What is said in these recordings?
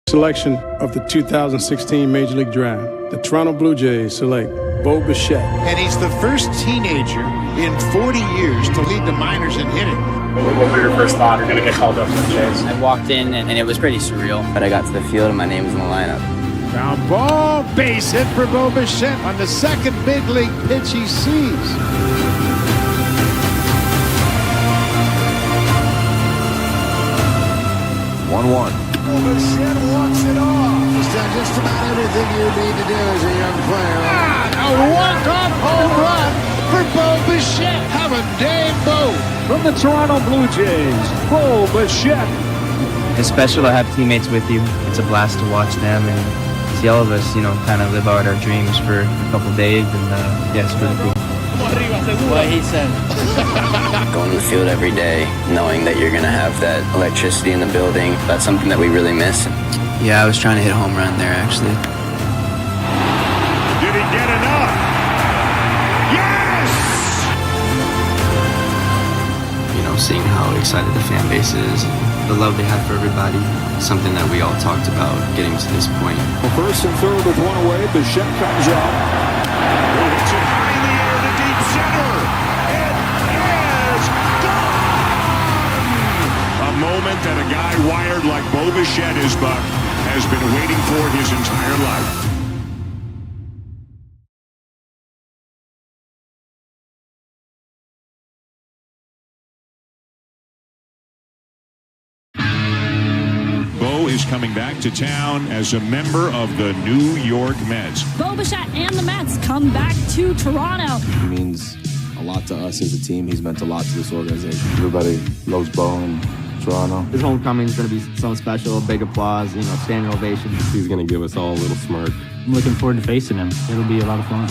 Selection of the 2016 Major League Draft. The Toronto Blue Jays select Bo Bichette. And he's the first teenager in 40 years to lead the minors in hitting. What were your first thoughts? You're going to get called up to the Jays. I walked in and it was pretty surreal. But I got to the field and my name was in the lineup. Ground ball, base hit for Bo Bichette on the second big league pitch he sees. 1-1. Bichette walks it off. He's done just about everything you need to do as a young player. A walk-off home run for Bo Bichette. Have a day, Bo. From the Toronto Blue Jays, Bo Bichette. It's special to have teammates with you. It's a blast to watch them and see all of us, kind of live out our dreams for a couple days. And yeah, it's really cool. What he said. Going to the field every day, knowing that you're going to have that electricity in the building, that's something that we really miss. Yeah, I was trying to hit a home run there, actually. Did he get enough? Yes! Seeing how excited the fan base is, and the love they have for everybody, something that we all talked about getting to this point. Well, first and third with one away, Bichette comes up. Hits it high in the air to deep center. It is gone! A moment that a guy wired like Bo Bichette is, Buck, has been waiting for his entire life. Is coming back to town as a member of the New York Mets. Bo Bichette and the Mets come back to Toronto. He means a lot to us as a team. He's meant a lot to this organization. Everybody loves Bo in Toronto. His homecoming is going to be something special, big applause, standing ovation. He's going to give us all a little smirk. I'm looking forward to facing him. It'll be a lot of fun.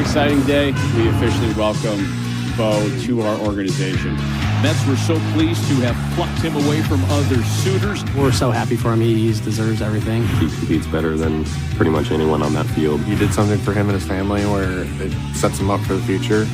Exciting day. We officially welcome Bo to our organization. Mets were so pleased to have plucked him away from other suitors. We're so happy for him. He deserves everything. He competes better than pretty much anyone on that field. He did something for him and his family where it sets him up for the future.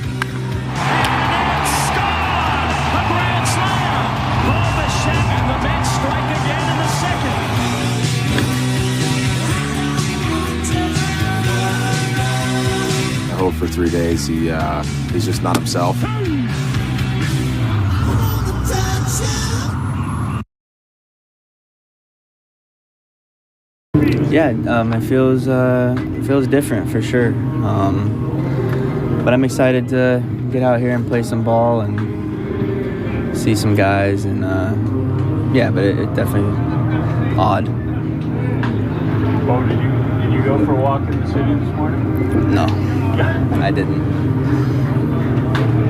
For 3 days, he's just not himself. Yeah, it feels different for sure. But I'm excited to get out here and play some ball and see some guys. And but it definitely odd. Bo, did you go for a walk in the city this morning? No, I didn't.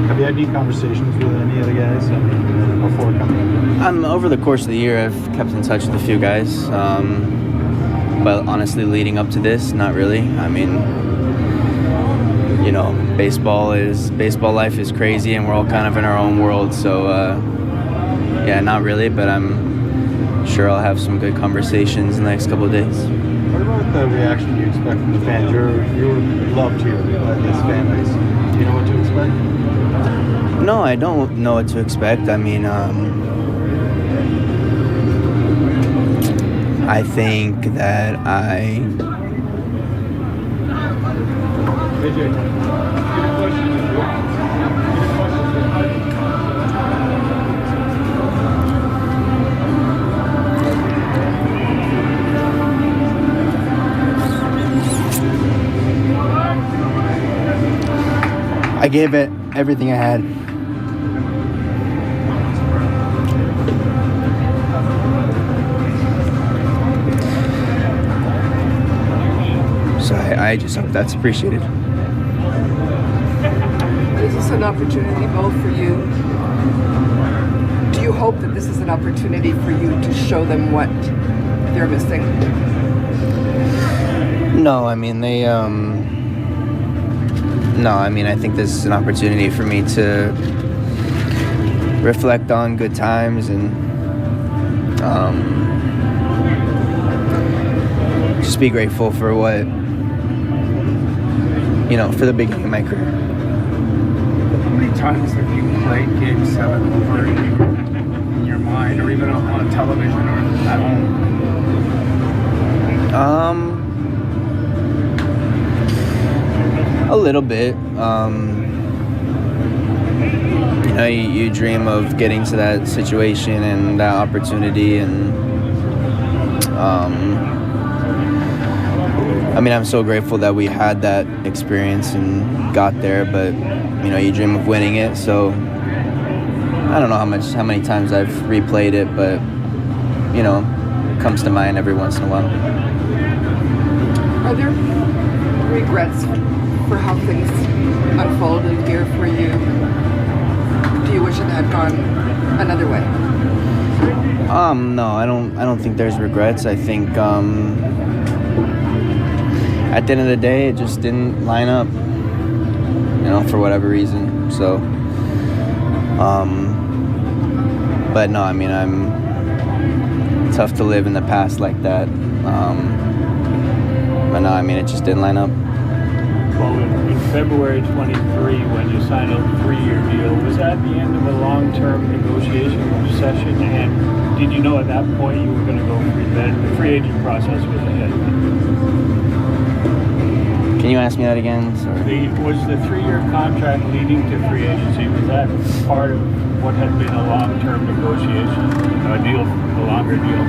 Have you had any conversations with any of the guys before coming? Over the course of the year, I've kept in touch with a few guys. But honestly, leading up to this, not really. I mean, baseball life is crazy, and we're all kind of in our own world. So, not really. But I'm sure I'll have some good conversations in the next couple of days. What about the reaction you expect from the fans? You're loved here by this fan base. Do you know what to expect? No, I don't know what to expect. I mean, I think that I gave it everything I had. So I just hope that's appreciated. Is this an opportunity, Bo, for you? Do you hope that this is an opportunity for you to show them what they're missing? No, I mean, No, I mean, I think this is an opportunity for me to reflect on good times and just be grateful for what, for the beginning of my career. How many times have you played Game 7 over in your mind, or even on television or at home? A little bit. You dream of getting to that situation and that opportunity, and I'm so grateful that we had that experience and got there, but you dream of winning it. So I don't know how many times I've replayed it, but it comes to mind every once in a while. Are there regrets for how things unfolded here for you? Do you wish it had gone another way? No, I don't think there's regrets. I think at the end of the day, it just didn't line up, for whatever reason. So, but no, I'm tough to live in the past like that. But no, it just didn't line up. Well, in February 23, when you signed a 3-year deal, was that the end of a long-term negotiation session? And did you know at that point you were going to go free? The free agent process was ahead. Can you ask me that again? Sorry. Was the 3-year contract leading to free agency? Was that part of what had been a long-term negotiation, a longer deal?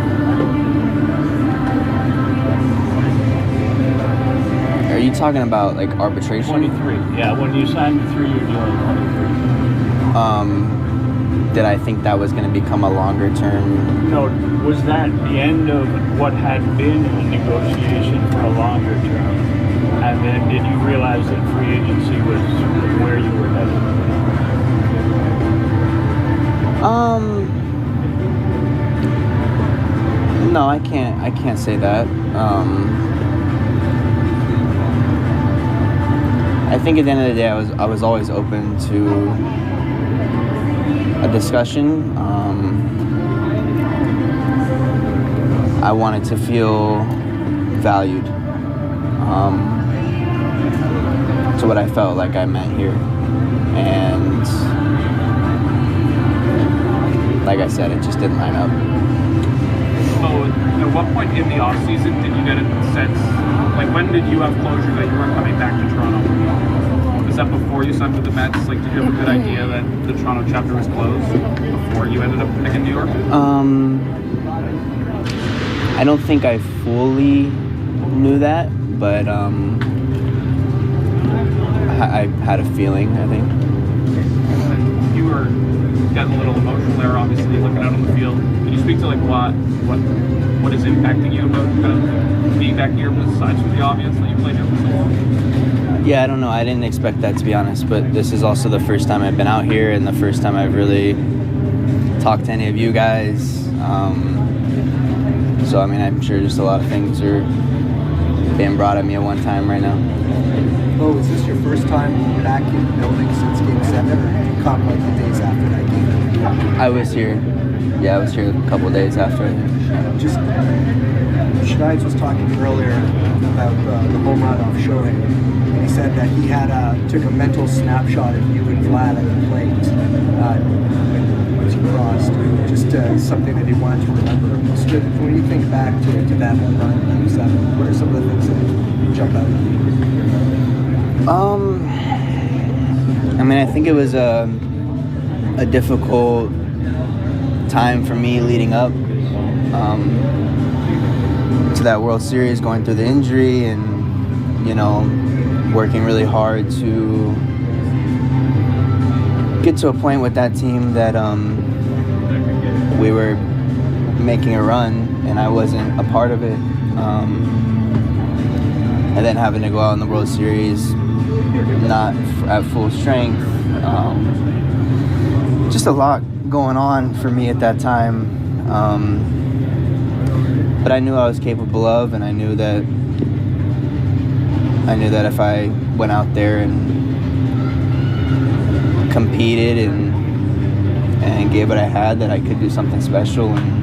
Are you talking about like arbitration? 23, yeah, when you signed the 3-year deal in 23. Did I think that was going to become a longer term? No, was that the end of what had been a negotiation for a longer term? And then did you realize that free agency was where you were headed? No, I can't say that. I think at the end of the day, I was always open to a discussion. I wanted to feel valued to what I felt like I meant here, and like I said, it just didn't line up. So, at what point in the off season did you get a sense? Like, when did you have closure that you weren't coming back to Toronto? Was that before you signed with the Mets? Like, did you have a good idea that the Toronto chapter was closed before you ended up picking New York? I don't think I fully knew that, but I had a feeling, I think. You were getting a little emotional there, obviously, looking out on the field. Can you speak to, like, what is impacting you about kind of being back here, besides from the obvious that you played here for so long? Yeah, I don't know. I didn't expect that, to be honest, but this is also the first time I've been out here and the first time I've really talked to any of you guys. So, I'm sure just a lot of things are being brought at me at one time right now. Oh, is this your first time back in the building since Game 7, or did you come like the days after that game? I was here. Yeah, I was here a couple of days after. Just, Schneids was talking earlier about the home run off Shohei, and he said that he took a mental snapshot of you and Vlad at the plate once you crossed. Just something that he wanted to remember. So when you think back to that home run in Game 7, what are some of the things that jump out at you? I think it was a difficult time for me leading up to that World Series, going through the injury and, working really hard to get to a point with that team that we were making a run and I wasn't a part of it. And then having to go out in the World Series not at full strength. Just a lot going on for me at that time. But I knew I was capable of, and I knew that if I went out there and competed and gave what I had, that I could do something special and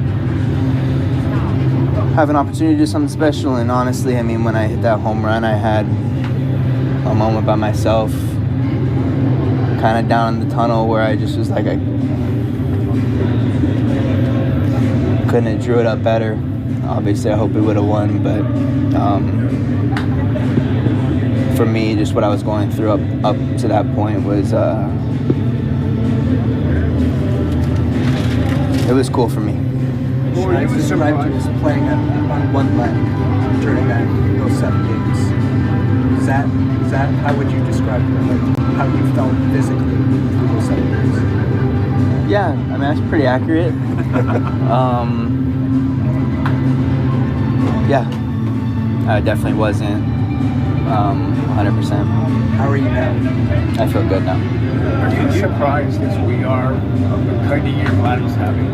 have an opportunity to do something special. And honestly, I mean, when I hit that home run, I had a moment by myself, kind of down in the tunnel, where I just was like, I couldn't have drew it up better. Obviously, I hope we would have won, but for me, just what I was going through up to that point was, it was cool for me. I described you as playing on one leg during those 7 games. Is that how would you describe how you felt physically through those 7 games? Yeah, I mean, that's pretty accurate. Yeah, I definitely wasn't 100%. How are you now? I feel good now. Are you surprised as we are of the kind of year Vladdy's having?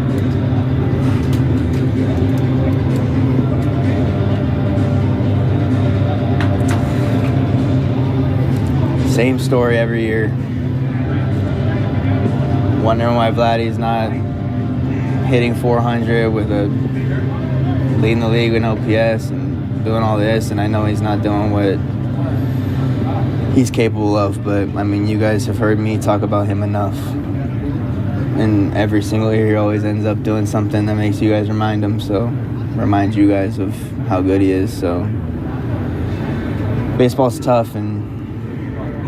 Same story every year. Wondering why Vladdy's not hitting 400 with leading the league in OPS and doing all this, and I know he's not doing what he's capable of, but I mean, you guys have heard me talk about him enough. And every single year he always ends up doing something that makes you guys remind you guys of how good he is. So baseball's tough, and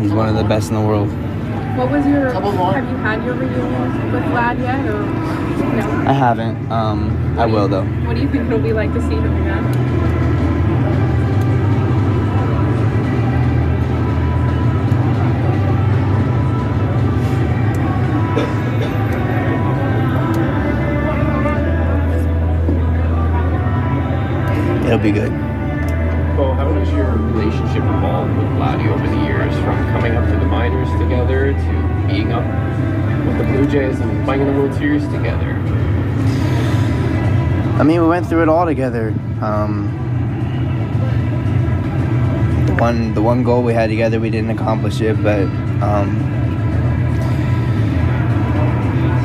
he's one of the best in the world. What was have you had your reunion with Vlad yet, or no? I haven't. I will, though. What do you think it'll be like to see him again? It'll be good. Well, how has your relationship evolved with Vladdy over the years, from coming up to the minors together to being up with the Blue Jays and playing in the World Series together? I mean, we went through it all together. The one goal we had together, we didn't accomplish it, but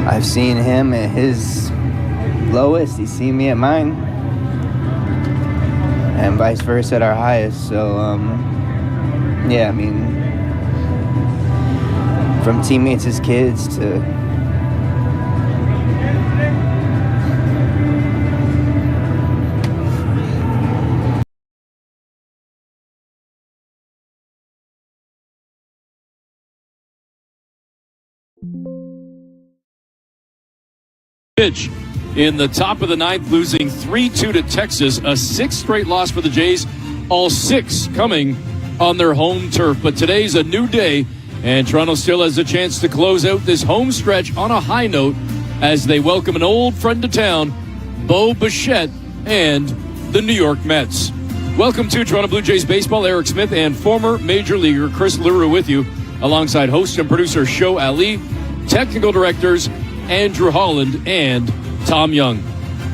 I've seen him at his lowest. He's seen me at mine, and vice versa at our highest. So, yeah, I mean, from teammates as kids to pitch in the top of the ninth, losing 3-2 to Texas, a 6th straight loss for the Jays, all 6 coming on their home turf. But today's a new day, and Toronto still has a chance to close out this home stretch on a high note as they welcome an old friend to town, Bo Bichette and the New York Mets. Welcome to Toronto Blue Jays baseball. Eric Smith and former Major Leaguer Chris Leroux with you, alongside host and producer Sho Ali, technical directors Andrew Holland and Tom Young.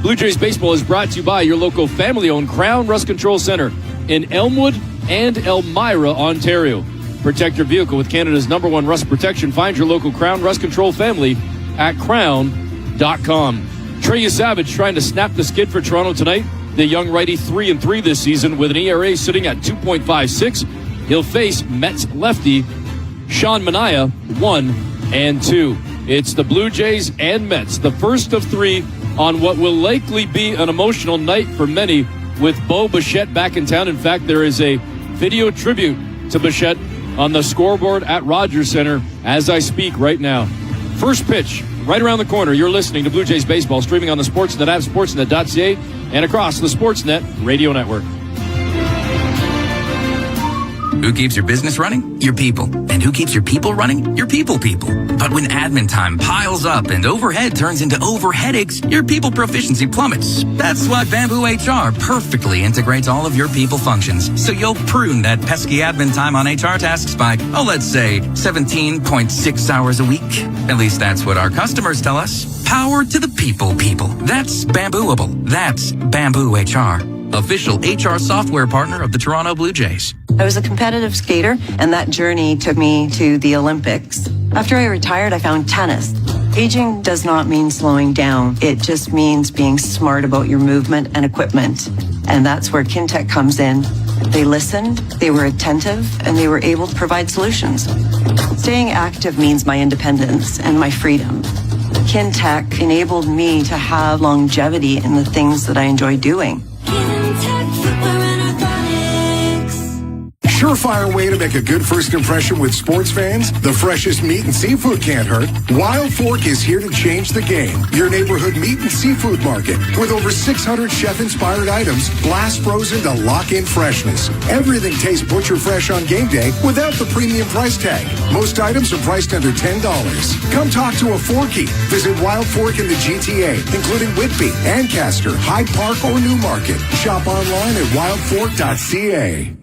Blue Jays baseball is brought to you by your local family-owned Crown Rust Control Center in Elmwood and Elmira, Ontario. Protect your vehicle with Canada's #1 rust protection. Find your local Crown Rust Control family at crown.com. Trey Savage trying to snap the skid for Toronto tonight. The young righty 3-3 this season with an ERA sitting at 2.56. He'll face Mets lefty Sean Manaea 1-2. It's the Blue Jays and Mets, the first of 3 on what will likely be an emotional night for many, with Bo Bichette back in town. In fact, there is a video tribute to Bichette on the scoreboard at Rogers Center as I speak right now. First pitch, right around the corner. You're listening to Blue Jays baseball, streaming on the Sportsnet app, sportsnet.ca, and across the Sportsnet radio network. Who keeps your business running? Your people. And who keeps your people running? Your people. But when admin time piles up and overhead turns into overheadaches, your people proficiency plummets. That's why Bamboo HR perfectly integrates all of your people functions, so you'll prune that pesky admin time on HR tasks by, let's say, 17.6 hours a week. At least that's what our customers tell us. Power to the people. That's Bambooable. That's Bamboo HR. Official HR software partner of the Toronto Blue Jays. I was a competitive skater, and that journey took me to the Olympics. After I retired, I found tennis. Aging does not mean slowing down. It just means being smart about your movement and equipment. And that's where Kintec comes in. They listened, they were attentive, and they were able to provide solutions. Staying active means my independence and my freedom. Kintec enabled me to have longevity in the things that I enjoy doing. Surefire way to make a good first impression with sports fans. The freshest meat and seafood can't hurt. Wild Fork is here to change the game. Your neighborhood meat and seafood market with over 600 chef-inspired items, blast frozen to lock in freshness. Everything tastes butcher fresh on game day without the premium price tag. Most items are priced under $10. Come talk to a Forkie. Visit Wild Fork in the GTA, including Whitby, Ancaster, Hyde Park, or Newmarket. Shop online at wildfork.ca.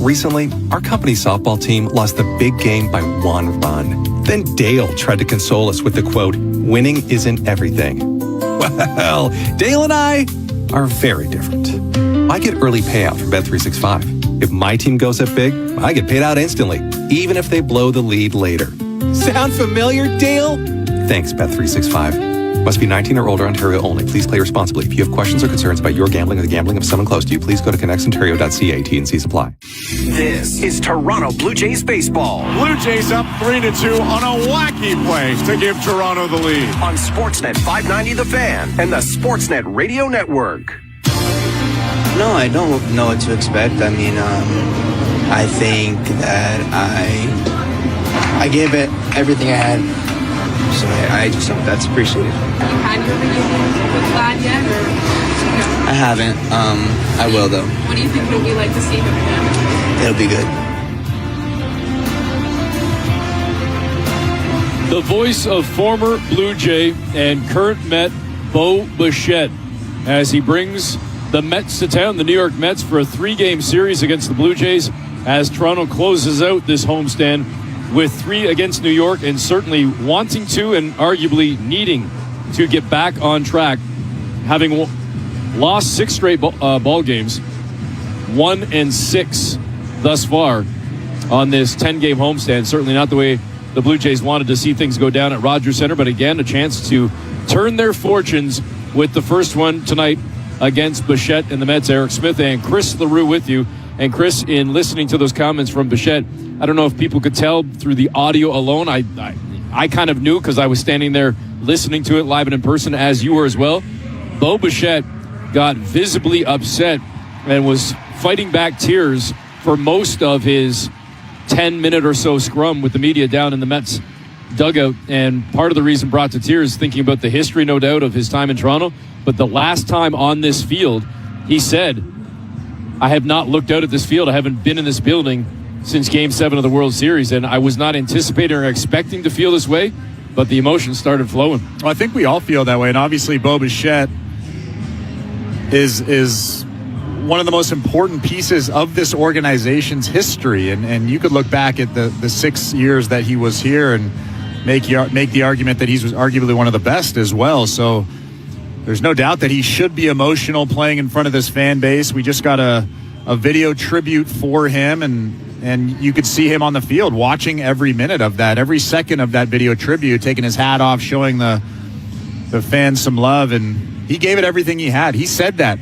Recently, our company softball team lost the big game by 1 run. Then Dale tried to console us with the quote, "Winning isn't everything." Well, Dale and I are very different. I get early payout from Bet365. If my team goes up big, I get paid out instantly, even if they blow the lead later. Sound familiar, Dale? Thanks, Bet365. Must be 19 or older, Ontario only. Please play responsibly. If you have questions or concerns about your gambling or the gambling of someone close to you, please go to connectsontario.ca. T&C supply. This is Toronto Blue Jays baseball. Blue Jays up 3-2 on a wacky play to give Toronto the lead. On Sportsnet 590 The Fan and the Sportsnet Radio Network. No, I don't know what to expect. I mean, I think that I gave it everything I had. So I just hope that's appreciated. Have you had your reunion with Vlad yet, or no? I haven't. I will, though. What do you think it'll be like to see him again? It'll be good. The voice of former Blue Jay and current Met, Bo Bichette, as he brings the Mets to town, the New York Mets, for a 3-game series against the Blue Jays as Toronto closes out this homestand with 3 against New York, and certainly wanting to and arguably needing to get back on track, having lost 6 straight ball games, 1-6 thus far on this 10-game homestand. Certainly not the way the Blue Jays wanted to see things go down at Rogers Center, but again, a chance to turn their fortunes with the first one tonight against Bichette and the Mets. Eric Smith and Chris LaRue with you. And Chris, in listening to those comments from Bichette, I don't know if people could tell through the audio alone. I kind of knew because I was standing there listening to it live and in person, as you were as well. Bo Bichette got visibly upset and was fighting back tears for most of his 10-minute or so scrum with the media down in the Mets dugout. And part of the reason brought to tears, thinking about the history, no doubt, of his time in Toronto. But the last time on this field, he said, "I have not looked out at this field. I haven't been in this building since Game 7 of the World Series, and I was not anticipating or expecting to feel this way, but the emotions started flowing." Well, I think we all feel that way, and obviously Bo Bichette is one of the most important pieces of this organization's history, and you could look back at the 6 years that he was here and make the argument that he was arguably one of the best as well. So there's no doubt that he should be emotional playing in front of this fan base. We just got a video tribute for him, and you could see him on the field watching every minute of that, every second of that video tribute, taking his hat off, showing the fans some love, and he gave it everything he had. He said that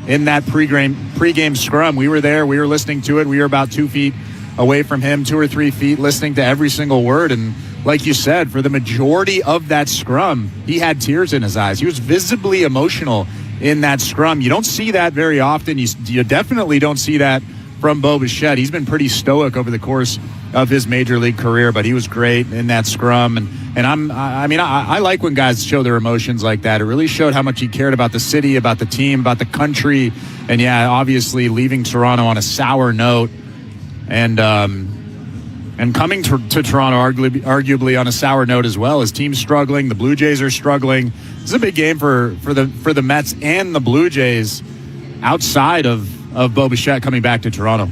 in that pregame scrum. We were there. We were listening to it. We were about 2 feet away from him, 2 or 3 feet, listening to every single word. And like you said, for the majority of that scrum, he had tears in his eyes. He was visibly emotional in that scrum. You don't see that very often. You definitely don't see that from Bo Bichette. He's been pretty stoic over the course of his major league career, but he was great in that scrum. And I like when guys show their emotions like that. It really showed how much he cared about the city, about the team, about the country. And yeah, obviously leaving Toronto on a sour note, and coming to Toronto arguably on a sour note as well. His team's struggling. The Blue Jays are struggling. This is a big game for the Mets and the Blue Jays outside of Bo Bichette coming back to Toronto.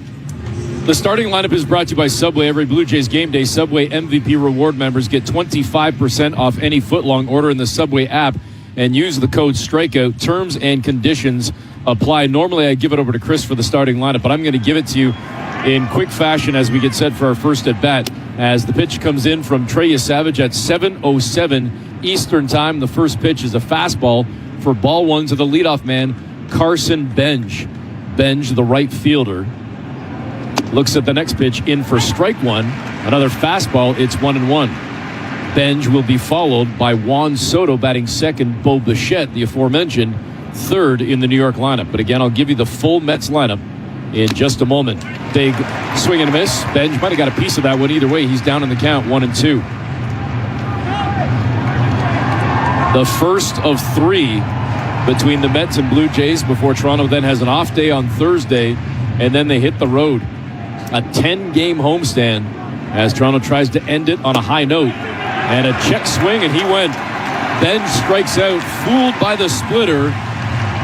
The starting lineup is brought to you by Subway. Every Blue Jays game day, Subway MVP reward members get 25% off any footlong order in the Subway app and use the code STRIKEOUT. Terms and conditions apply. Normally, I give it over to Chris for the starting lineup, but I'm going to give it to you in quick fashion as we get set for our first at bat. As the pitch comes in from Trey Savage at 7:07 Eastern Time. The first pitch is a fastball for ball one to the leadoff man, Carson Benj. Benj, the right fielder, looks at the next pitch in for strike one. Another fastball. It's 1-1. Benj will be followed by Juan Soto batting second, Bo Bichette, the aforementioned, third in the New York lineup. But again, I'll give you the full Mets lineup in just a moment. Big swing and a miss. Benj might have got a piece of that one. Either way, he's down in the count, 1-2. The first of three between the Mets and Blue Jays before Toronto then has an off day on Thursday, and then they hit the road. A 10-game homestand as Toronto tries to end it on a high note. And a check swing, and he went. Benj strikes out, fooled by the splitter,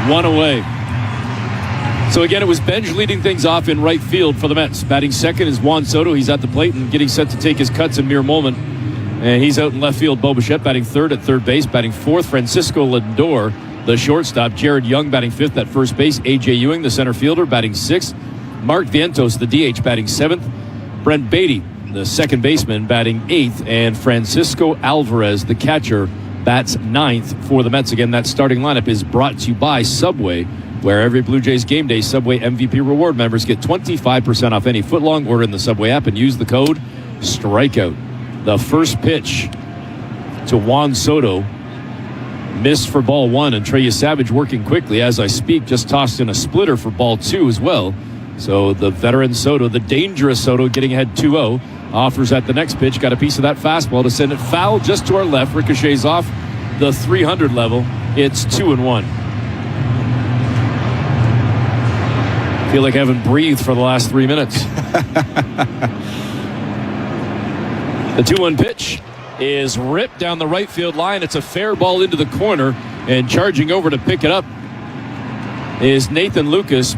one away. So again, it was Benj leading things off in right field for the Mets. Batting second is Juan Soto. He's at the plate and getting set to take his cuts in mere moment. And he's out in left field. Bo Bichette batting third at third base. Batting fourth, Francisco Lindor, the shortstop. Jared Young batting fifth at first base. A.J. Ewing, the center fielder, batting sixth. Mark Vientos, the DH, batting seventh. Brent Beatty, the second baseman, batting eighth. And Francisco Alvarez, the catcher, bats ninth for the Mets. Again, that starting lineup is brought to you by Subway, where every Blue Jays game day Subway MVP reward members get 25% off any footlong order in the Subway app and use the code STRIKEOUT. The first pitch to Juan Soto missed for ball one, and Trey Savage working quickly as I speak, just tossed in a splitter for ball two as well. So the veteran Soto, the dangerous Soto, getting ahead 2-0, offers at the next pitch, got a piece of that fastball to send it foul just to our left, ricochets off the 300 level. It's 2-1. Feel like I haven't breathed for the last 3 minutes. The 2-1 pitch is ripped down the right field line. It's a fair ball into the corner, and charging over to pick it up is Nathan Lucas,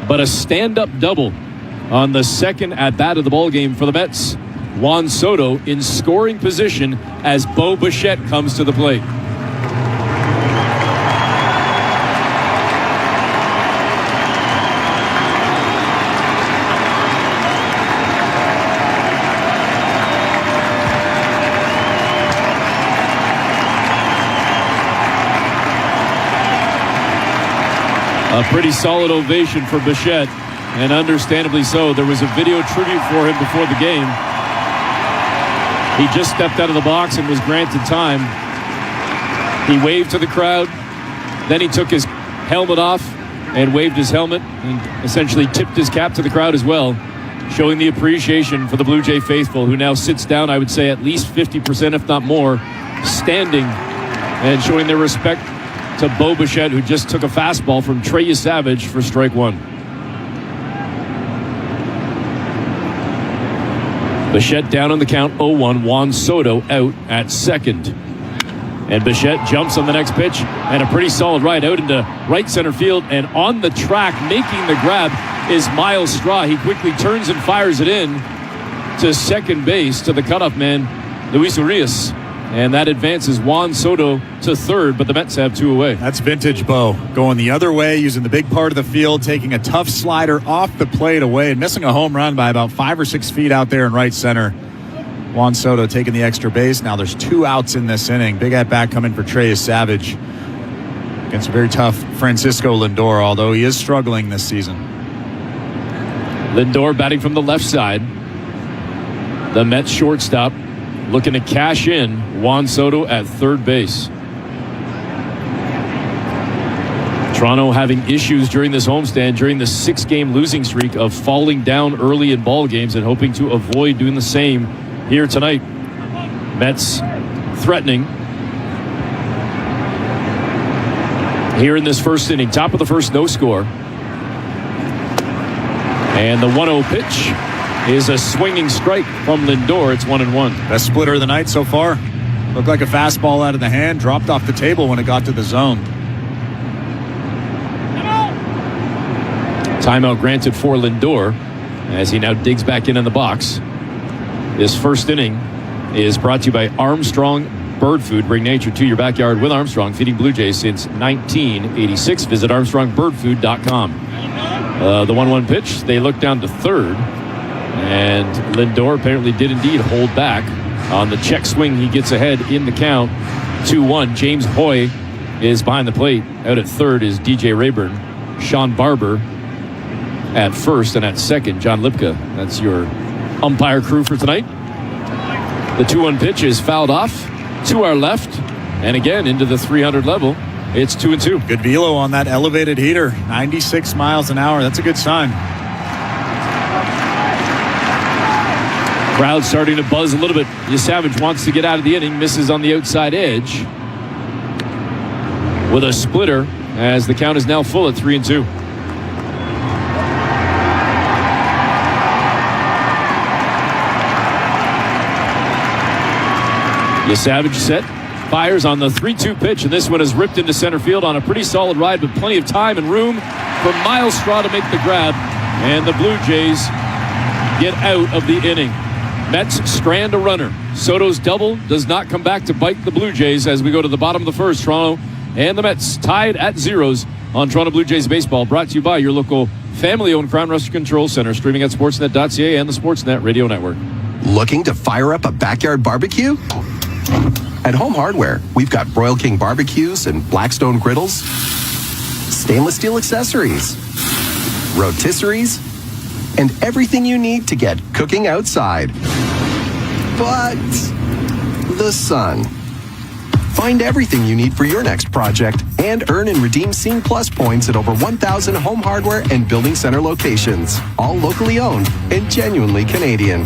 but a stand-up double on the second at-bat of the ball game for the Mets. Juan Soto in scoring position as Bo Bichette comes to the plate. A pretty solid ovation for Bichette, and understandably so. There was a video tribute for him before the game. He just stepped out of the box and was granted time. He waved to the crowd. Then he took his helmet off and waved his helmet and essentially tipped his cap to the crowd as well, showing the appreciation for the Blue Jay faithful, who now sits down, I would say, at least 50%, if not more, standing and showing their respect to Bo Bichette, who just took a fastball from Trey Savage for strike one. Bichette down on the count, 0-1. Juan Soto out at second. And Bichette jumps on the next pitch, and a pretty solid ride out into right center field. And on the track, making the grab, is Miles Straw. He quickly turns and fires it in to second base to the cutoff man, Luis Urias. And that advances Juan Soto to third, but the Mets have two away. That's vintage Bo, going the other way, using the big part of the field, taking a tough slider off the plate away, and missing a home run by about 5 or 6 feet out there in right center. Juan Soto taking the extra base. Now there's 2 outs in this inning. Big at bat coming for Trey Savage against a very tough Francisco Lindor, although he is struggling this season. Lindor batting from the left side. The Mets shortstop looking to cash in. Juan Soto at third base. Toronto having issues during this homestand, during the 6-game losing streak of falling down early in ball games and hoping to avoid doing the same here tonight. Mets threatening here in this first inning. Top of the first, no score. And the 1-0 pitch is a swinging strike from Lindor. It's 1-1. Best splitter of the night so far. Looked like a fastball out of the hand, dropped off the table when it got to the zone. Timeout granted for Lindor as he now digs back in the box. This first inning is brought to you by Armstrong Bird Food. Bring nature to your backyard with Armstrong, feeding Blue Jays since 1986. Visit ArmstrongBirdFood.com. The 1-1 pitch. They look down to third. And Lindor apparently did indeed hold back. On the check swing, he gets ahead in the count, 2-1. James Hoy is behind the plate. Out at third is DJ Rayburn. Sean Barber at first, and at second, John Lipka. That's your umpire crew for tonight. The 2-1 pitch is fouled off to our left, and again into the 300 level. It's 2-2. Good velo on that elevated heater, 96 miles an hour. That's a good sign. Crowd starting to buzz a little bit. Savage wants to get out of the inning, misses on the outside edge with a splitter as the count is now full at 3-2. Savage set, fires on the 3-2 pitch, and this one is ripped into center field on a pretty solid ride, but plenty of time and room for Miles Straw to make the grab, and the Blue Jays get out of the inning. Mets strand a runner. Soto's double does not come back to bite the Blue Jays as we go to the bottom of the first. Toronto and the Mets tied at zeros on Toronto Blue Jays baseball. Brought to you by your local family-owned Crown Rust Control Center, streaming at sportsnet.ca and the Sportsnet Radio Network. Looking to fire up a backyard barbecue? At Home Hardware, we've got Broil King barbecues and Blackstone griddles, stainless steel accessories, rotisseries, and everything you need to get cooking outside. But the sun. Find everything you need for your next project and earn and redeem Scene Plus points at over 1,000 Home Hardware and Building Center locations, all locally owned and genuinely Canadian.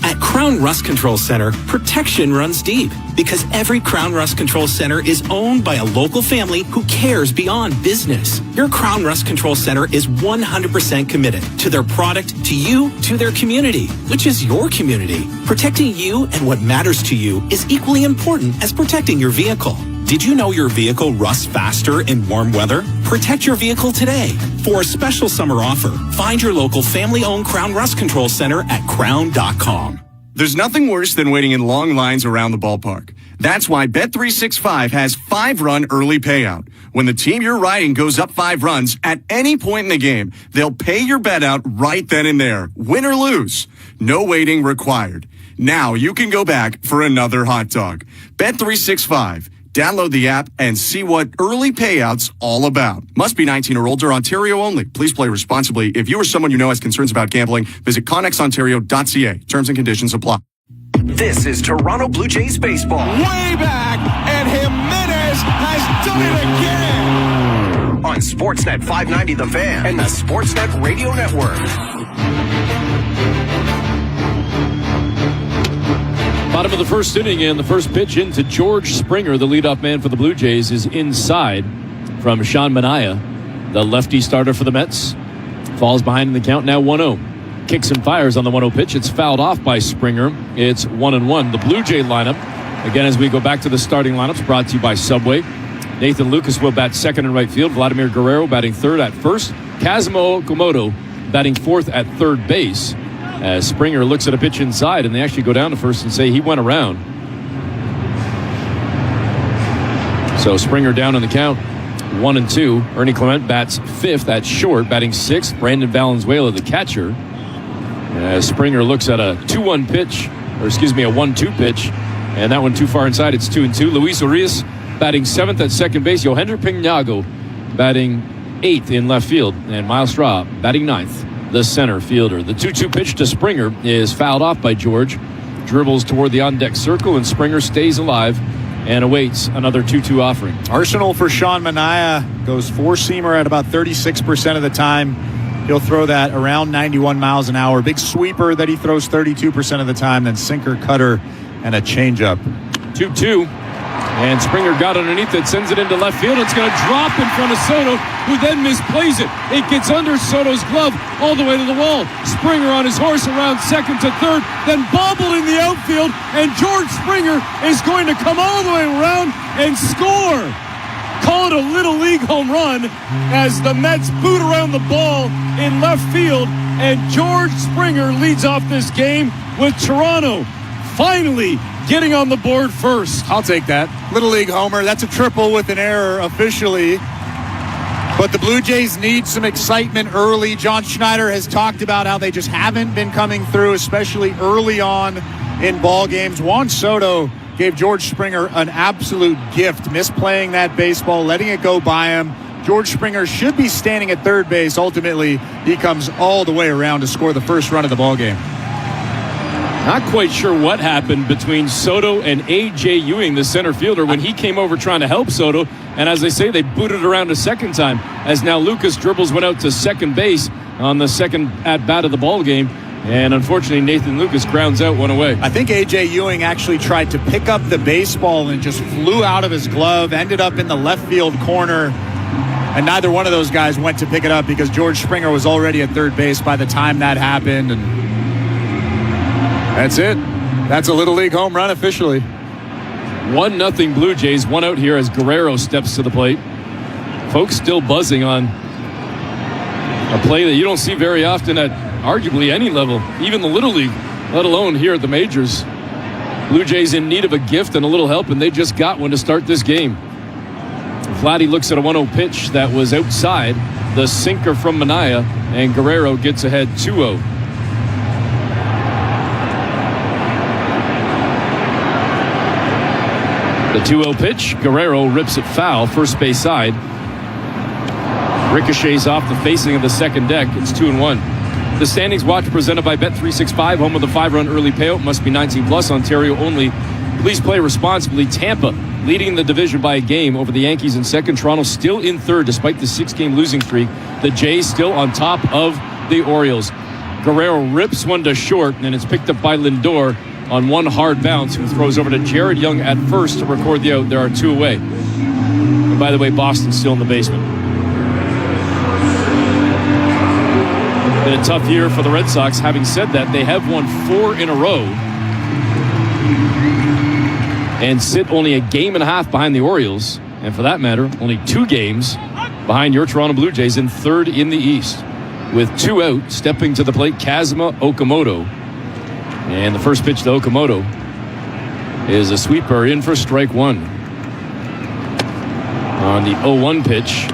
At Crown Rust Control Center, protection runs deep because every Crown Rust Control Center is owned by a local family who cares beyond business. Your Crown Rust Control Center is 100% committed to their product, to you, to their community, which is your community. Protecting you and what matters to you is equally important as protecting your vehicle. Did you know your vehicle rusts faster in warm weather? Protect your vehicle today. For a special summer offer, find your local family-owned Crown Rust Control Center at crown.com. There's nothing worse than waiting in long lines around the ballpark. That's why Bet365 has 5-run early payout. When the team you're riding goes up 5 runs at any point in the game, they'll pay your bet out right then and there, win or lose. No waiting required. Now you can go back for another hot dog. Bet365. Download the app and see what early payouts all about. Must be 19 or older, Ontario only. Please play responsibly. If you or someone you know has concerns about gambling, visit connexontario.ca. Terms and conditions apply. This is Toronto Blue Jays baseball. Way back, and Jimenez has done it again. On Sportsnet 590 The Fan and the Sportsnet Radio Network. Bottom of the first inning, and the first pitch into George Springer, the leadoff man for the Blue Jays, is inside from Sean Manaea, the lefty starter for the Mets. Falls behind in the count, now 1-0. Kicks and fires on the 1-0 pitch. It's fouled off by Springer. It's 1-1. The Blue Jay lineup, again, as we go back to the starting lineups, brought to you by Subway. Nathan Lucas will bat second in right field. Vladimir Guerrero batting third at first. Kazuma Okamoto batting fourth at third base. As Springer looks at a pitch inside, and they actually go down to first and say he went around. So Springer down on the count, 1-2. Ernie Clement bats fifth at short, batting sixth. Brandon Valenzuela, the catcher. As Springer looks at a 2-1 pitch, or excuse me, a 1-2 pitch, and that one too far inside. It's 2-2. Luis Urias batting seventh at second base. Yohander Pignago batting eighth in left field, and Miles Straw batting ninth, the center fielder. The 2-2 pitch to Springer is fouled off by George. Dribbles toward the on-deck circle, and Springer stays alive and awaits another 2-2 offering. Arsenal for Sean Manaea goes four-seamer at about 36% of the time. He'll throw that around 91 miles an hour. Big sweeper that he throws 32% of the time, then sinker, cutter, and a changeup. 2-2. And Springer got underneath it, sends it into left field. It's going to drop in front of Soto, who then misplays it. It gets under Soto's glove all the way to the wall. Springer on his horse around second to third, then bobbled in the outfield, and George Springer is going to come all the way around and score. Call it a Little League home run as the Mets boot around the ball in left field, and George Springer leads off this game with Toronto finally getting on the board first. I'll take that. Little League homer. That's a triple with an error officially. But the Blue Jays need some excitement early. John Schneider has talked about how they just haven't been coming through, especially early on in ball games. Juan Soto gave George Springer an absolute gift, misplaying that baseball, letting it go by him. George Springer should be standing at third base. Ultimately, he comes all the way around to score the first run of the ball game. Not quite sure what happened between Soto and A.J. Ewing, the center fielder, when he came over trying to help Soto. And as they say, they booted around a second time, as now Lucas dribbles went out to second base on the second at-bat of the ball game. And unfortunately, Nathan Lucas grounds out one away. I think A.J. Ewing actually tried to pick up the baseball and just flew out of his glove, ended up in the left field corner. And neither one of those guys went to pick it up because George Springer was already at third base by the time that happened. And that's it. That's a Little League home run officially. 1-0 Blue Jays. One out here as Guerrero steps to the plate. Folks still buzzing on a play that you don't see very often at arguably any level, even the Little League, let alone here at the majors. Blue Jays in need of a gift and a little help, and they just got one to start this game. Vladdy looks at a 1-0 pitch that was outside, the sinker from Minaya, and Guerrero gets ahead 2-0. The 2-0 pitch, Guerrero rips it foul, first base side. Ricochets off the facing of the second deck. It's 2-1. The Standings Watch presented by Bet365, home of the 5-run early payout. Must be 19 plus, Ontario only. Please play responsibly. Tampa leading the division by a game over the Yankees in second. Toronto still in third despite the 6-game losing streak. The Jays still on top of the Orioles. Guerrero rips one to short, and it's picked up by Lindor on one hard bounce, who throws over to Jared Young at first to record the out. There are two away. And by the way, Boston's still in the basement. Been a tough year for the Red Sox. Having said that, they have won 4 in a row and sit only a game and a half behind the Orioles, and for that matter, only 2 games behind your Toronto Blue Jays in third in the East. With 2 out, stepping to the plate, Kazuma Okamoto. And the first pitch to Okamoto is a sweeper in for strike 1. On the 0-1 pitch,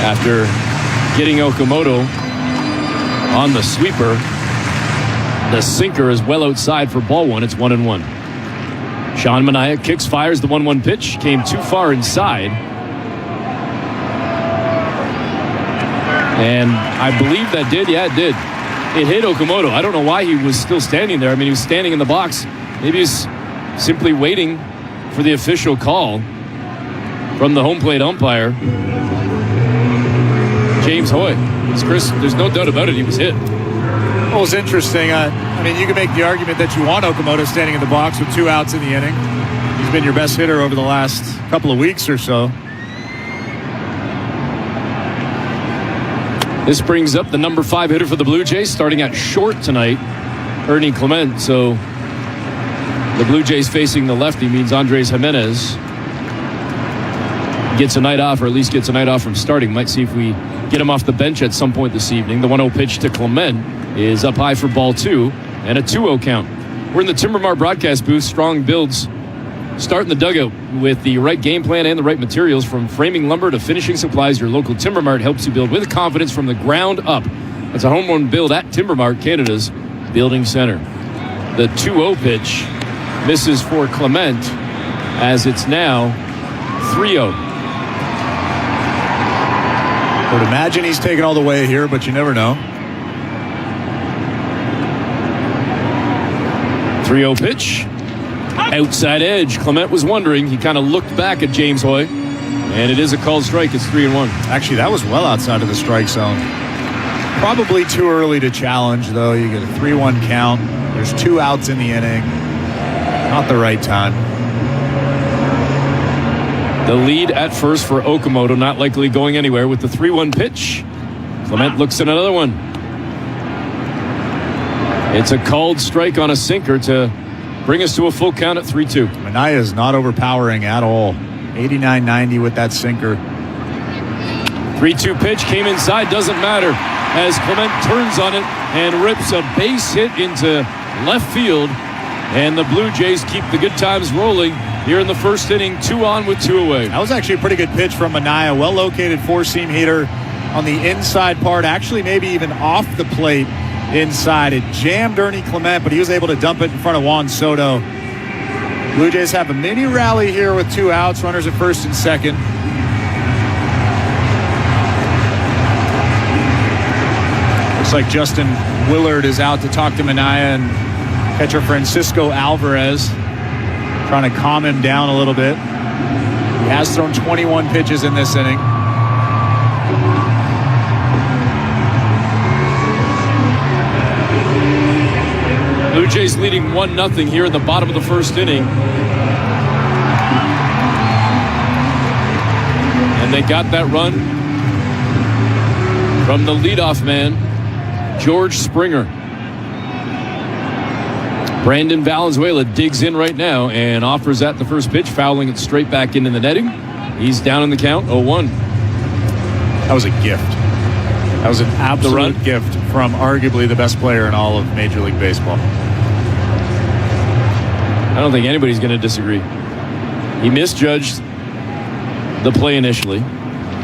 after getting Okamoto on the sweeper, the sinker is well outside for ball 1. It's 1-1. Sean Manaea kicks, fires the 1-1 pitch, came too far inside. And I believe that did. Yeah, it did. It hit Okamoto. I don't know why he was still standing there. I mean, he was standing in the box. Maybe he's simply waiting for the official call from the home plate umpire, James Hoy. Chris, there's no doubt about it. He was hit. Well, it's interesting. I mean, you can make the argument that you want Okamoto standing in the box with 2 outs in the inning. He's been your best hitter over the last couple of weeks or so. This brings up the number 5 hitter for the Blue Jays, starting at short tonight, Ernie Clement. So the Blue Jays facing the lefty means Andres Jimenez gets a night off, or at least gets a night off from starting. Might see if we get him off the bench at some point this evening. The 1-0 pitch to Clement is up high for ball 2 and a 2-0 count. We're in the Timber Mart broadcast booth. Strong builds start in the dugout with the right game plan and the right materials. From framing lumber to finishing supplies, your local Timber Mart helps you build with confidence from the ground up. It's a home run build at Timber Mart, Canada's building center. The 2-0 pitch misses for Clement, as it's now 3-0. I would imagine he's taken all the way here, but you never know. 3-0 pitch. Outside edge. Clement was wondering. He kind of looked back at James Hoy, and it is a called strike. It's 3-1. Actually, that was well outside of the strike zone. Probably too early to challenge, though. You get a 3-1 count. There's 2 outs in the inning. Not the right time. The lead at first for Okamoto, not likely going anywhere with the 3-1 pitch. Clement looks at another one. It's a called strike on a sinker to bring us to a full count at 3-2. Minaya is not overpowering at all. 89-90 with that sinker. 3-2 pitch came inside, doesn't matter, as Clement turns on it and rips a base hit into left field. And the Blue Jays keep the good times rolling here in the first inning, 2 on with 2 away. That was actually a pretty good pitch from Minaya. Well-located four-seam heater on the inside part, actually maybe even off the plate inside. It jammed Ernie Clement, but he was able to dump it in front of Juan Soto. Blue Jays have a mini rally here with 2 outs, runners at first and second. Looks like Justin Willard is out to talk to Minaya and catcher Francisco Alvarez, trying to calm him down a little bit. He has thrown 21 pitches in this inning. Blue Jays leading 1-0 here in the bottom of the first inning. And they got that run from the leadoff man, George Springer. Brandon Valenzuela digs in right now and offers that the first pitch, fouling it straight back into the netting. He's down in the count, 0-1. That was a gift. That was an absolute gift from arguably the best player in all of Major League Baseball. I don't think anybody's going to disagree. He misjudged the play initially.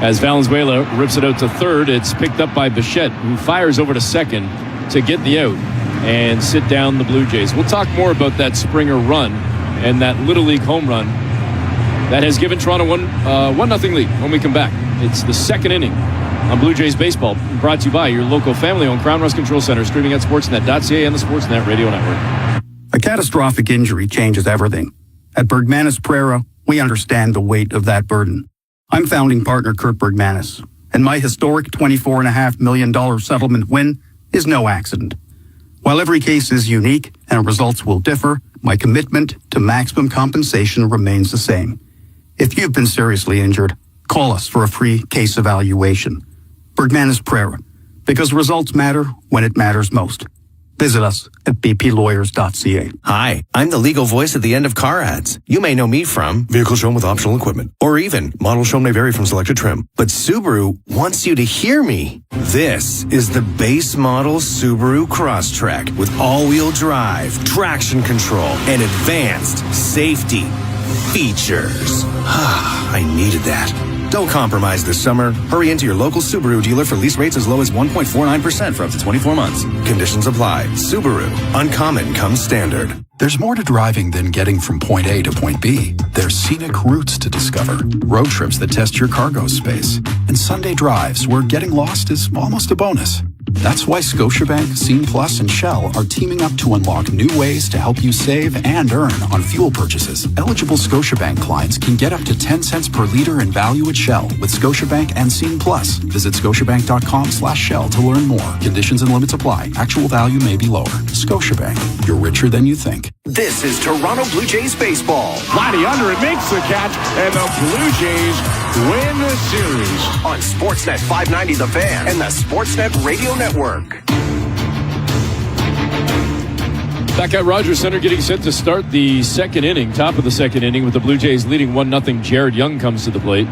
As Valenzuela rips it out to third, it's picked up by Bichette, who fires over to second to get the out and sit down the Blue Jays. We'll talk more about that Springer run and that Little League home run that has given Toronto 1-0 lead when we come back. It's the second inning on Blue Jays Baseball, brought to you by your local family-owned Crown Rust Control Center, streaming at sportsnet.ca and the Sportsnet Radio Network. A catastrophic injury changes everything. At Bergmanis Prera, we understand the weight of that burden. I'm founding partner Kurt Bergmanis, and my historic $24.5 million settlement win is no accident. While every case is unique and results will differ, my commitment to maximum compensation remains the same. If you've been seriously injured, call us for a free case evaluation. Bergmanis Prera, because results matter when it matters most. Visit us at bplawyers.ca. Hi, I'm the legal voice at the end of car ads. You may know me from vehicle shown with optional equipment, or even model shown may vary from selected trim. But Subaru wants you to hear me. This is the base model Subaru Crosstrek with all-wheel drive, traction control, and advanced safety features. I needed that. Don't compromise this summer. Hurry into your local Subaru dealer for lease rates as low as 1.49% for up to 24 months. Conditions apply. Subaru. Uncommon comes standard. There's more to driving than getting from point A to point B. There's scenic routes to discover, road trips that test your cargo space, and Sunday drives where getting lost is almost a bonus. That's why Scotiabank, Scene Plus, and Shell are teaming up to unlock new ways to help you save and earn on fuel purchases. Eligible Scotiabank clients can get up to 10 cents per liter in value at Shell with Scotiabank and Scene Plus. Visit scotiabank.com/Shell to learn more. Conditions and limits apply. Actual value may be lower. Scotiabank, you're richer than you think. This is Toronto Blue Jays baseball. Vladdy under it, makes the catch, and the Blue Jays win the series. On Sportsnet 590 The Fan and the Sportsnet Radio Network. Back at Rogers Center, getting set to start the second inning, top of the second inning, with the Blue Jays leading 1-0. Jared Young comes to the plate.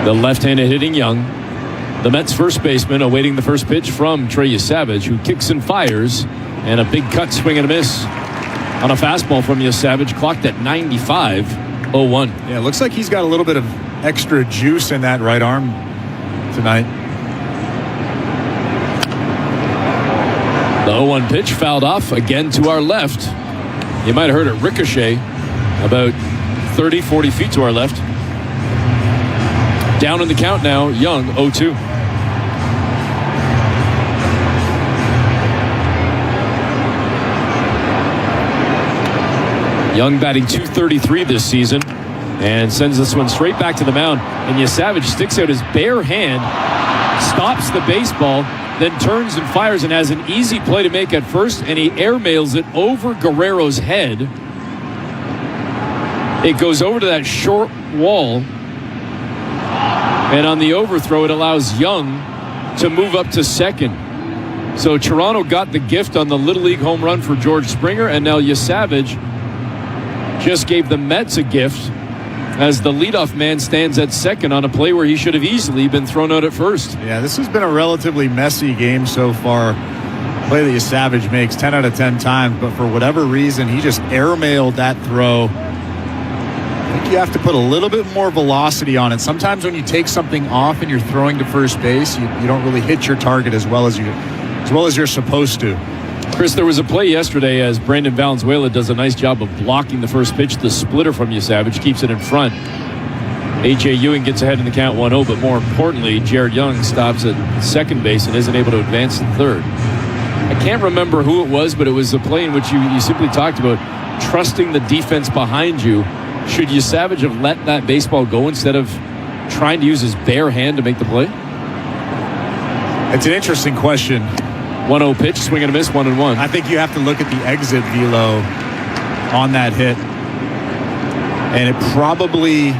The left-handed hitting Young. The Mets first baseman awaiting the first pitch from Trey Savage, who kicks and fires, and a big cut, swing and a miss on a fastball from Savage, clocked at 95, 0-1. Yeah, it looks like he's got a little bit of extra juice in that right arm tonight. The 0-1 pitch fouled off again to our left. You might have heard it ricochet about 30, 40 feet to our left. Down in the count now, Young, 0-2. Young batting .233 this season and sends this one straight back to the mound. And Savage sticks out his bare hand, stops the baseball, then turns and fires and has an easy play to make at first, and he airmails it over Guerrero's head. It goes over to that short wall, and on the overthrow, it allows Young to move up to second. So Toronto got the gift on the Little League home run for George Springer, and now Savage just gave the Mets a gift as the leadoff man stands at second on a play where he should have easily been thrown out at first. Yeah, this has been a relatively messy game so far. play that Savage makes 10 out of 10 times, but for whatever reason, he just airmailed that throw. I think you have to put a little bit more velocity on it. Sometimes when you take something off and you're throwing to first base, you don't really hit your target as well as you're supposed to. Chris, there was a play yesterday as Brandon Valenzuela does a nice job of blocking the first pitch. The splitter from Savage keeps it in front. A.J. Ewing gets ahead in the count 1-0, but more importantly, Jared Young stops at second base and isn't able to advance to third. I can't remember who it was, but it was a play in which you simply talked about trusting the defense behind you. Should Savage have let that baseball go instead of trying to use his bare hand to make the play? It's an interesting question. 1-0 pitch, swing and a miss, 1-1. I think you have to look at the exit velo on that hit. And it probably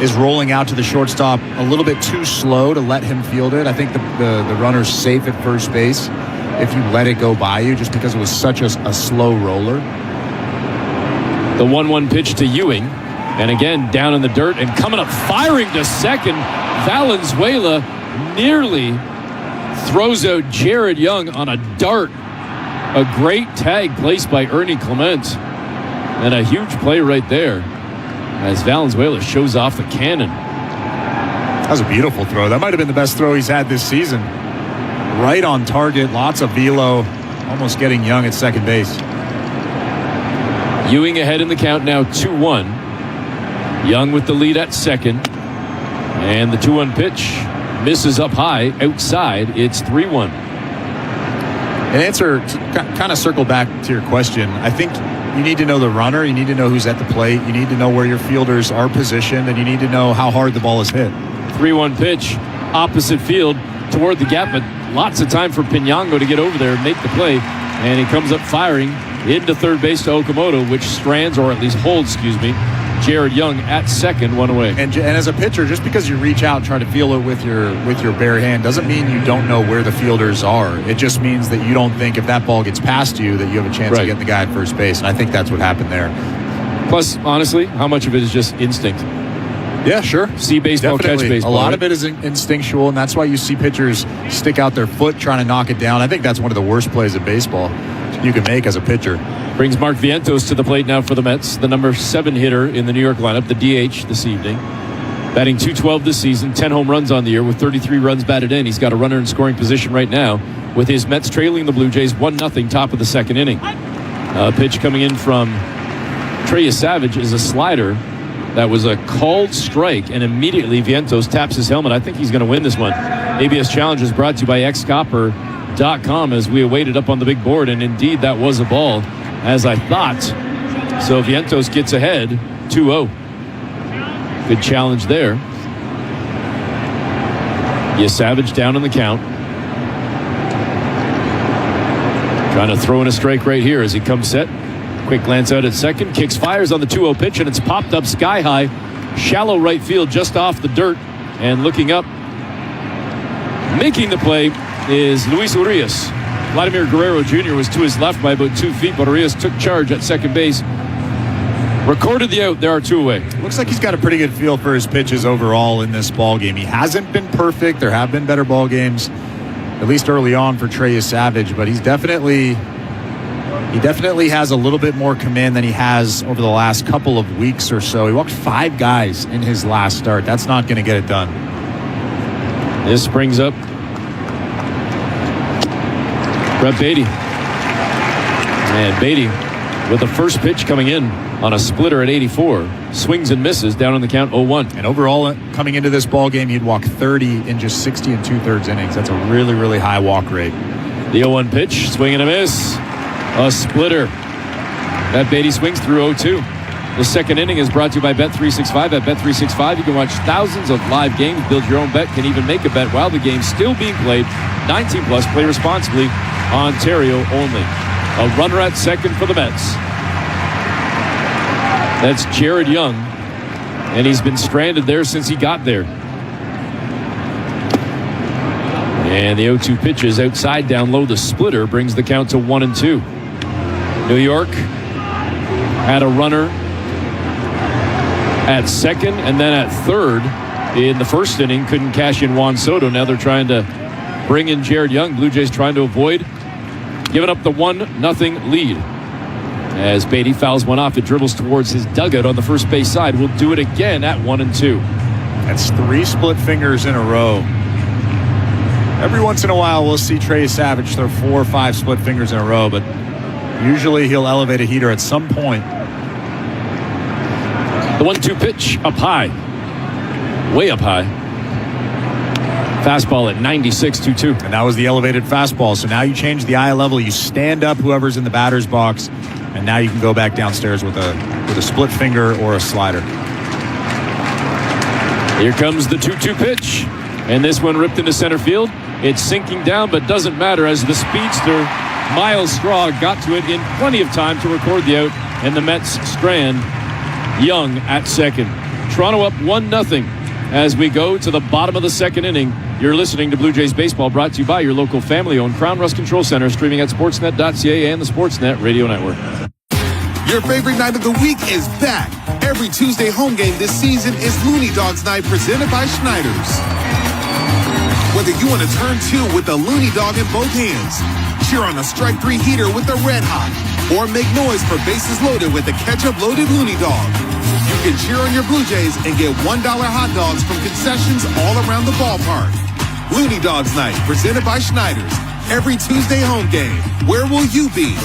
is rolling out to the shortstop a little bit too slow to let him field it. I think the runner's safe at first base if you let it go by you, just because it was such a slow roller. The 1-1 pitch to Ewing. And again, down in the dirt and coming up, firing to second. Valenzuela nearly throws out Jared Young on a dart. A great tag placed by Ernie Clement. And a huge play right there as Valenzuela shows off the cannon. That was a beautiful throw. That might have been the best throw he's had this season. Right on target, lots of velo, almost getting Young at second base. Ewing ahead in the count now 2-1. Young with the lead at second. And the 2-1 pitch misses up high outside. It's 3-1. An answer to kind of circle back to your question. I think you need to know the runner. You need to know who's at the plate. You need to know where your fielders are positioned, and you need to know how hard the ball is hit. 3-1 pitch, opposite field toward the gap, but lots of time for Pinango to get over there and make the play. And he comes up firing into third base to Okamoto, which strands, or at least holds, Jared Young at second, one away. And as a pitcher, just because you reach out and try to feel it with your bare hand doesn't mean you don't know where the fielders are. It just means that you don't think if that ball gets past you that you have a chance to get the guy at first base. And I think that's what happened there. Plus, honestly, how much of it is just instinct? Yeah, sure. See baseball, Definitely. Catch baseball. A lot of it is instinctual, and that's why you see pitchers stick out their foot trying to knock it down. I think that's one of the worst plays in baseball you can make as a pitcher. Brings Mark Vientos to the plate now for the Mets, the number 7 hitter in the New York lineup, the DH this evening. Batting .212 this season, 10 home runs on the year with 33 runs batted in. He's got a runner in scoring position right now with his Mets trailing the Blue Jays 1-0 top of the second inning. Pitch coming in from Trey Savage is a slider. That was a called strike, and immediately Vientos taps his helmet. I think he's going to win this one. ABS Challenge is brought to you by xcopper.com as we awaited up on the big board, and indeed that was a ball, as I thought. So Vientos gets ahead 2-0. Good challenge there. Savage down on the count. Trying to throw in a strike right here as he comes set. Quick glance out at second. Kicks, fires on the 2-0 pitch, and it's popped up sky high. Shallow right field just off the dirt. And looking up, making the play is Luis Urias. Vladimir Guerrero Jr. was to his left by about 2 feet, but Urias took charge at second base. Recorded the out. There are 2 away. Looks like he's got a pretty good feel for his pitches overall in this ball game. He hasn't been perfect. There have been better ball games, at least early on for Trey Savage, but he definitely has a little bit more command than he has over the last couple of weeks or so. He walked 5 guys in his last start. That's not going to get it done. This brings up Brett Beatty. And Beatty with the first pitch coming in on a splitter at 84. Swings and misses down on the count 0-1. And overall, coming into this ball game, he'd walk 30 in just 60 2/3 innings. That's a really, really high walk rate. The 0-1 pitch, swing and a miss. A splitter. That Beatty swings through 0-2. The second inning is brought to you by Bet365. At Bet365, you can watch thousands of live games, build your own bet, can even make a bet while the game's still being played. 19 plus, play responsibly. Ontario only. A runner at second for the Mets. That's Jared Young, and he's been stranded there since he got there. And the 0-2 pitch is outside, down low. The splitter brings the count to 1-2. New York had a runner at second and then at third in the first inning. Couldn't cash in Juan Soto. Now they're trying to bring in Jared Young. Blue Jays trying to avoid giving up the 1-0 lead. As Beatty fouls one off, it dribbles towards his dugout on the first base side. We'll do it again at 1-2. That's 3 split fingers in a row. Every once in a while, we'll see Trey Savage throw 4 or 5 split fingers in a row, but usually he'll elevate a heater at some point. The 1-2 pitch up high. Way up high. Fastball at 96-2-2. And that was the elevated fastball. So now you change the eye level. You stand up whoever's in the batter's box. And now you can go back downstairs with a split finger or a slider. Here comes the 2-2 pitch. And this one ripped into center field. It's sinking down, but doesn't matter as the speedster, Miles Straw, got to it in plenty of time to record the out. And the Mets strand Young at second. Toronto up 1-0 as we go to the bottom of the second inning. You're listening to Blue Jays Baseball, brought to you by your local family-owned Crown Rust Control Center, streaming at sportsnet.ca and the Sportsnet Radio Network. Your favorite night of the week is back. Every Tuesday home game this season is Looney Dogs Night presented by Schneider's. Whether you want to turn 2 with the Looney Dog in both hands, cheer on a strike 3 heater with the Red Hot, or make noise for bases loaded with the ketchup-loaded Looney Dog, you can cheer on your Blue Jays and get $1 hot dogs from concessions all around the ballpark. Looney Dogs Night, presented by Schneider's. Every Tuesday home game. Where will you be?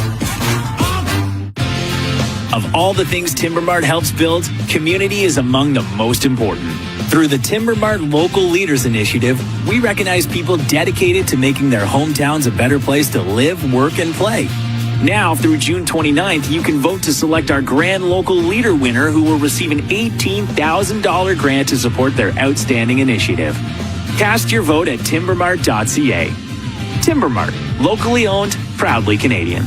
Of all the things Timber Mart helps build, community is among the most important. Through the Timber Mart Local Leaders Initiative, we recognize people dedicated to making their hometowns a better place to live, work, and play. Now, through June 29th, you can vote to select our Grand Local Leader winner who will receive an $18,000 grant to support their outstanding initiative. Cast your vote at timbermart.ca. Timber Mart, locally owned, proudly Canadian.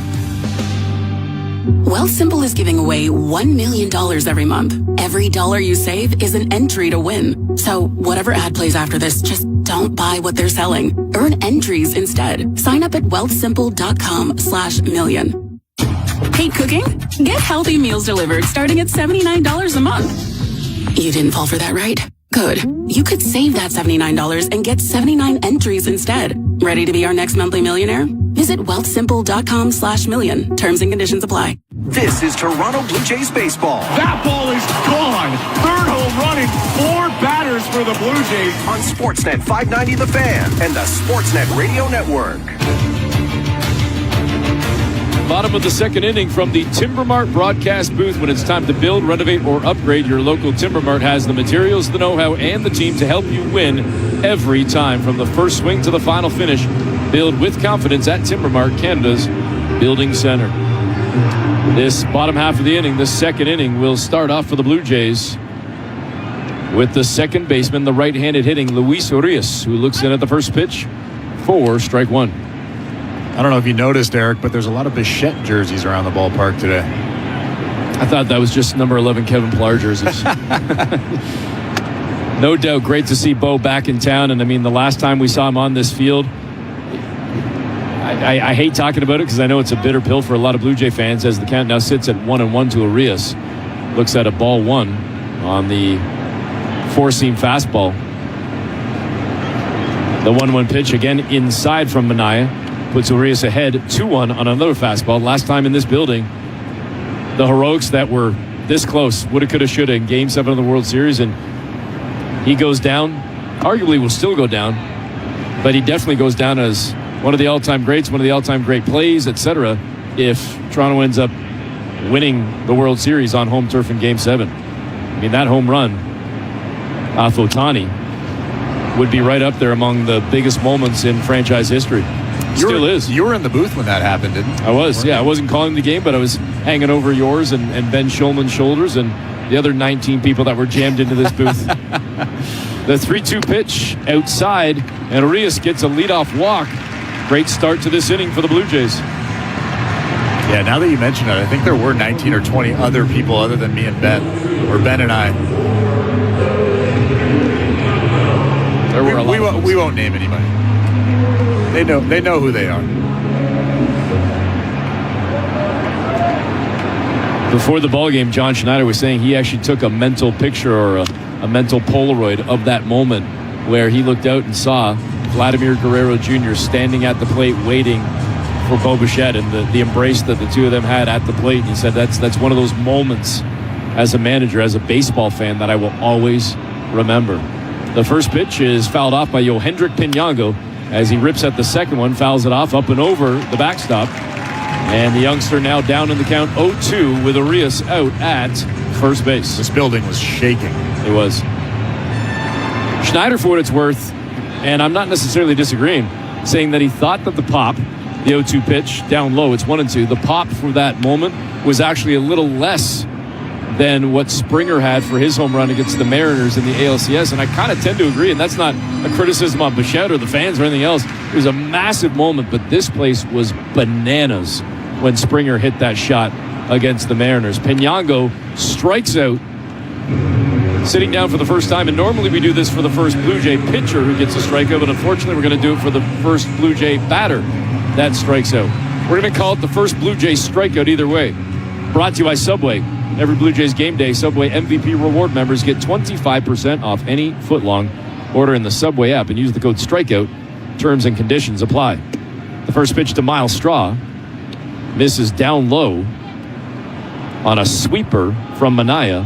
Wealthsimple is giving away $1 million every month. Every dollar you save is an entry to win. So whatever ad plays after this, just don't buy what they're selling. Earn entries instead. Sign up at wealthsimple.com/million. Hate cooking? Get healthy meals delivered starting at $79 a month. You didn't fall for that, right? Good. You could save that $79 and get 79 entries instead. Ready to be our next monthly millionaire? Visit wealthsimple.com/million. Terms and conditions apply. This is Toronto Blue Jays baseball. That ball is gone. Third home run in 4 batters for the Blue Jays. On Sportsnet 590 The Fan and the Sportsnet Radio Network. Bottom of the second inning from the Timber Mart broadcast booth. When it's time to build, renovate, or upgrade, your local Timber Mart has the materials, the know-how, and the team to help you win every time. From the first swing to the final finish, build with confidence at Timber Mart, Canada's building center. This bottom half of the inning, the second inning, will start off for the Blue Jays with the second baseman, the right-handed hitting Luis Urias, who looks in at the first pitch for strike 1. I don't know if you noticed, Eric, but there's a lot of Bichette jerseys around the ballpark today. I thought that was just number 11 Kevin Pillar jerseys. No doubt great to see Bo back in town. And I mean, the last time we saw him on this field, I hate talking about it because I know it's a bitter pill for a lot of Blue Jay fans as the count now sits at 1-1 to Urias. Looks at a ball 1 on the 4-seam fastball. The 1-1 pitch again inside from Minaya. Puts Urias ahead 2-1 on another fastball. Last time in this building, the heroics that were this close, woulda, coulda, shoulda in Game 7 of the World Series, and he goes down, arguably will still go down, but he definitely goes down as one of the all-time greats, one of the all-time great plays, etc. if Toronto ends up winning the World Series on home turf in Game 7. I mean, that home run off Ohtani would be right up there among the biggest moments in franchise history. Still is. You were in the booth when that happened, didn't you? I was, yeah. I wasn't calling the game, but I was hanging over yours and Ben Schulman's shoulders and the other 19 people that were jammed into this booth. The 3-2 pitch outside, and Urias gets a leadoff walk. Great start to this inning for the Blue Jays. Yeah, now that you mention it, I think there were 19 or 20 other people other than me and Ben, or Ben and I. There were a lot. We won't name anybody. They know who they are. Before the ball game, John Schneider was saying he actually took a mental picture or a mental Polaroid of that moment where he looked out and saw Vladimir Guerrero Jr. standing at the plate waiting Bo Bichette and the embrace that the two of them had at the plate. And he said that's one of those moments as a manager, as a baseball fan, that I will always remember. The first pitch is fouled off by Yohendrick Pinango as he rips at the second one, fouls it off up and over the backstop. And the youngster now down in the count 0-2 with Arias out at first base. This building was shaking. It was. Schneider, for what it's worth, and I'm not necessarily disagreeing, saying that he thought that the pop, the 0-2 pitch down low, it's 1-2, the pop for that moment was actually a little less than what Springer had for his home run against the Mariners in the ALCS, and I kind of tend to agree, and that's not a criticism on Bichette or the fans or anything else. It was a massive moment, but this place was bananas when Springer hit that shot against the Mariners. Pinango strikes out, sitting down for the first time, and normally we do this for the first Blue Jay pitcher who gets a strikeout, but unfortunately we're going to do it for the first Blue Jay batter that strikes out. We're going to call it the first Blue Jay strikeout either way. Brought to you by Subway. Every Blue Jays game day, Subway MVP reward members get 25% off any footlong order in the Subway app and use the code STRIKEOUT. Terms and conditions apply. The first pitch to Miles Straw misses down low on a sweeper from Minaya.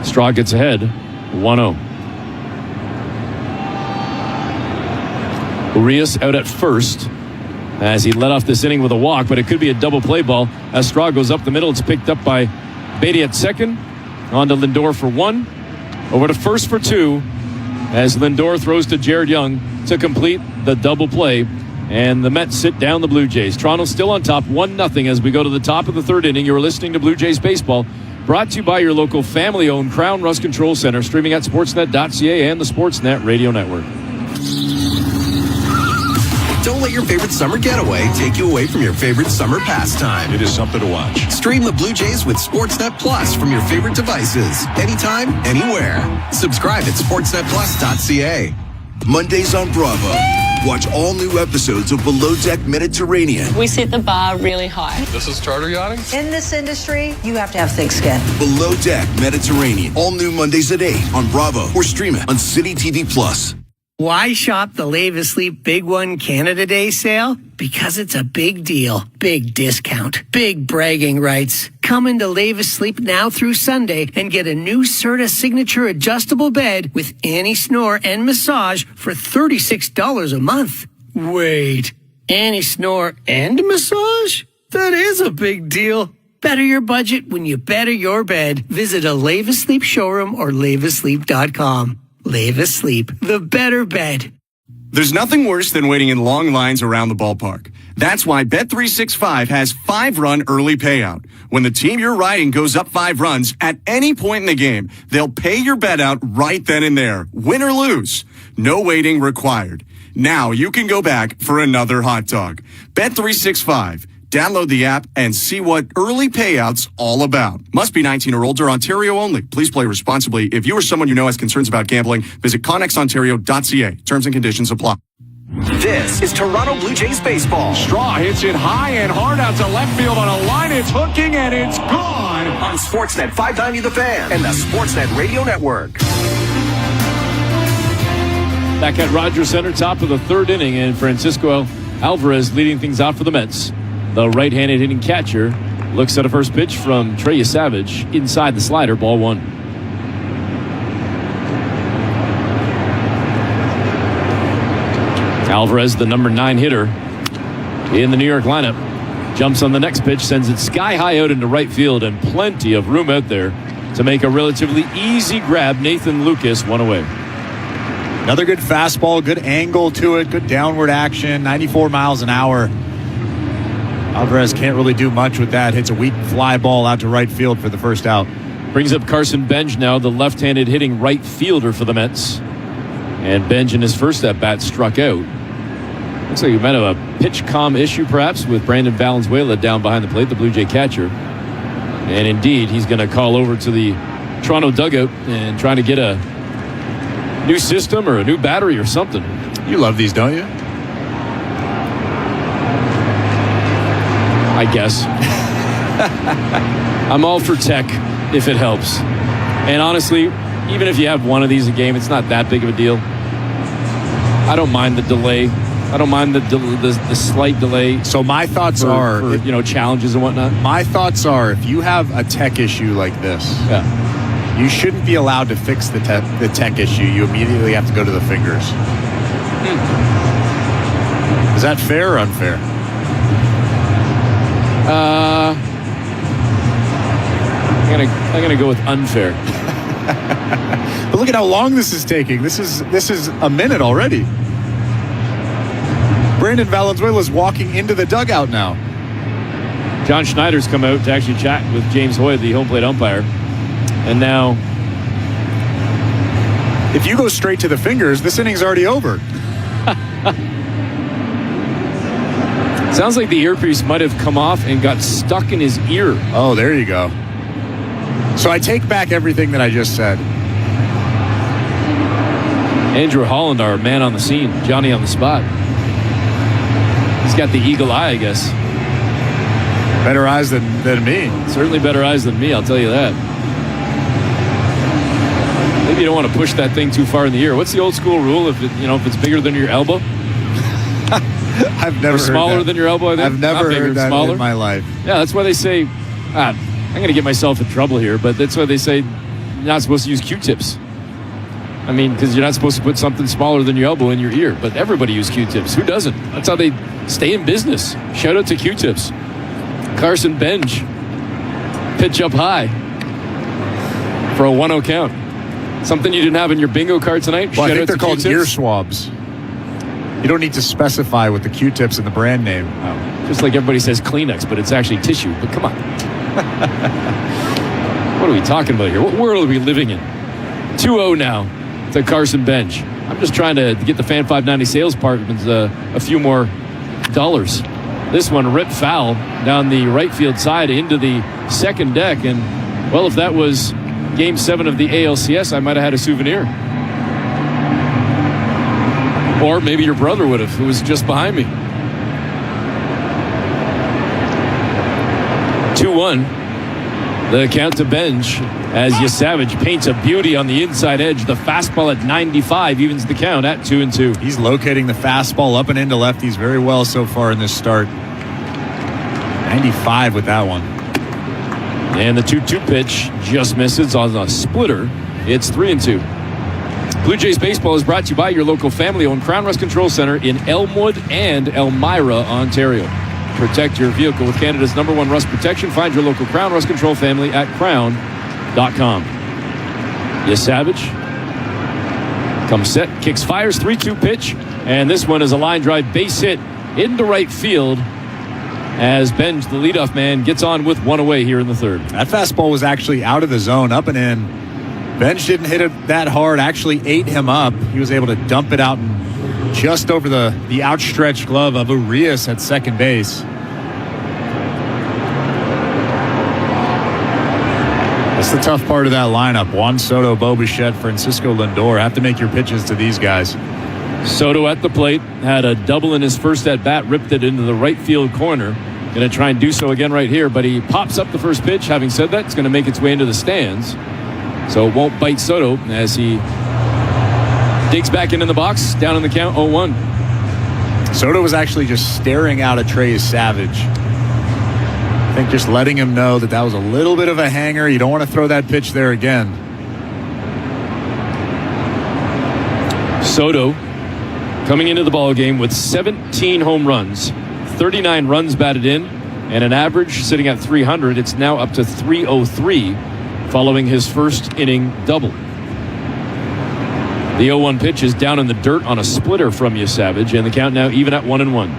Straw gets ahead 1-0. Urias out at first as he led off this inning with a walk, but it could be a double play ball as Straw goes up the middle. It's picked up by Beatty at second. On to Lindor for one. Over to first for two as Lindor throws to Jared Young to complete the double play. And the Mets sit down the Blue Jays. Toronto still on top 1-0 as we go to the top of the third inning. You're listening to Blue Jays Baseball, brought to you by your local family-owned Crown Rust Control Center, streaming at sportsnet.ca and the Sportsnet Radio Network. Don't let your favorite summer getaway take you away from your favorite summer pastime. It is something to watch. Stream the Blue Jays with Sportsnet Plus from your favorite devices, anytime, anywhere. Subscribe at sportsnetplus.ca. Mondays on Bravo. Watch all new episodes of Below Deck Mediterranean. We set the bar really high. This is charter yachting? In this industry, you have to have thick skin. Below Deck Mediterranean. All new Mondays at 8 on Bravo or stream it on City TV Plus. Why shop the Live Asleep Big One Canada Day sale? Because it's a big deal, big discount, big bragging rights. Come into Live Asleep now through Sunday and get a new Serta Signature adjustable bed with anti-snore and massage for $36 a month. Wait, anti-snore and massage? That is a big deal. Better your budget when you better your bed. Visit a Live Asleep showroom or liveasleep.com. Live Asleep, the better bed. There's nothing worse than waiting in long lines around the ballpark. That's why Bet365 has 5-run early payout. When the team you're riding goes up 5 runs at any point in the game, they'll pay your bet out right then and there, win or lose. No waiting required. Now you can go back for another hot dog. Bet365. Download the app and see what early payouts all about. Must be 19 or older, Ontario only. Please play responsibly. If you or someone you know has concerns about gambling, visit connexontario.ca. Terms and conditions apply. This is Toronto Blue Jays baseball. Straw hits it high and hard out to left field on a line. It's hooking and it's gone. On Sportsnet 590 The Fan and the Sportsnet Radio Network. Back at Rogers Center, top of the third inning, and Francisco Alvarez leading things out for the Mets. The right-handed hitting catcher looks at a first pitch from Trey Savage inside the slider, ball one. Alvarez, the number 9 hitter in the New York lineup, jumps on the next pitch, sends it sky high out into right field, and plenty of room out there to make a relatively easy grab. Nathan Lucas one away. Another good fastball, good angle to it, good downward action, 94 miles an hour. Alvarez can't really do much with that. Hits a weak fly ball out to right field for the first out. Brings up Carson Benj now, the left-handed hitting right fielder for the Mets. And Benj in his first at-bat struck out. Looks like he might have a pitch-comm issue perhaps with Brandon Valenzuela down behind the plate, the Blue Jay catcher. And indeed, he's going to call over to the Toronto dugout and try to get a new system or a new battery or something. You love these, don't you? I guess. I'm all for tech if it helps. And honestly, even if you have one of these a game, it's not that big of a deal. I don't mind the delay. I don't mind the slight delay. So my thoughts are, for challenges and whatnot. My thoughts are, if you have a tech issue like this, you shouldn't be allowed to fix the tech issue. You immediately have to go to the fingers. Is that fair or unfair? I'm gonna go with unfair. But look at how long this is taking. This is a minute already. Brandon Valenzuela's walking into the dugout now. John Schneider's come out to actually chat with James Hoy, the home plate umpire. And now, if you go straight to the fingers, this inning's already over. Sounds like the earpiece might have come off and got stuck in his ear. Oh, there you go. So I take back everything that I just said. Andrew Holland, our man on the scene, Johnny on the spot. He's got the eagle eye, I guess. Better eyes than me. Certainly better eyes than me, I'll tell you that. Maybe you don't want to push that thing too far in the ear. What's the old school rule? If it's bigger than your elbow? I've never or smaller heard that. than your elbow, I think. I've never heard that in my life. Yeah, that's why they say, I'm going to get myself in trouble here, but that's why they say you're not supposed to use Q-tips. I mean, because you're not supposed to put something smaller than your elbow in your ear, but everybody uses Q-tips. Who doesn't? That's how they stay in business. Shout out to Q-tips. Carson Benj, pitch up high for a 1-0 count. Something you didn't have in your bingo card tonight? Well, Shout I think out they're to called Q-tips. ear swabs. You don't need to specify with the Q-tips and the brand name. Oh, just like everybody says Kleenex, but it's actually tissue. But come on. What are we talking about here? What world are we living in? 2-0 now to Carson Benj. I'm just trying to get the Fan 590 sales department a few more dollars. This one ripped foul down the right field side into the second deck. And, well, if that was Game 7 of the ALCS, I might have had a souvenir. Or maybe your brother would have, who was just behind me. 2-1. The count to Benj as Savage paints a beauty on the inside edge. The fastball at 95 evens the count at 2-2. He's locating the fastball up and into lefties very well so far in this start. 95 with that one. And the 2-2 pitch just misses on a splitter. It's 3-2. Blue Jays Baseball is brought to you by your local family-owned Crown Rust Control Center in Elmwood and Elmira, Ontario. Protect your vehicle with Canada's #1 rust protection. Find your local Crown Rust Control family at crown.com. Savage comes set, kicks, fires, 3-2 pitch, and this one is a line drive base hit into right field as Benj, the leadoff man, gets on with one away here in the third. That fastball was actually out of the zone, up and in. Benj didn't hit it that hard, actually ate him up. He was able to dump it out and just over the outstretched glove of Urias at second base. That's the tough part of that lineup. Juan Soto, Bo Bichette, Francisco Lindor. Have to make your pitches to these guys. Soto at the plate, had a double in his first at-bat, ripped it into the right field corner. Going to try and do so again right here, but he pops up the first pitch. Having said that, it's going to make its way into the stands. So it won't bite Soto as he digs back into the box, down in the count, 0-1. Soto was actually just staring out at Trey Savage. I think just letting him know that that was a little bit of a hanger. You don't want to throw that pitch there again. Soto coming into the ball game with 17 home runs, 39 runs batted in, and an average sitting at 300. It's now up to 303 following his first inning double. The 0-1 pitch is down in the dirt on a splitter from Savage, and the count now even at 1-1.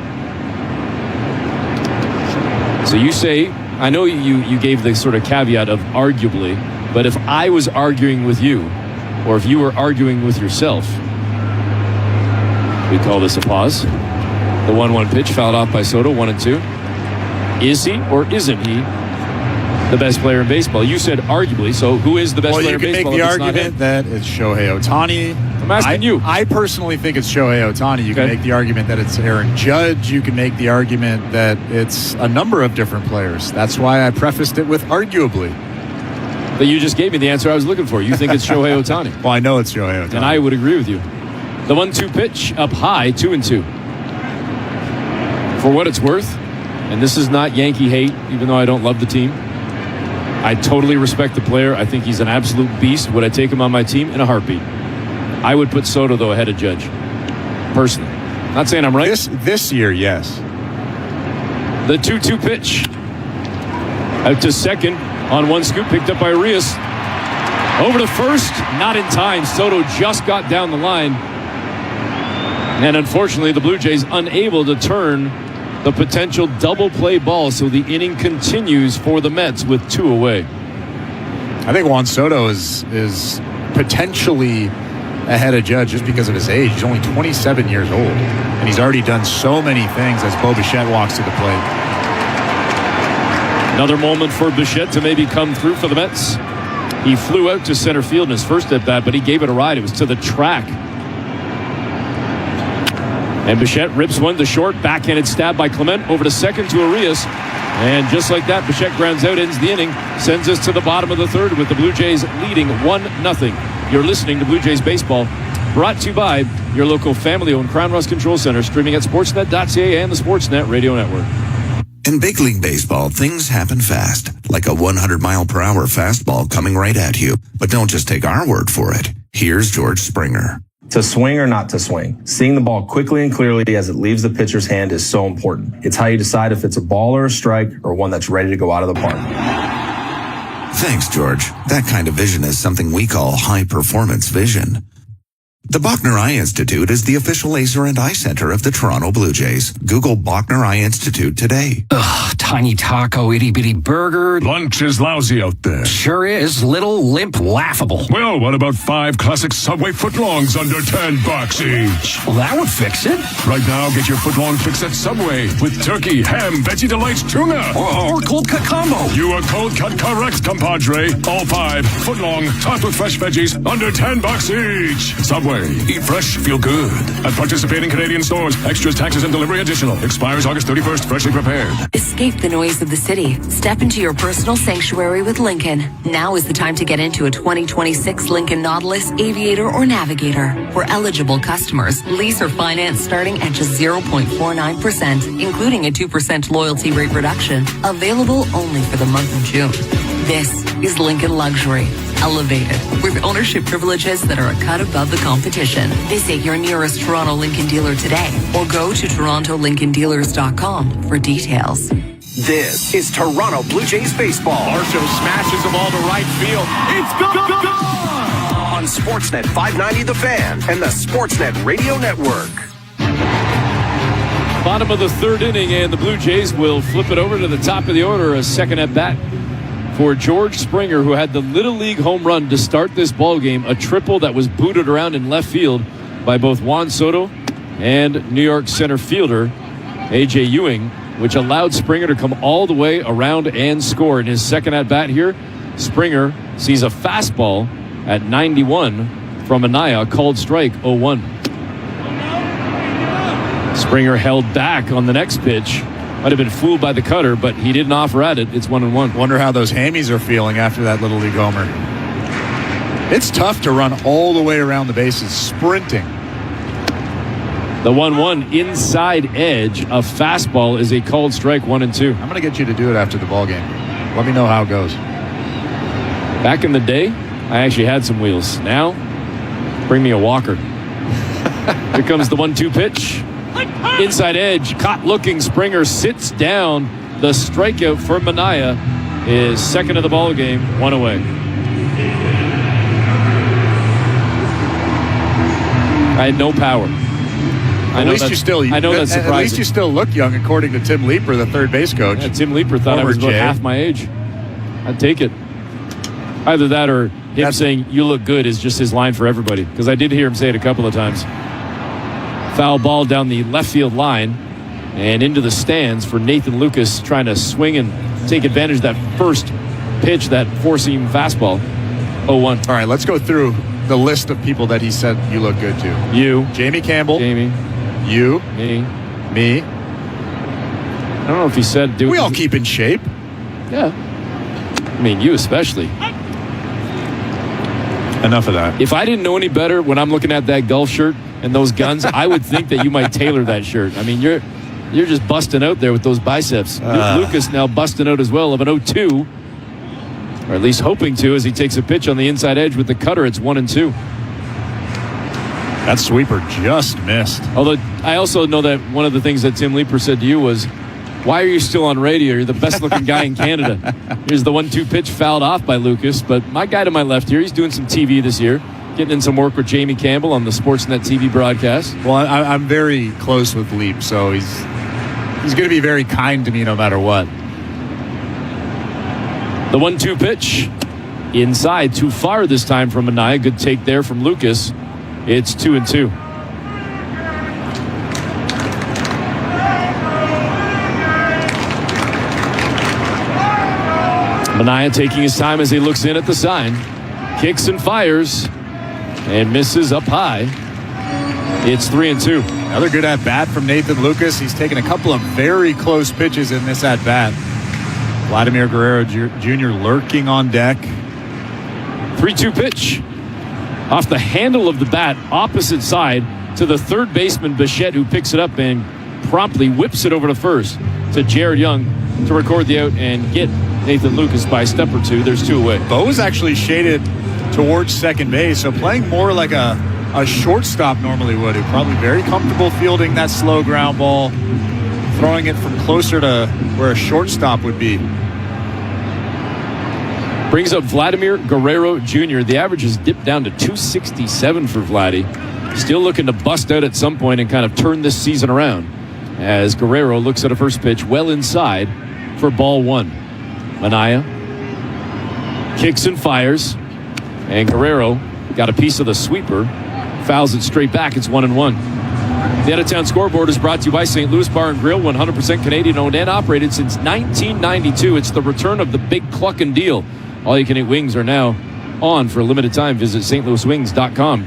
So you say, I know you gave the sort of caveat of arguably, but if I was arguing with you, or if you were arguing with yourself, we call this a pause. The 1-1 pitch fouled off by Soto, 1-2. Is he or isn't he the best player in baseball? You said arguably, so who is the best player in baseball? Well, you can make the argument that it's Shohei Ohtani. I'm asking you. I personally think it's Shohei Ohtani. You can make the argument that it's Aaron Judge. You can make the argument that it's a number of different players. That's why I prefaced it with arguably. But you just gave me the answer I was looking for. You think it's Shohei Ohtani. Well, I know it's Shohei Ohtani. And I would agree with you. The 1-2 pitch up high, 2-2. For what it's worth, and this is not Yankee hate, even though I don't love the team, I totally respect the player. I think he's an absolute beast. Would I take him on my team? In a heartbeat. I would put Soto, though, ahead of Judge. Personally. Not saying I'm right. This year, yes. The 2-2 pitch. Out to second on one scoop, picked up by Realists. Over to first, not in time. Soto just got down the line. And unfortunately, the Blue Jays unable to turn the potential double play ball, so the inning continues for the Mets with 2 away. I think Juan Soto is potentially ahead of Judge just because of his age. He's only 27 years old, and he's already done so many things as Bo Bichette walks to the plate. Another moment for Bichette to maybe come through for the Mets. He flew out to center field in his first at-bat, but he gave it a ride. It was to the track. And Bichette rips one to short, backhanded stab by Clement, over to second to Arias. And just like that, Bichette grounds out, ends the inning, sends us to the bottom of the third with the Blue Jays leading 1-0. You're listening to Blue Jays Baseball, brought to you by your local family-owned Crown Rust Control Center, streaming at sportsnet.ca and the Sportsnet Radio Network. In big league baseball, things happen fast, like a 100-mile-per-hour fastball coming right at you. But don't just take our word for it. Here's George Springer. To swing or not to swing, seeing the ball quickly and clearly as it leaves the pitcher's hand is so important. It's how you decide if it's a ball or a strike or one that's ready to go out of the park. Thanks, George. That kind of vision is something we call high-performance vision. The Bachner Eye Institute is the official laser and eye center of the Toronto Blue Jays. Google Bachner Eye Institute today. Ugh, tiny taco, itty-bitty burger. Lunch is lousy out there. Sure is. Little, limp, laughable. Well, what about 5 classic Subway footlongs under $10 each? Well, that would fix it. Right now, get your footlong fix at Subway with turkey, ham, veggie delights, tuna. Or cold cut combo. You are cold cut correct, compadre. All 5 footlong, topped with fresh veggies, under $10 each. Subway. Eat fresh, feel good. At participating Canadian stores. Extras, taxes, and delivery additional. Expires August 31st. Freshly prepared. Escape the noise of the city. Step into your personal sanctuary with Lincoln. Now is the time to get into a 2026 Lincoln Nautilus, Aviator, or Navigator. For eligible customers, lease or finance starting at just 0.49%, including a 2% loyalty rate reduction. Available only for the month of June. This is Lincoln Luxury. Elevated, with ownership privileges that are a cut above the competition. Visit your nearest Toronto Lincoln dealer today or go to torontolincolndealers.com for details. This is Toronto Blue Jays baseball. Marshall smashes the ball to right field. It's gone! On Sportsnet 590 The Fan and the Sportsnet Radio Network. Bottom of the third inning, and the Blue Jays will flip it over to the top of the order. A second at bat for George Springer, who had the Little League home run to start this ball game, a triple that was booted around in left field by both Juan Soto and New York center fielder A.J. Ewing, which allowed Springer to come all the way around and score. In his second at bat here, Springer sees a fastball at 91 from Anaya, called strike 0-1. Springer held back on the next pitch. Might have been fooled by the cutter, but he didn't offer at it. It's 1-1. Wonder how those hammies are feeling after that Little League homer. It's tough to run all the way around the bases, sprinting. The 1-1 inside edge. A fastball is a called strike, 1-2. I'm going to get you to do it after the ball game. Let me know how it goes. Back in the day, I actually had some wheels. Now, bring me a walker. Here comes the 1-2 pitch. Inside edge, caught looking. Springer sits down. The strikeout for Manaya is second of the ball game, 1 away. I had no power. At least you still look young, according to Tim Leeper, the third base coach. Yeah, Tim Leeper thought I was about half my age. I'd take it. Either that or him saying "you look good" is just his line for everybody. Because I did hear him say it a couple of times. Foul ball down the left field line and into the stands for Nathan Lucas, trying to swing and take advantage of that first pitch, that four-seam fastball. 0-1. All right, let's go through the list of people that he said you look good to. You. Jamie Campbell. Jamie. You. Me. Me. I don't know if he said... We all keep in shape. Yeah. I mean, you especially. Enough of that. If I didn't know any better when I'm looking at that golf shirt and those guns, I would think that you might tailor that shirt. I mean, You're just busting out there with those biceps. Lucas now busting out as well of an 0-2, or at least hoping to, as he takes a pitch on the inside edge with the cutter. It's 1-2. That sweeper just missed. Although I also know that one of the things that Tim Leeper said to you was, why are you still on radio? You're the best-looking guy in Canada. Here's the 1-2 pitch fouled off by Lucas. But my guy to my left here, he's doing some TV this year, getting in some work with Jamie Campbell on the Sportsnet TV broadcast. Well, I'm very close with Leap, so he's going to be very kind to me no matter what. The 1-2 pitch inside, too far this time from Anaya. Good take there from Lucas. It's 2-2. Mania taking his time as he looks in at the sign. Kicks and fires and misses up high. It's 3-2. Another good at-bat from Nathan Lucas. He's taken a couple of very close pitches in this at-bat. Vladimir Guerrero Jr. lurking on deck. 3-2 pitch. Off the handle of the bat, opposite side to the third baseman, Bichette, who picks it up and promptly whips it over to first to Jared Young to record the out and get Nathan Lucas by a step or two. There's 2 away. Bo's actually shaded towards second base, so playing more like a shortstop normally would. Who's probably very comfortable fielding that slow ground ball, throwing it from closer to where a shortstop would be. Brings up Vladimir Guerrero Jr. The average has dipped down to 267 for Vladdy. Still looking to bust out at some point and kind of turn this season around, as Guerrero looks at a first pitch well inside for ball 1. Mania kicks and fires, and Guerrero got a piece of the sweeper, fouls it straight back. It's 1-1. The out-of-town scoreboard is brought to you by St. Louis Bar and Grill, 100% Canadian owned and operated since 1992. It's the return of the Big Cluckin' Deal. All-you-can-eat wings are now on for a limited time. Visit stlouiswings.com.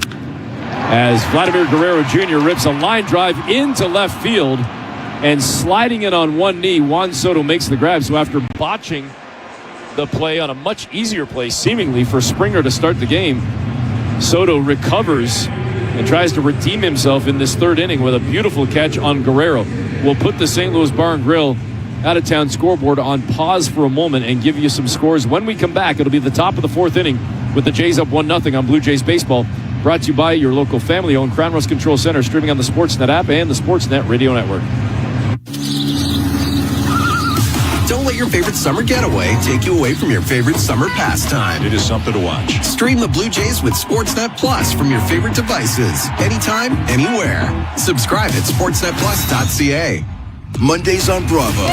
As Vladimir Guerrero Jr. rips a line drive into left field and sliding it on one knee, Juan Soto makes the grab. So after botching the play on a much easier play, seemingly, for Springer to start the game, Soto recovers and tries to redeem himself in this third inning with a beautiful catch on Guerrero. We'll put the St. Louis Bar and Grill out-of-town scoreboard on pause for a moment and give you some scores. When we come back, it'll be the top of the 4th inning with the Jays up 1-0 on Blue Jays Baseball. Brought to you by your local family-owned Crown Rust Control Center, streaming on the Sportsnet app and the Sportsnet Radio Network. Don't let your favorite summer getaway take you away from your favorite summer pastime. It is something to watch. Stream the Blue Jays with Sportsnet Plus from your favorite devices, anytime, anywhere. Subscribe at sportsnetplus.ca. Mondays on Bravo.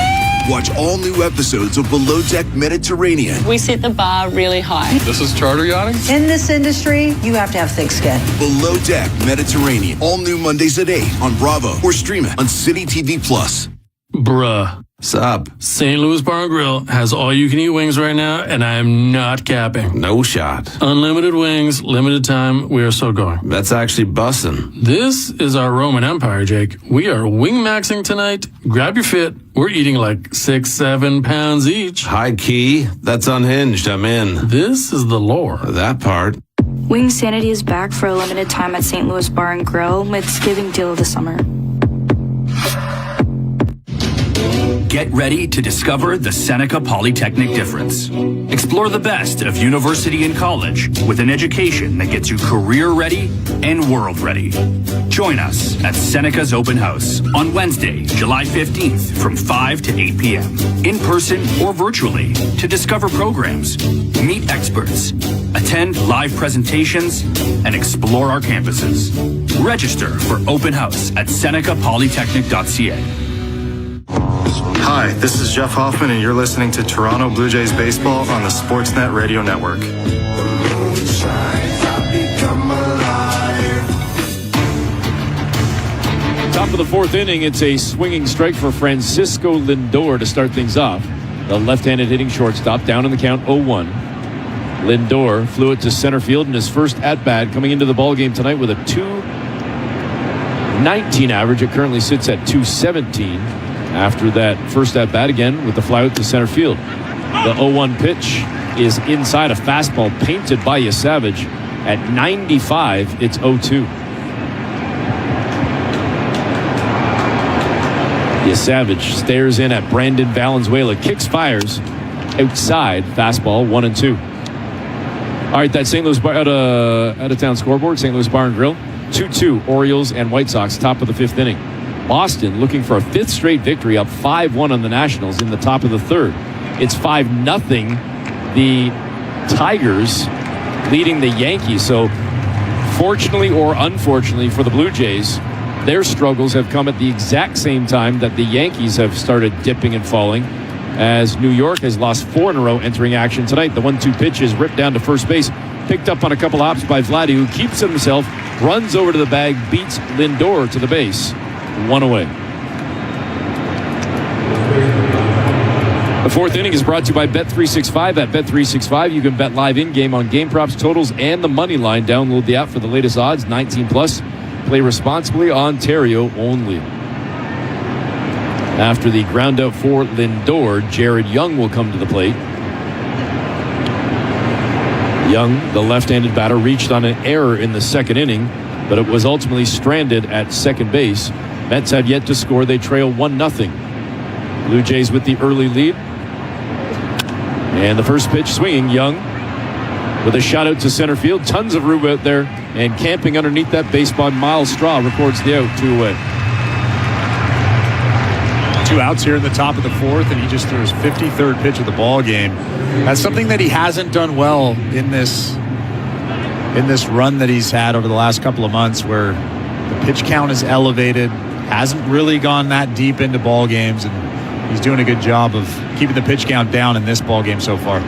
Watch all new episodes of Below Deck Mediterranean. We set the bar really high. This is charter yachting? In this industry, you have to have thick skin. Below Deck Mediterranean. All new Mondays at 8 on Bravo or stream it on City TV Plus. Bruh. Sup? St. Louis Bar and Grill has all-you-can-eat wings right now, and I am not capping. No shot. Unlimited wings, limited time. We are so going. That's actually bussin'. This is our Roman Empire, Jake. We are wing-maxing tonight. Grab your fit. We're eating like 6-7 pounds each. High key. That's unhinged. I'm in. This is the lore. That part. Wing Sanity is back for a limited time at St. Louis Bar and Grill with Giving Deal of the Summer. Get ready to discover the Seneca Polytechnic difference. Explore the best of university and college with an education that gets you career ready and world ready. Join us at Seneca's Open House on Wednesday, July 15th from 5 to 8 p.m. in person or virtually to discover programs, meet experts, attend live presentations, and explore our campuses. Register for Open House at senecapolytechnic.ca. Hi, this is Jeff Hoffman, and you're listening to Toronto Blue Jays Baseball on the Sportsnet Radio Network. Top of the 4th inning, it's a swinging strike for Francisco Lindor to start things off. The left-handed hitting shortstop down in the count 0-1. Lindor flew it to center field in his first at-bat, coming into the ballgame tonight with a 2.19 average. It currently sits at 2.17. After that first at-bat again with the fly out to center field. The 0-1 pitch is inside, a fastball painted by Savage. At 95, it's 0-2. Savage stares in at Brandon Valenzuela. Kicks, fires. Outside. Fastball, 1-2. All right, that St. Louis out of town scoreboard. St. Louis Bar and Grill. 2-2. Orioles and White Sox. Top of the 5th inning. Boston looking for a 5th straight victory, up 5-1 on the Nationals in the top of the 3rd. It's 5-0. The Tigers leading the Yankees. So fortunately or unfortunately for the Blue Jays, their struggles have come at the exact same time that the Yankees have started dipping and falling, as New York has lost 4 in a row entering action tonight. The 1-2 pitch is ripped down to first base, picked up on a couple hops by Vladdy, who keeps it himself, runs over to the bag, beats Lindor to the base. 1 away. The 4th inning is brought to you by Bet365. At Bet365, you can bet live in-game on game props, totals, and the money line. Download the app for the latest odds. 19 plus. Play responsibly. Ontario only. After the ground out for Lindor, Jared Young will come to the plate. Young, the left-handed batter, reached on an error in the 2nd inning, but it was ultimately stranded at second base. Mets have yet to score. They trail 1-0. Blue Jays with the early lead. And the first pitch swinging. Young with a shot out to center field. Tons of room out there. And camping underneath that base pod, Miles Straw records the out. 2 away. 2 outs here in the top of the 4th, and he just threw his 53rd pitch of the ball game. That's something that he hasn't done well in this run that he's had over the last couple of months, where the pitch count is elevated, hasn't really gone that deep into ball games, and he's doing a good job of keeping the pitch count down in this ball game so far.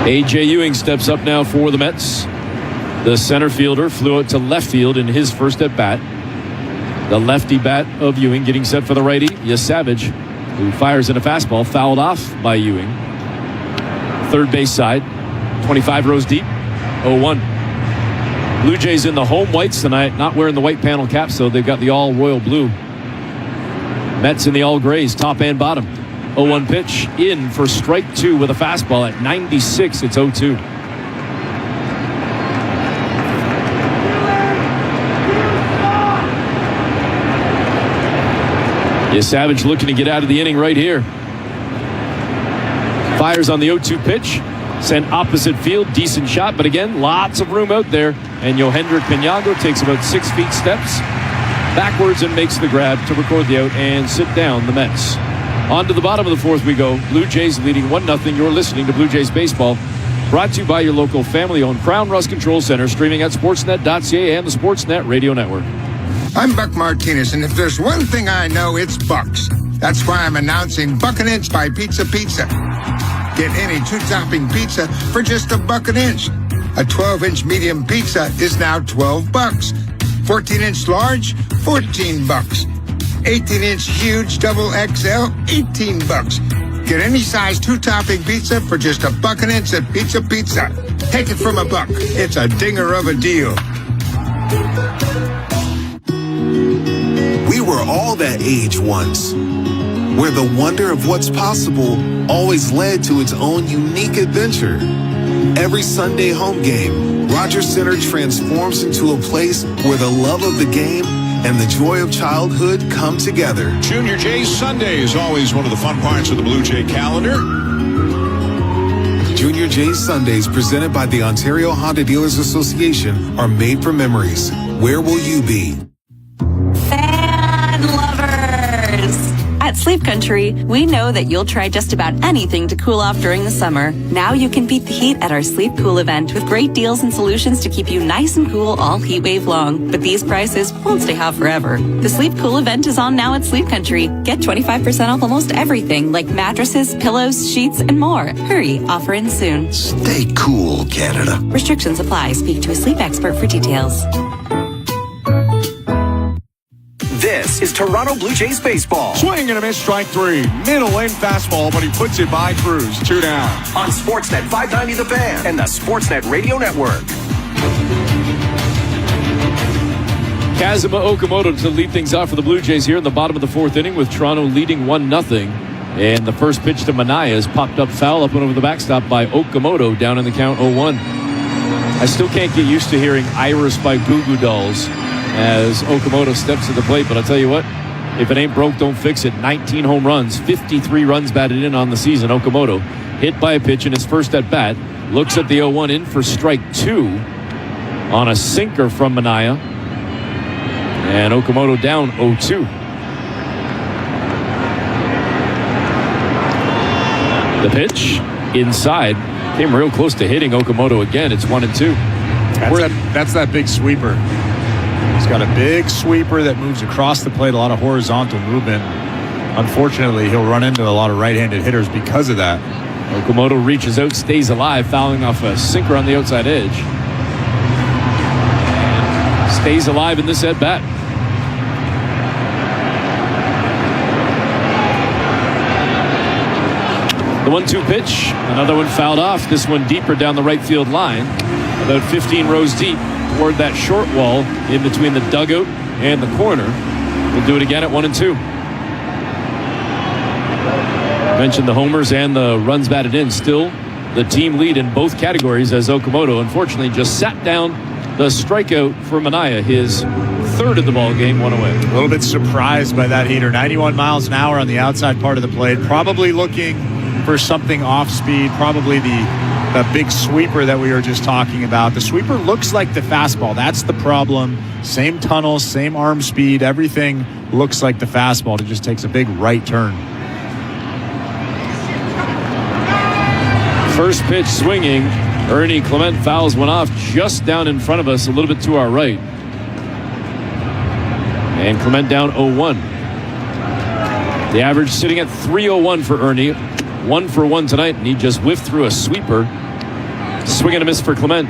A.J. Ewing steps up now for the Mets. The center fielder flew out to left field in his first at bat. The lefty bat of Ewing getting set for the righty, Savage, who fires in a fastball, fouled off by Ewing. Third base side, 25 rows deep, 0-1. Blue Jays in the home whites tonight, not wearing the white panel caps, so they've got the all royal blue. Mets in the all grays, top and bottom. 0-1 pitch in for strike 2 with a fastball at 96. It's 0-2. Savage looking to get out of the inning right here. Fires on the 0-2 pitch. Sent opposite field. Decent shot, but again, lots of room out there. And Yohendrick Piñango takes about 6 feet steps backwards and makes the grab to record the out and sit down the Mets. On to the bottom of the 4th we go. Blue Jays leading 1-0. You're listening to Blue Jays Baseball. Brought to you by your local family-owned Crown Rust Control Center, streaming at sportsnet.ca and the Sportsnet Radio Network. I'm Buck Martinez, and if there's one thing I know, it's Bucks. That's why I'm announcing Buck an Inch by Pizza Pizza. Get any 2-topping pizza for just $1 an inch. A 12-inch medium pizza is now $12. 14-inch large, $14. 18-inch huge double XL, $18. Get any size 2-topping pizza for just $1 an inch at Pizza Pizza. Take it from $1. It's a dinger of a deal. We were all that age once, where the wonder of what's possible always led to its own unique adventure. Every Sunday home game, Rogers Center transforms into a place where the love of the game and the joy of childhood come together. Junior Jay's Sunday is always one of the fun parts of the Blue Jay calendar. Junior Jay's Sundays, presented by the Ontario Honda Dealers Association, are made for memories. Where will you be? Fan lovers! At Sleep Country, we know that you'll try just about anything to cool off during the summer. Now you can beat the heat at our Sleep Cool event with great deals and solutions to keep you nice and cool all heat wave long. But these prices won't stay hot forever. The Sleep Cool event is on now at Sleep Country. Get 25% off almost everything like mattresses, pillows, sheets, and more. Hurry, offer ends soon. Stay cool, Canada. Restrictions apply. Speak to a sleep expert for details. This is Toronto Blue Jays baseball. Swing and a miss, strike 3. Middle lane fastball, but he puts it by Cruz. 2 down. On Sportsnet 590 The Fan and the Sportsnet Radio Network. Kazuma Okamoto to lead things off for the Blue Jays here in the bottom of the 4th inning, with Toronto leading 1-0. And the first pitch to Manaez popped up foul, up and over the backstop by Okamoto, down in the count 0-1. I still can't get used to hearing Iris by Goo Goo Dolls as Okamoto steps to the plate. But I'll tell you what, if it ain't broke, don't fix it. 19 home runs, 53 runs batted in on the season. Okamoto hit by a pitch in his first at bat. Looks at the 0-1 in for strike 2 on a sinker from Minaya. And Okamoto down 0-2. The pitch inside came real close to hitting Okamoto again. It's 1-2. That's that big sweeper. He's got a big sweeper that moves across the plate, a lot of horizontal movement. Unfortunately, he'll run into a lot of right-handed hitters because of that. Okamoto reaches out, stays alive, fouling off a sinker on the outside edge. And stays alive in this at-bat. The 1-2 pitch, another one fouled off. This one deeper down the right field line, about 15 rows deep toward that short wall in between the dugout and the corner. We'll do it again at 1-2. Mentioned the homers and the runs batted in. Still the team lead in both categories, as Okamoto unfortunately just sat down the strikeout for Minaya, his third of the ball game, one away. A little bit surprised by that heater. 91 miles an hour on the outside part of the plate. Probably looking for something off speed, probably the big sweeper that we were just talking about. The sweeper looks like the fastball. That's the problem. Same tunnel, same arm speed, everything looks like the fastball. It just takes a big right turn. First pitch swinging. Ernie Clement fouls one off just down in front of us, a little bit to our right. And Clement down 0-1. The average sitting at 301 for Ernie. 1 for 1 tonight, and he just whiffed through a sweeper. Swing and a miss for Clement.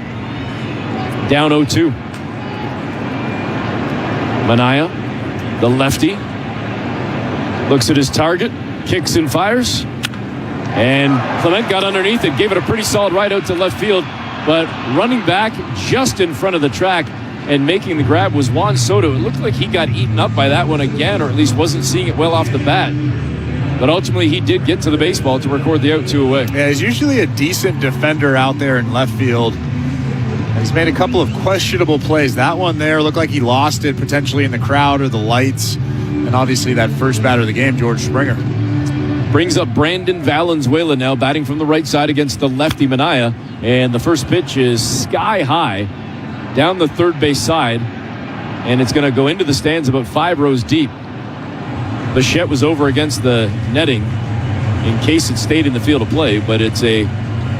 Down 0-2. Minaya, the lefty, looks at his target, kicks and fires. And Clement got underneath it, gave it a pretty solid right out to left field. But running back just in front of the track and making the grab was Juan Soto. It looked like he got eaten up by that one again, or at least wasn't seeing it well off the bat. But ultimately, he did get to the baseball to record the out, 2 away. Yeah, he's usually a decent defender out there in left field. He's made a couple of questionable plays. That one there looked like he lost it potentially in the crowd or the lights. And obviously that first batter of the game, George Springer. Brings up Brandon Valenzuela now, batting from the right side against the lefty Minaya. And the first pitch is sky high down the third base side. And it's going to go into the stands about 5 rows deep. Bichette was over against the netting in case it stayed in the field of play, but it's a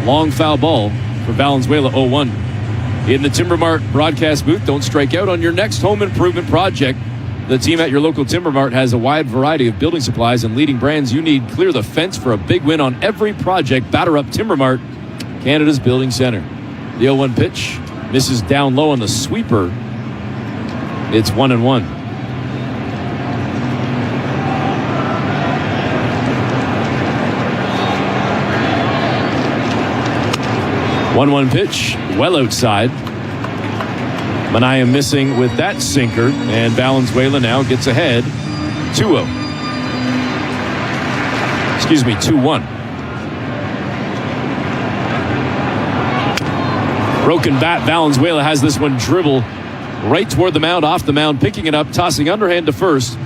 long foul ball for Valenzuela. 0-1. In the Timber Mart broadcast booth, don't strike out on your next home improvement project. The team at your local Timber Mart has a wide variety of building supplies and leading brands you need. Clear the fence for a big win on every project. Batter up Timber Mart, Canada's building center. The 0-1 pitch misses down low on the sweeper. It's 1-1. 1-1 pitch, well outside. Minaya missing with that sinker, and Valenzuela now gets ahead 2-0. Excuse me, 2-1. Broken bat, Valenzuela has this one dribble right toward the mound, off the mound, picking it up, tossing underhand to first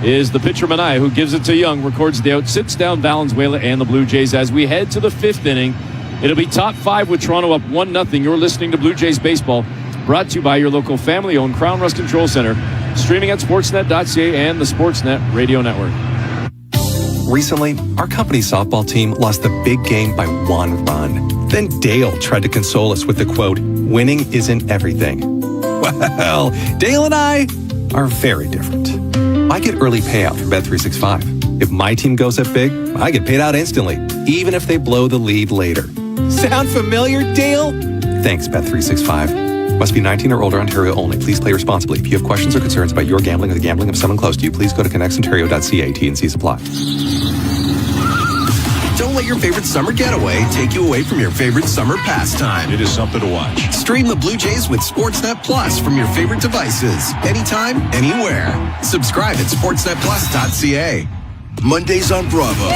is the pitcher Minaya, who gives it to Young, records the out, sits down Valenzuela and the Blue Jays as we head to the 5th inning. It'll be top 5 with Toronto up 1-0. You're listening to Blue Jays Baseball, brought to you by your local family-owned Crown Rust Control Center, streaming at sportsnet.ca and the Sportsnet Radio Network. Recently, our company's softball team lost the big game by 1 run. Then Dale tried to console us with the quote, "Winning isn't everything." Well, Dale and I are very different. I get early payout from Bet365. If my team goes up big, I get paid out instantly, even if they blow the lead later. Sound familiar, Dale? Thanks, Bet365. Must be 19 or older, Ontario only. Please play responsibly. If you have questions or concerns about your gambling or the gambling of someone close to you, please go to connectsontario.ca. T&Cs apply. Don't let your favorite summer getaway take you away from your favorite summer pastime. It is something to watch. Stream the Blue Jays with Sportsnet Plus from your favorite devices. Anytime, anywhere. Subscribe at sportsnetplus.ca. Mondays on Bravo.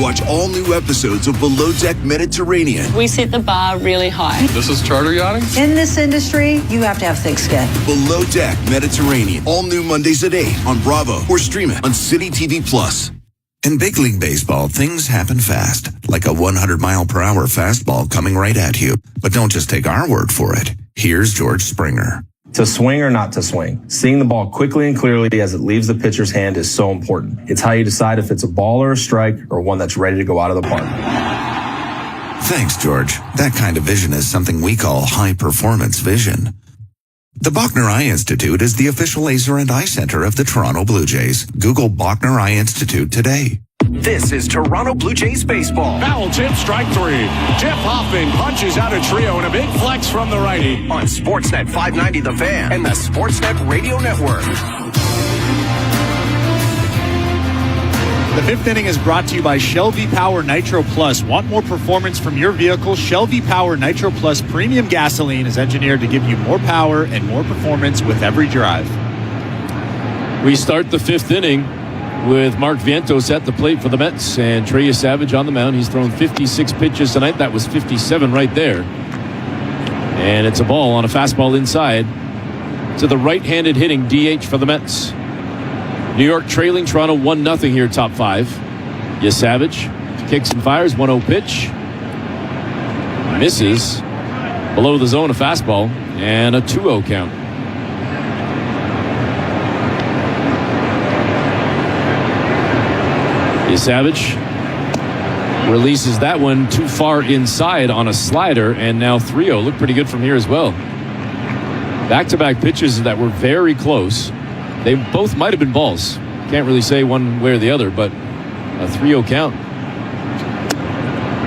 Watch all new episodes of Below Deck Mediterranean. We set the bar really high. This is charter yachting? In this industry, you have to have thick skin. Below Deck Mediterranean. All new Mondays at 8 on Bravo or stream it on City TV Plus. In big league baseball, things happen fast, like a 100-mile-per-hour fastball coming right at you. But don't just take our word for it. Here's George Springer. To swing or not to swing, seeing the ball quickly and clearly as it leaves the pitcher's hand is so important. It's how you decide if it's a ball or a strike or one that's ready to go out of the park. Thanks, George. That kind of vision is something we call high-performance vision. The Bachner Eye Institute is the official laser and eye center of the Toronto Blue Jays. Google Bachner Eye Institute today. This is Toronto Blue Jays baseball. Foul tip, strike 3. Jeff Hoffman punches out a trio and a big flex from the righty. On Sportsnet 590 The Fan and the Sportsnet Radio Network. The fifth inning is brought to you by Shell V-Power Nitro Plus. Want more performance from your vehicle? Shell V-Power Nitro Plus premium gasoline is engineered to give you more power and more performance with every drive. We start the fifth inning with Mark Vientos at the plate for the Mets and Trey Savage on the mound. He's thrown 56 pitches tonight. That was 57 right there. And it's a ball on a fastball inside to the right-handed hitting DH for the Mets. New York trailing Toronto 1-0 here, top 5. Savage kicks and fires, 1-0 pitch. Misses below the zone, a fastball, and a 2-0 count. Savage releases that one too far inside on a slider, and now 3-0. Looked pretty good from here as well. Back-to-back pitches that were very close. They both might have been balls. Can't really say one way or the other, but a 3-0 count.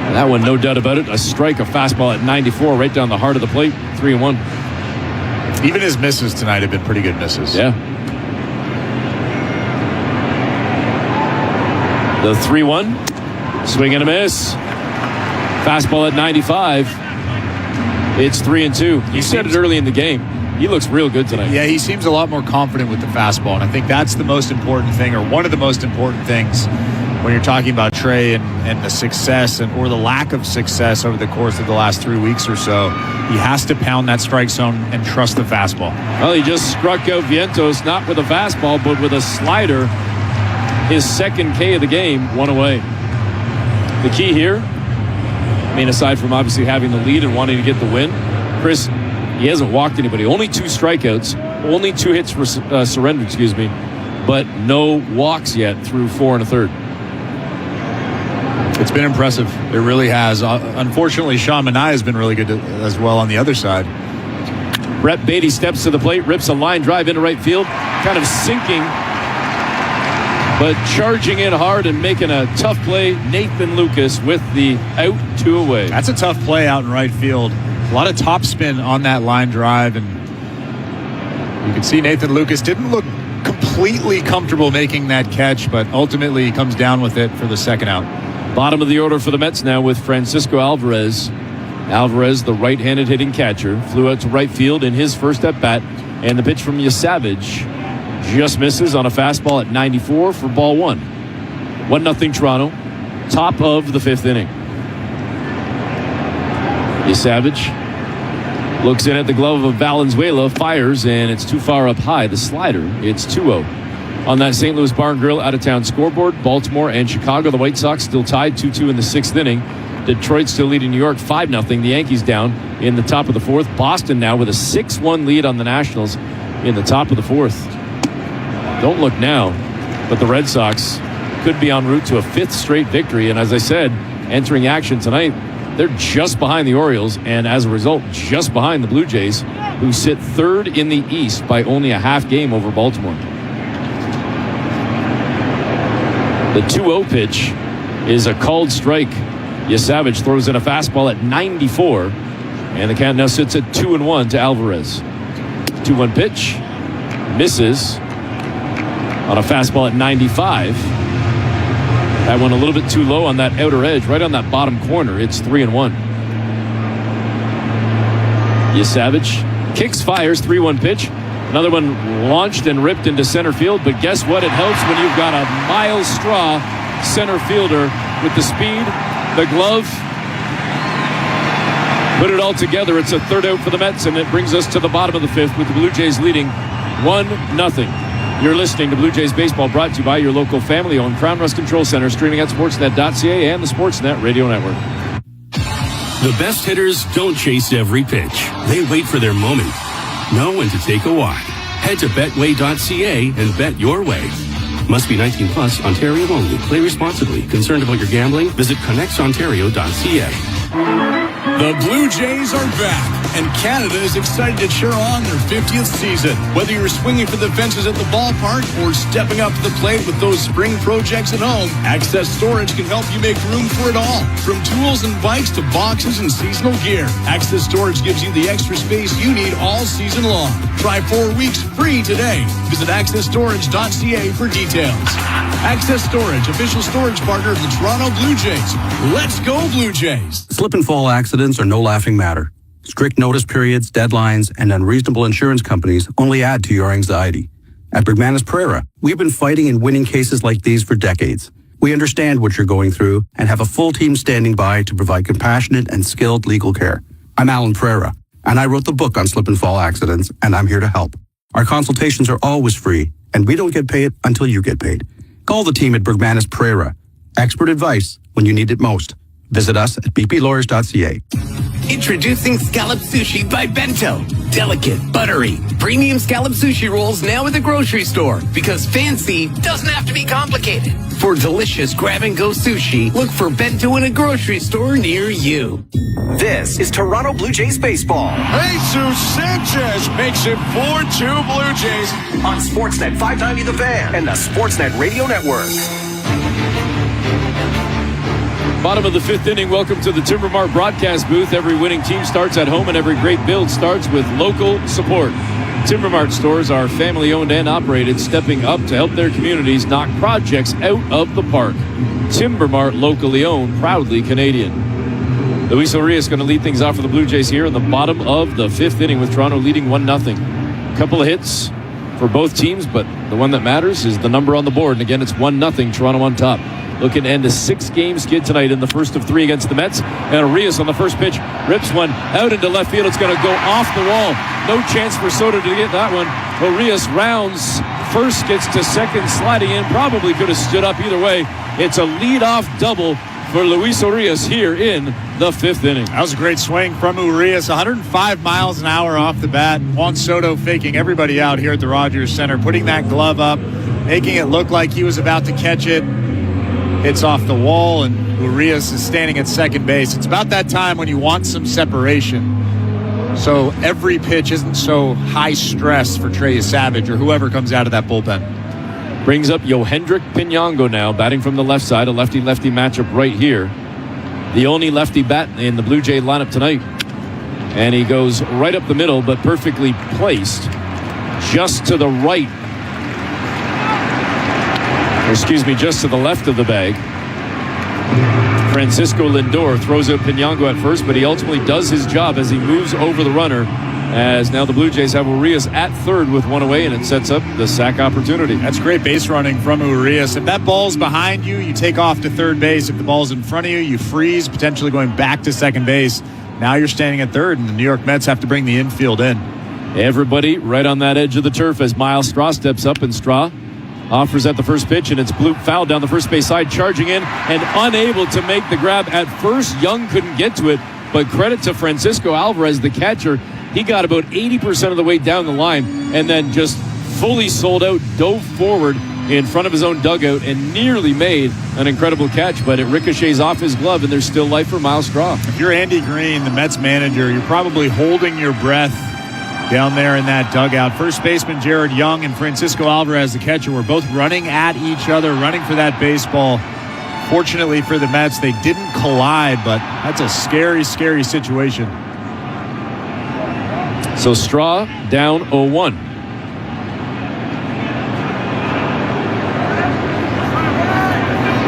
And that one, no doubt about it, a strike, a fastball at 94 right down the heart of the plate. 3-1. Even his misses tonight have been pretty good misses. Yeah. The 3-1, swing and a miss. Fastball at 95. It's 3-2. You said it early in the game. He looks real good tonight. Yeah, he seems a lot more confident with the fastball, and I think that's the most important thing, or one of the most important things when you're talking about Trey and the success or the lack of success over the course of the last 3 weeks or so. He has to pound that strike zone and trust the fastball. Well, he just struck out Vientos, not with a fastball, but with a slider. His second K of the game, 1 away. The key here, I mean, aside from obviously having the lead and wanting to get the win, Chris, he hasn't walked anybody. Only 2 strikeouts, only 2 hits for surrender, but no walks yet through 4 1/3. It's been impressive. It really has. Unfortunately, Sean Manaea has been really good as well on the other side. Brett Beatty steps to the plate, rips a line drive into right field, kind of sinking, but charging in hard and making a tough play. Nathan Lucas with the out, 2 away. That's a tough play out in right field. A lot of topspin on that line drive, and you can see Nathan Lucas didn't look completely comfortable making that catch, but ultimately he comes down with it for the second out. Bottom of the order for the Mets now with Francisco Alvarez. Alvarez, the right-handed hitting catcher, flew out to right field in his first at-bat, and the pitch from Savage just misses on a fastball at 94 for ball 1. 1-0 Toronto. Top of the 5th inning. Savage looks in at the glove of Valenzuela, fires, and it's too far up high. The slider, it's 2-0. On that St. Louis Bar and Grill out-of-town scoreboard, Baltimore and Chicago, the White Sox still tied 2-2 in the 6th inning. Detroit still leading New York 5-0. The Yankees down in the top of the 4th. Boston now with a 6-1 lead on the Nationals in the top of the 4th. Don't look now, but the Red Sox could be en route to a 5th straight victory. And as I said, entering action tonight, they're just behind the Orioles, and as a result, just behind the Blue Jays, who sit 3rd in the East by only a half game over Baltimore. The 2-0 pitch is a called strike. Savage throws in a fastball at 94, and the count now sits at 2-1 to Alvarez. 2-1 pitch, misses on a fastball at 95. That one a little bit too low on that outer edge, right on that bottom corner. It's 3-1. Savage kicks, fires, 3-1 pitch. Another one launched and ripped into center field, but guess what? It helps when you've got a Miles Straw center fielder with the speed, the glove. Put it all together. It's a third out for the Mets, and it brings us to the bottom of the fifth with the Blue Jays leading 1-0. You're listening to Blue Jays Baseball, brought to you by your local family-owned Crown Rust Control Center, streaming at sportsnet.ca and the Sportsnet Radio Network. The best hitters don't chase every pitch. They wait for their moment. Know when to take a walk. Head to betway.ca and bet your way. Must be 19 plus, Ontario only. Play responsibly. Concerned about your gambling? Visit connectsontario.ca. The Blue Jays are back, and Canada is excited to cheer on their 50th season. Whether you're swinging for the fences at the ballpark or stepping up to the plate with those spring projects at home, Access Storage can help you make room for it all. From tools and bikes to boxes and seasonal gear, Access Storage gives you the extra space you need all season long. Try 4 weeks free today. Visit accessstorage.ca for details. Access Storage, official storage partner of the Toronto Blue Jays. Let's go, Blue Jays. Slip and fall accidents are no laughing matter. Strict notice periods, deadlines, and unreasonable insurance companies only add to your anxiety. At Bergmanis Pereira, we've been fighting and winning cases like these for decades. We understand what you're going through and have a full team standing by to provide compassionate and skilled legal care. I'm Alan Pereira, and I wrote the book on slip and fall accidents, and I'm here to help. Our consultations are always free, and we don't get paid until you get paid. Call the team at Bergmanis Pereira. Expert advice when you need it most. Visit us at bplawyers.ca. Introducing Scallop Sushi by Bento. Delicate, buttery, premium scallop sushi rolls now at the grocery store, because fancy doesn't have to be complicated. For delicious grab-and-go sushi, look for Bento in a grocery store near you. This is Toronto Blue Jays baseball. Jesus Sanchez makes it 4-2 Blue Jays. On Sportsnet 590 The Fan and the Sportsnet Radio Network. Bottom of the fifth inning. Welcome to the Timber Mart broadcast booth. Every winning team starts at home, and every great build starts with local support. Timber Mart stores are family-owned and operated, stepping up to help their communities knock projects out of the park. Timber Mart, locally owned, proudly Canadian. Luis Urias going to lead things off for the Blue Jays here in the bottom of the fifth inning, with Toronto leading 1-0. Couple of hits for both teams, but the one that matters is the number on the board. And again, it's 1-0, Toronto on top. Looking to end a 6-game skid tonight in the first of 3 against the Mets. And Urias on the first pitch rips one out into left field. It's going to go off the wall. No chance for Soto to get that one. Urias rounds first, gets to second, sliding in. Probably could have stood up either way. It's a leadoff double for Luis Urias here in the fifth inning. That was a great swing from Urias. 105 miles an hour off the bat. Juan Soto faking everybody out here at the Rogers Center, putting that glove up, making it look like he was about to catch it. It's off the wall, and Urias is standing at second base. It's about that time when you want some separation, so every pitch isn't so high stress for Trey Savage or whoever comes out of that bullpen. Brings up Yohendrick Pinongo now, batting from the left side. A lefty-lefty matchup right here. The only lefty bat in the Blue Jay lineup tonight. And he goes right up the middle, but perfectly placed just to the right. Just to the left of the bag. Francisco Lindor throws out Pinongo at first, but he ultimately does his job as he moves over the runner, as now the Blue Jays have Urias at third with one away, and it sets up the sack opportunity. That's great base running from Urias. If that ball's behind you, you take off to third base. If the ball's in front of you, you freeze, potentially going back to second base. Now you're standing at third, and the New York Mets have to bring the infield in. Everybody right on that edge of the turf as Miles Straw steps up, and Straw offers at the first pitch, and it's bloop foul down the first base side, charging in and unable to make the grab at first. Young couldn't get to it, but credit to Francisco Alvarez, the catcher. He got about 80% of the way down the line and then just fully sold out, dove forward in front of his own dugout and nearly made an incredible catch, but it ricochets off his glove, and there's still life for Miles Straw. If you're Andy Green, the Mets manager, you're probably holding your breath down there in that dugout. First baseman Jared Young and Francisco Alvarez, the catcher, were both running at each other, running for that baseball. Fortunately for the Mets, they didn't collide, but that's a scary, scary situation. So Straw down 0-1.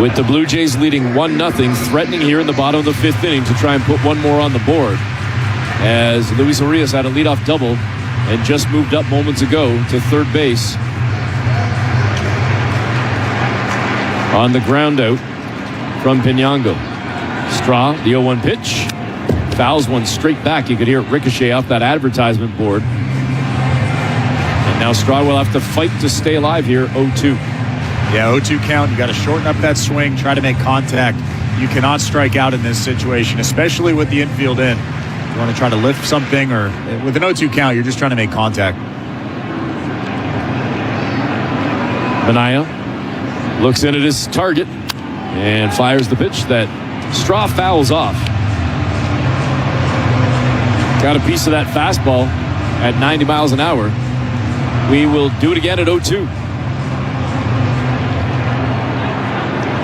With the Blue Jays leading 1-0, threatening here in the bottom of the fifth inning to try and put one more on the board, as Luis Urias had a leadoff double and just moved up moments ago to third base. On the ground out from Pinyango. Straw, the 0-1 pitch. Fouls one straight back. You could hear it ricochet off that advertisement board. And now Straw will have to fight to stay alive here, 0-2. Yeah, 0-2 count. You got to shorten up that swing, try to make contact. You cannot strike out in this situation, especially with the infield in. You want to try to lift something, or with an 0-2 count, you're just trying to make contact. Minaya looks in at his target and fires the pitch that Straw fouls off. Got a piece of that fastball at 90 miles an hour. We will do it again at 0-2.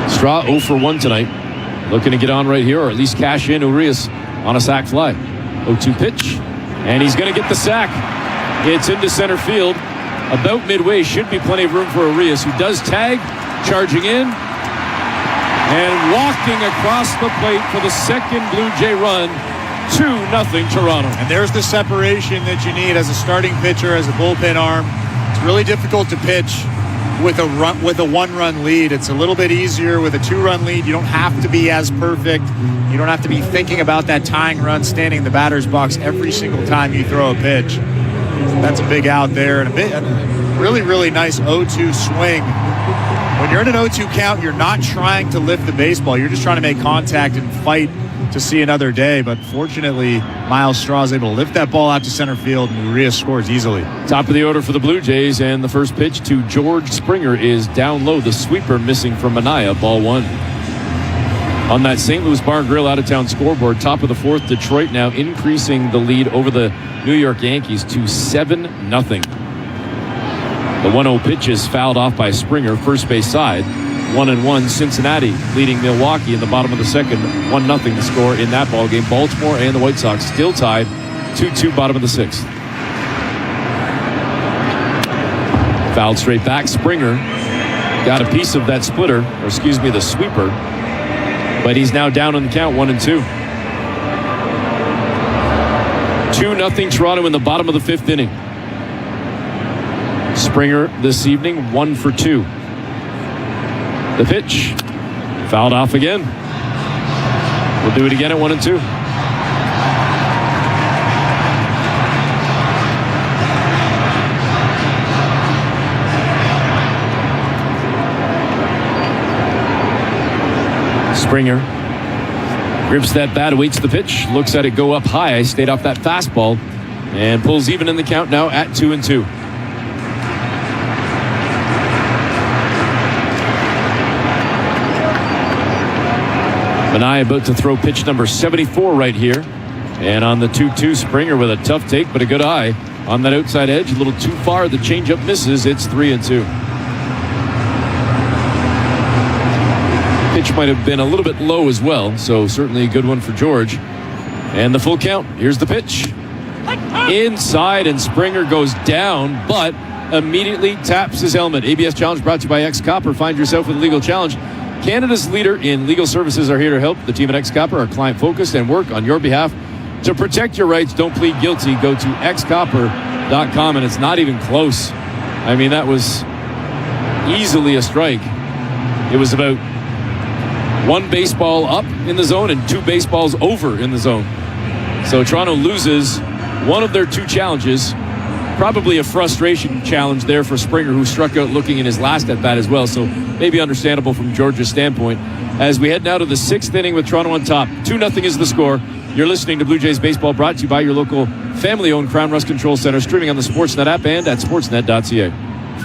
Straw 0 for 1 tonight. Looking to get on right here, or at least cash in Urias on a sac fly. 0-2 pitch, and he's going to get the sack. It's into center field. About midway, should be plenty of room for Urias, who does tag, charging in, and walking across the plate for the second Blue Jay run. 2-0 Toronto. And there's the separation that you need as a starting pitcher, as a bullpen arm. It's really difficult to pitch with a 1-run lead. It's a little bit easier with a 2-run lead. You don't have to be as perfect. You don't have to be thinking about that tying run standing in the batter's box every single time you throw a pitch. That's a big out there, and a really, really nice 0-2 swing. When you're in an 0-2 count, you're not trying to lift the baseball. You're just trying to make contact and fight to see another day. But fortunately, Miles Straw is able to lift that ball out to center field, and Urias scores easily. Top of the order for the Blue Jays, and the first pitch to George Springer is down low. The sweeper missing from Minaya, ball 1. On that St. Louis Bar and Grill out-of-town scoreboard, top of the 4th, Detroit now increasing the lead over the New York Yankees to 7-0. The 1-0 pitch is fouled off by Springer, first base side. 1-1, Cincinnati leading Milwaukee in the bottom of the second. 1-0 the score in that ball game. Baltimore and the White Sox still tied. 2-2 bottom of the 6th. Fouled straight back. Springer got a piece of that splitter, or excuse me, the sweeper. But he's now down on the count, 1-2. 2-0 Toronto in the bottom of the 5th inning. Springer this evening, 1 for 2. The pitch, fouled off again. We'll do it again at 1-2. Springer grips that bat, awaits the pitch, looks at it go up high, stayed off that fastball, and pulls even in the count now at 2-2. Minaya about to throw pitch number 74 right here. And on the 2-2, Springer with a tough take, but a good eye on that outside edge. A little too far. The changeup misses. It's 3-2. Pitch might have been a little bit low as well, so certainly a good one for George. And the full count. Here's the pitch. Inside, and Springer goes down, but immediately taps his helmet. ABS Challenge brought to you by X-Copper. Find yourself with a legal challenge. Canada's leader in legal services are here to help. The team at X-Copper are client-focused and work on your behalf to protect your rights. Don't plead guilty. Go to xcopper.com, and it's not even close. I mean, that was easily a strike. It was about 1 baseball up in the zone and 2 baseballs over in the zone. So Toronto loses one of their 2 challenges. Probably a frustration challenge there for Springer, who struck out looking in his last at-bat as well. So maybe understandable from Georgia's standpoint. As we head now to the 6th inning with Toronto on top. 2-0 is the score. You're listening to Blue Jays Baseball, brought to you by your local family-owned Crown Rust Control Center, streaming on the Sportsnet app and at sportsnet.ca.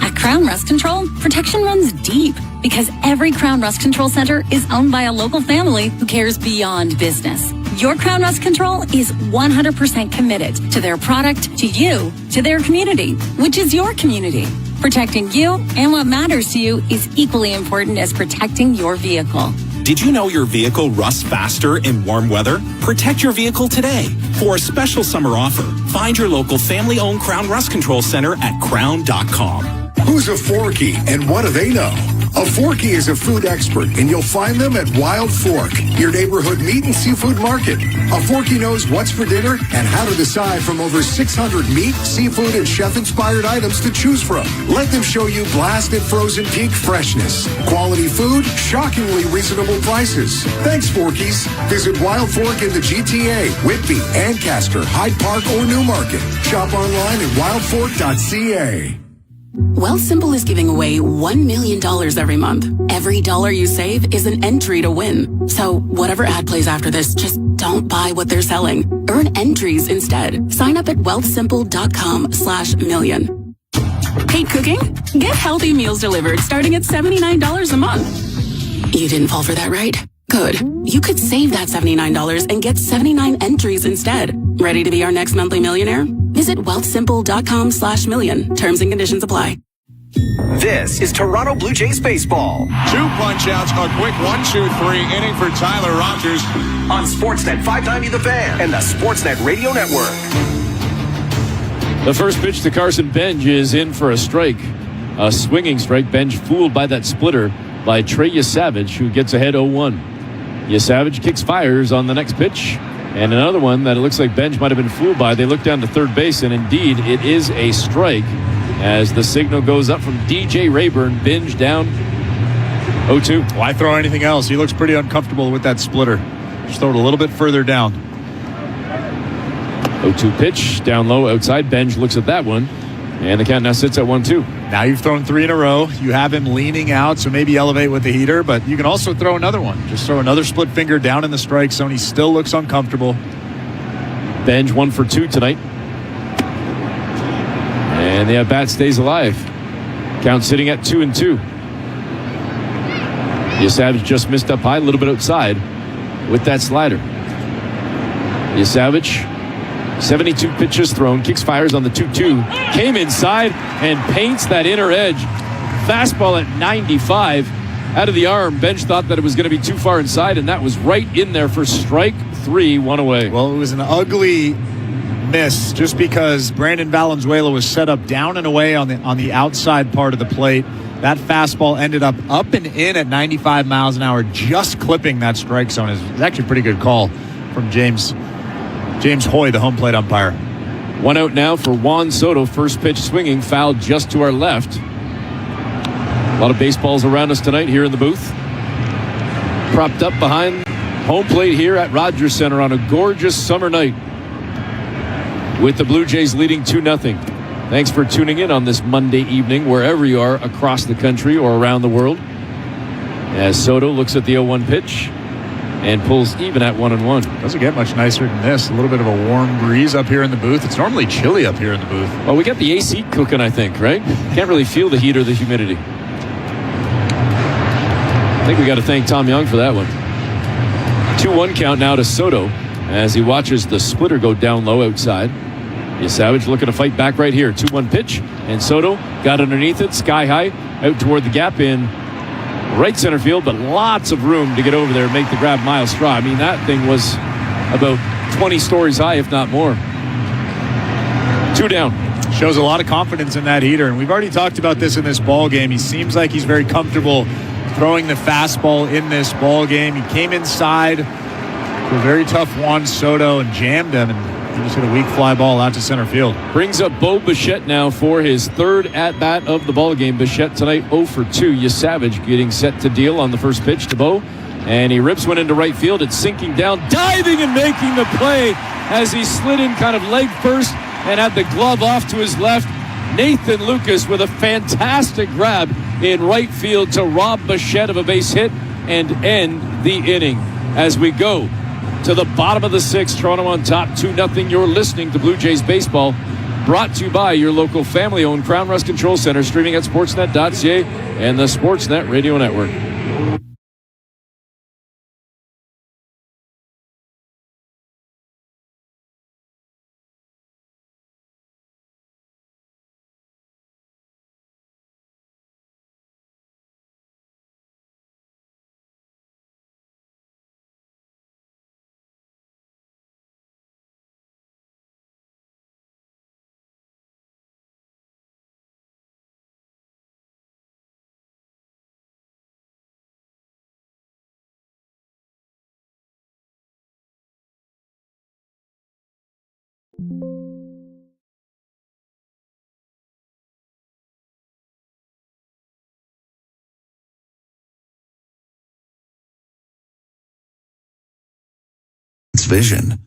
At Crown Rust Control, protection runs deep because every Crown Rust Control Center is owned by a local family who cares beyond business. Your Crown Rust Control is 100% committed to their product, to you, to their community, which is your community. Protecting you and what matters to you is equally important as protecting your vehicle. Did you know your vehicle rusts faster in warm weather? Protect your vehicle today. For a special summer offer, find your local family-owned Crown Rust Control Center at crown.com. Who's a Forky and what do they know? A Forky is a food expert, and you'll find them at Wild Fork, your neighborhood meat and seafood market. A Forky knows what's for dinner and how to decide from over 600 meat, seafood, and chef-inspired items to choose from. Let them show you blasted frozen peak freshness. Quality food, shockingly reasonable prices. Thanks, Forkies. Visit Wild Fork in the GTA, Whitby, Ancaster, Hyde Park, or Newmarket. Shop online at wildfork.ca. Wealthsimple is giving away $1 million every month. Every dollar you save is an entry to win. So whatever ad plays after this, just don't buy what they're selling. Earn entries instead. Sign up at wealthsimple.com/million. Hate cooking? Get healthy meals delivered starting at $79 a month. You didn't fall for that, right? Good. You could save that $79 and get 79 entries instead. Ready to be our next monthly millionaire? Visit wealthsimple.com/million. Terms and conditions apply. This is Toronto Blue Jays baseball. 2 punch-outs, a quick 1-2-3 inning for Tyler Rogers. On Sportsnet 590 The Fan and the Sportsnet Radio Network. The first pitch to Carson Benj is in for a strike. A swinging strike. Benj fooled by that splitter by Trey Yesavage, who gets ahead 0-1. Yesavage kicks fires on the next pitch. And another one that it looks like Benj might have been fooled by. They look down to third base, and indeed it is a strike as the signal goes up from DJ Rayburn. Benj down 0-2. Why throw anything else? He looks pretty uncomfortable with that splitter. Just throw it a little bit further down. 0-2 pitch down low outside. Benj looks at that one, and the count now sits at 1-2. Now you've thrown 3 in a row. You have him leaning out, so maybe elevate with the heater, but you can also throw another one. Just throw another split finger down in the strike zone. He still looks uncomfortable. Benj 1 for 2 tonight. And the at-bat stays alive. Count sitting at 2-2. Yesavage just missed up high, a little bit outside with that slider. Yesavage, 72 pitches thrown, kicks fires on the 2-2, came inside and paints that inner edge. Fastball at 95 out of the arm. Benj thought that it was going to be too far inside, and that was right in there for strike 3, 1 away. Well, it was an ugly miss just because Brandon Valenzuela was set up down and away on the outside part of the plate. That fastball ended up and in at 95 miles an hour, just clipping that strike zone. It's actually a pretty good call from James Hoy, the home plate umpire. 1 out now for Juan Soto. First pitch swinging, foul just to our left. A lot of baseballs around us tonight here in the booth. Propped up behind home plate here at Rogers Center on a gorgeous summer night, with the Blue Jays leading 2-0. Thanks for tuning in on this Monday evening, wherever you are across the country or around the world. As Soto looks at the 0-1 pitch and pulls even at 1-1. Doesn't get much nicer than this. A little bit of a warm breeze up here in the booth. It's normally chilly up here in the booth. Well, we got the AC cooking, I think, right? Can't really feel the heat or the humidity. I think we got to thank Tom Young for that one. 2-1 count now to Soto as he watches the splitter go down low outside. Yesavage looking to fight back right here. 2-1 pitch, and Soto got underneath it, sky high, out toward the gap in right center field, but lots of room to get over there and make the grab. Miles Straw. I mean, that thing was about 20 stories high, if not more. 2 down. Shows a lot of confidence in that heater, and we've already talked about this in this ball game. He seems like he's very comfortable throwing the fastball in this ball game. He came inside to a very tough Juan Soto and jammed him, and he just hit a weak fly ball out to center field. Brings up Bo Bichette now for his 3rd at-bat of the ball game. Bichette tonight 0 for 2. Yesavage getting set to deal on the first pitch to Bo, and he rips one into right field. It's sinking down, diving and making the play as he slid in kind of leg first and had the glove off to his left. Nathan Lucas with a fantastic grab in right field to rob Bichette of a base hit and end the inning. As we go to the bottom of the 6th, Toronto on top 2-0. You're listening to Blue Jays baseball, brought to you by your local family-owned Crown Rust Control Center, streaming at sportsnet.ca and the Sportsnet Radio Network. Vision.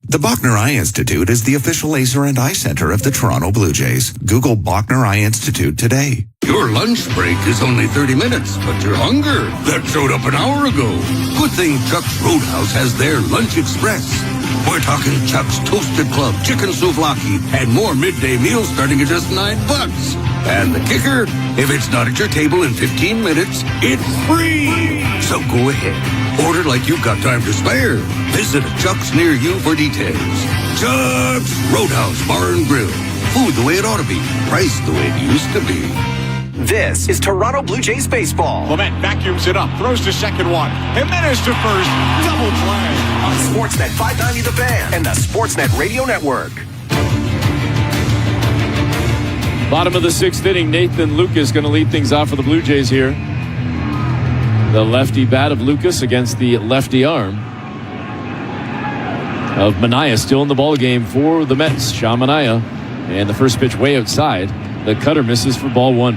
The Bachner Eye Institute is the official laser and eye center of the Toronto Blue Jays. Google Bachner Eye Institute today. Your lunch break is only 30 minutes, but your hunger, that showed up an hour ago. Good thing Chuck's Roadhouse has their Lunch Express. We're talking Chuck's Toasted Club, Chicken Souvlaki, and more midday meals starting at just $9. And the kicker, if it's not at your table in 15 minutes, it's free. So go ahead. Order like you've got time to spare. Visit a Chuck's near you for details. Chuck's Roadhouse Bar and Grill. Food the way it ought to be. Price the way it used to be. This is Toronto Blue Jays baseball. Clement vacuums it up, throws to second one. Jimenez to first, double play. On Sportsnet 590 The Fan and the Sportsnet Radio Network. Bottom of the sixth inning, Nathan Lucas going to lead things off for the Blue Jays here. The lefty bat of Lucas against the lefty arm of Manaea, still in the ball game for the Mets. Sean Manaea, and the first pitch way outside. The cutter misses for ball one.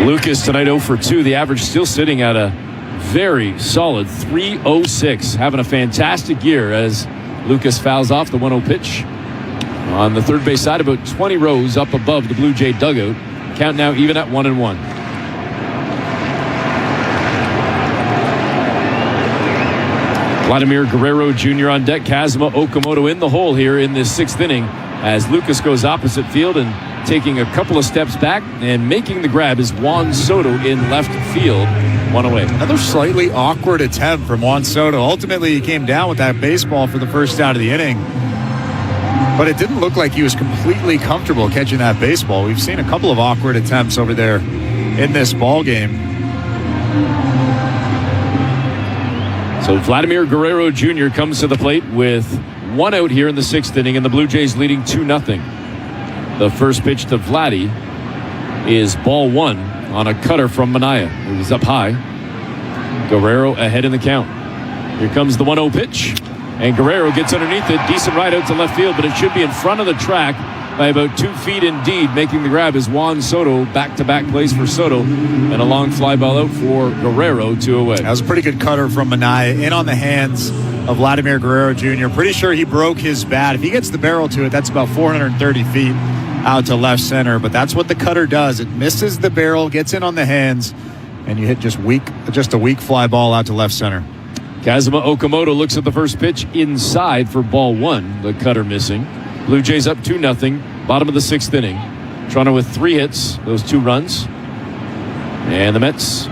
Lucas tonight 0 for 2. The average still sitting at a very solid 306. Having a fantastic year as Lucas fouls off the 1-0 pitch. On the third base side, about 20 rows up above the Blue Jay dugout. Count now even at 1-1. Vladimir Guerrero Jr. on deck. Kazuma Okamoto in the hole here in this sixth inning as Lucas goes opposite field and taking a couple of steps back and making the grab is Juan Soto in left field. One away. Another slightly awkward attempt from Juan Soto. Ultimately, he came down with that baseball for the first out of the inning. But it didn't look like he was completely comfortable catching that baseball. We've seen a couple of awkward attempts over there in this ball game. So Vladimir Guerrero Jr. comes to the plate with one out here in the sixth inning, and the Blue Jays leading 2-0. The first pitch to Vladdy is ball one on a cutter from Manaea. It was up high. Guerrero ahead in the count. Here comes the 1-0 pitch. And Guerrero gets underneath it. Decent right out to left field, but it should be in front of the track by about 2 feet indeed. Making the grab is Juan Soto. Back-to-back plays for Soto. And a long fly ball out for Guerrero, 2 away. That was a pretty good cutter from Manaea. In on the hands of Vladimir Guerrero Jr. Pretty sure he broke his bat. If he gets the barrel to it, that's about 430 feet out to left center. But that's what the cutter does. It misses the barrel, gets in on the hands, and you hit just a weak fly ball out to left center. Kazuma Okamoto looks at the first pitch inside for ball one. The cutter missing. Blue Jays up 2-0. Bottom of the sixth inning. Toronto with 3 hits. Those 2 runs. And the Mets,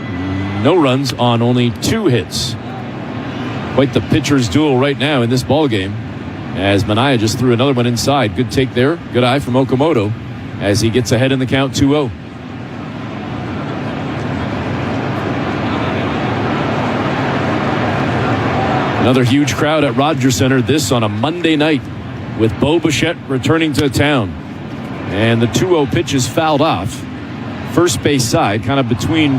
no runs on only 2 hits. Quite the pitcher's duel right now in this ball game. As Manaea just threw another one inside. Good take there. Good eye from Okamoto as he gets ahead in the count 2-0. Another huge crowd at Rogers Center, this on a Monday night with Bo Bichette returning to town. And the 2-0 pitch is fouled off. First base side, kind of between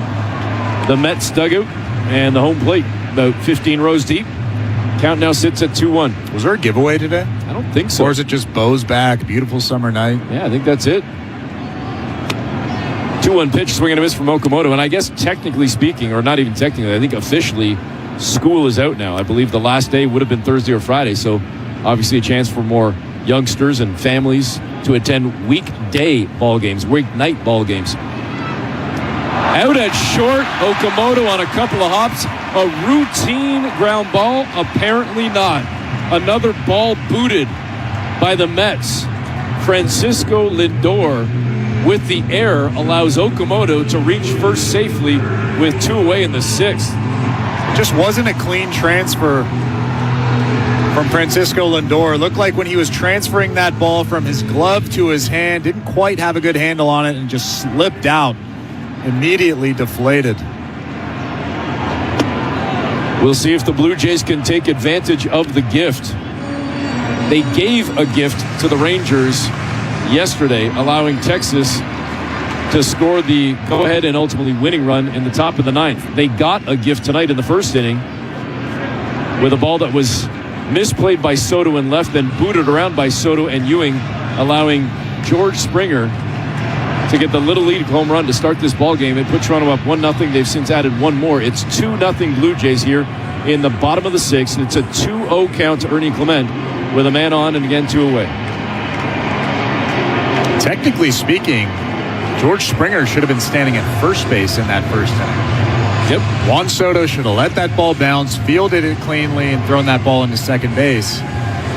the Mets dugout and the home plate, about 15 rows deep. Count now sits at 2-1. Was there a giveaway today? I don't think so. Or is it just Bo's back, beautiful summer night? Yeah, I think that's it. 2-1 pitch, swing and a miss from Okamoto. And I guess technically speaking, or not even technically, I think officially, school is out now. I believe the last day would have been Thursday or Friday, so obviously a chance for more youngsters and families to attend weekday ball games, weeknight ball games. Out at short, Okamoto on a couple of hops. A routine ground ball? Apparently not. Another ball booted by the Mets. Francisco Lindor with the error allows Okamoto to reach first safely with 2 away in the sixth. Just wasn't a clean transfer from Francisco Lindor. It looked like when he was transferring that ball from his glove to his hand, didn't quite have a good handle on it and just slipped out. Immediately deflated. We'll see if the Blue Jays can take advantage of the gift. They gave a gift to the Rangers yesterday, allowing Texas to score the go-ahead and ultimately winning run in the top of the ninth. They got a gift tonight in the first inning with a ball that was misplayed by Soto in left, then booted around by Soto and Ewing, allowing George Springer to get the little league home run to start this ball game. It put Toronto up 1-0. They've since added one more. It's 2-0 Blue Jays here in the bottom of the sixth. And it's a 2-0 count to Ernie Clement with a man on and again 2 away. Technically speaking, George Springer should have been standing at first base in that first inning. Yep. Juan Soto should have let that ball bounce, fielded it cleanly, and thrown that ball into second base.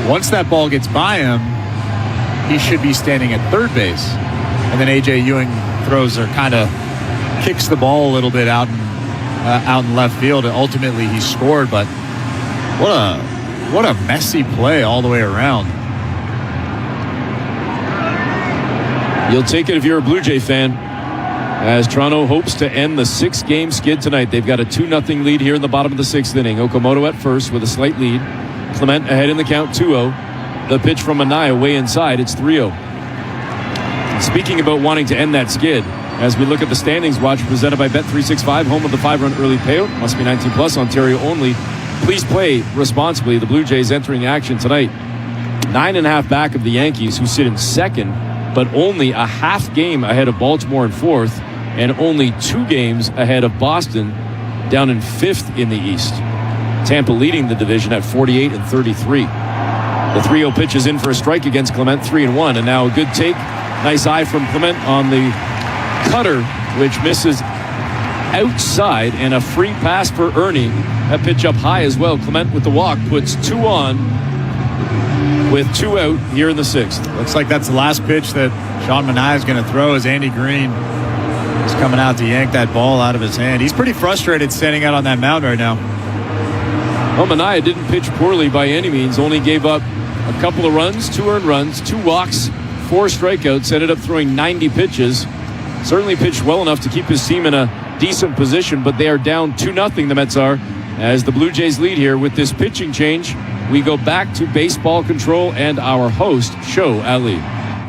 Once that ball gets by him, he should be standing at third base. And then A.J. Ewing throws or kind of kicks the ball a little bit out in left field. And ultimately, he scored. But what a messy play all the way around. You'll take it if you're a Blue Jay fan, as Toronto hopes to end the 6-game skid tonight. They've got a 2-0 lead here in the bottom of the sixth inning. Okamoto at first with a slight lead. Clement ahead in the count, 2-0. The pitch from Anaya way inside. It's 3-0. Speaking about wanting to end that skid, as we look at the standings watch presented by Bet365, home of the 5-run early payout, must be 19 plus, Ontario only. Please play responsibly. The Blue Jays entering action tonight, 9.5 back of the Yankees, who sit in second, but only a half game ahead of Baltimore in fourth, and only 2 games ahead of Boston, down in fifth in the East. Tampa leading the division at 48 and 33. The 3-0 pitch is in for a strike against Clement, 3-1, and now a good take. Nice eye from Clement on the cutter, which misses outside, and a free pass for Ernie. That pitch up high as well. Clement with the walk puts 2 on with 2 out here in the sixth. Looks like that's the last pitch that Sean Manaea is going to throw, as Andy Green is coming out to yank that ball out of his hand. He's pretty frustrated standing out on that mound right now. Well, Manaea didn't pitch poorly by any means. Only gave up a couple of runs, 2 earned runs, 2 walks, 4 strikeouts, ended up throwing 90 pitches. Certainly pitched well enough to keep his team in a decent position, but they are down 2-0, the Mets are, as the Blue Jays lead here. With this pitching change, we go back to baseball control and our host, Show Ali.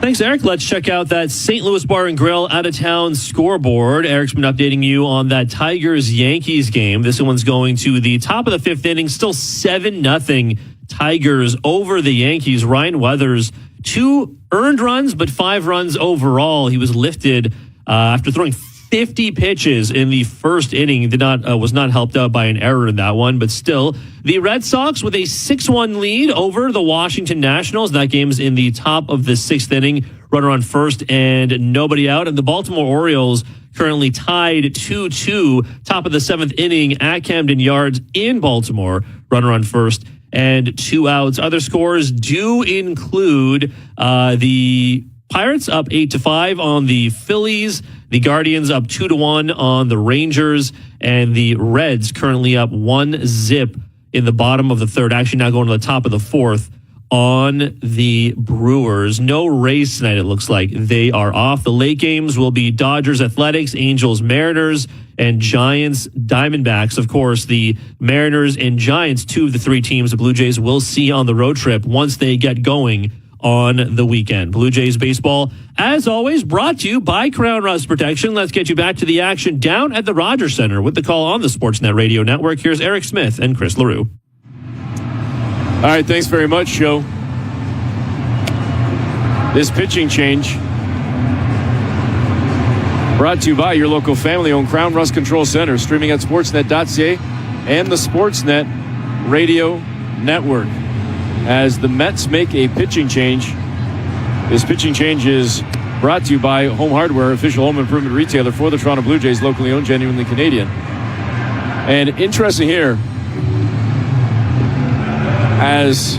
Thanks, Eric. Let's check out that St. Louis Bar and Grill out-of-town scoreboard. Eric's been updating you on that Tigers-Yankees game. This one's going to the top of the fifth inning, still 7-0 Tigers over the Yankees. Ryan Weathers, 2 earned runs, but 5 runs overall. He was lifted after throwing 50 pitches in the first inning. Was not helped out by an error in that one, but still. The Red Sox with a 6-1 lead over the Washington Nationals. That game's in the top of the sixth inning. Runner on first and nobody out. And the Baltimore Orioles currently tied 2-2, top of the seventh inning at Camden Yards in Baltimore. Runner on first and 2 outs. Other scores do include the Pirates up 8-5 on the Phillies, the Guardians up 2-1 on the Rangers, and the Reds currently up 1-0 in the bottom of the third. Actually now going to the top of the fourth on the Brewers. No Rays tonight, it looks like. They are off. The late games will be Dodgers Athletics, Angels Mariners, and Giants Diamondbacks. Of course, the Mariners and Giants, 2 of the 3 teams the Blue Jays will see on the road trip once they get going on the weekend. Blue Jays baseball, as always, brought to you by Crown Rust Protection. Let's get you back to the action down at the Rogers Center with the call on the Sportsnet Radio Network. Here's Eric Smith and Chris LaRue. All right, thanks very much, Joe. This pitching change brought to you by your local family-owned Crown Rust Control Center, streaming at sportsnet.ca and the Sportsnet Radio Network. As the Mets make a pitching change, this pitching change is brought to you by Home Hardware, official home improvement retailer for the Toronto Blue Jays, locally owned, genuinely Canadian. And interesting here, as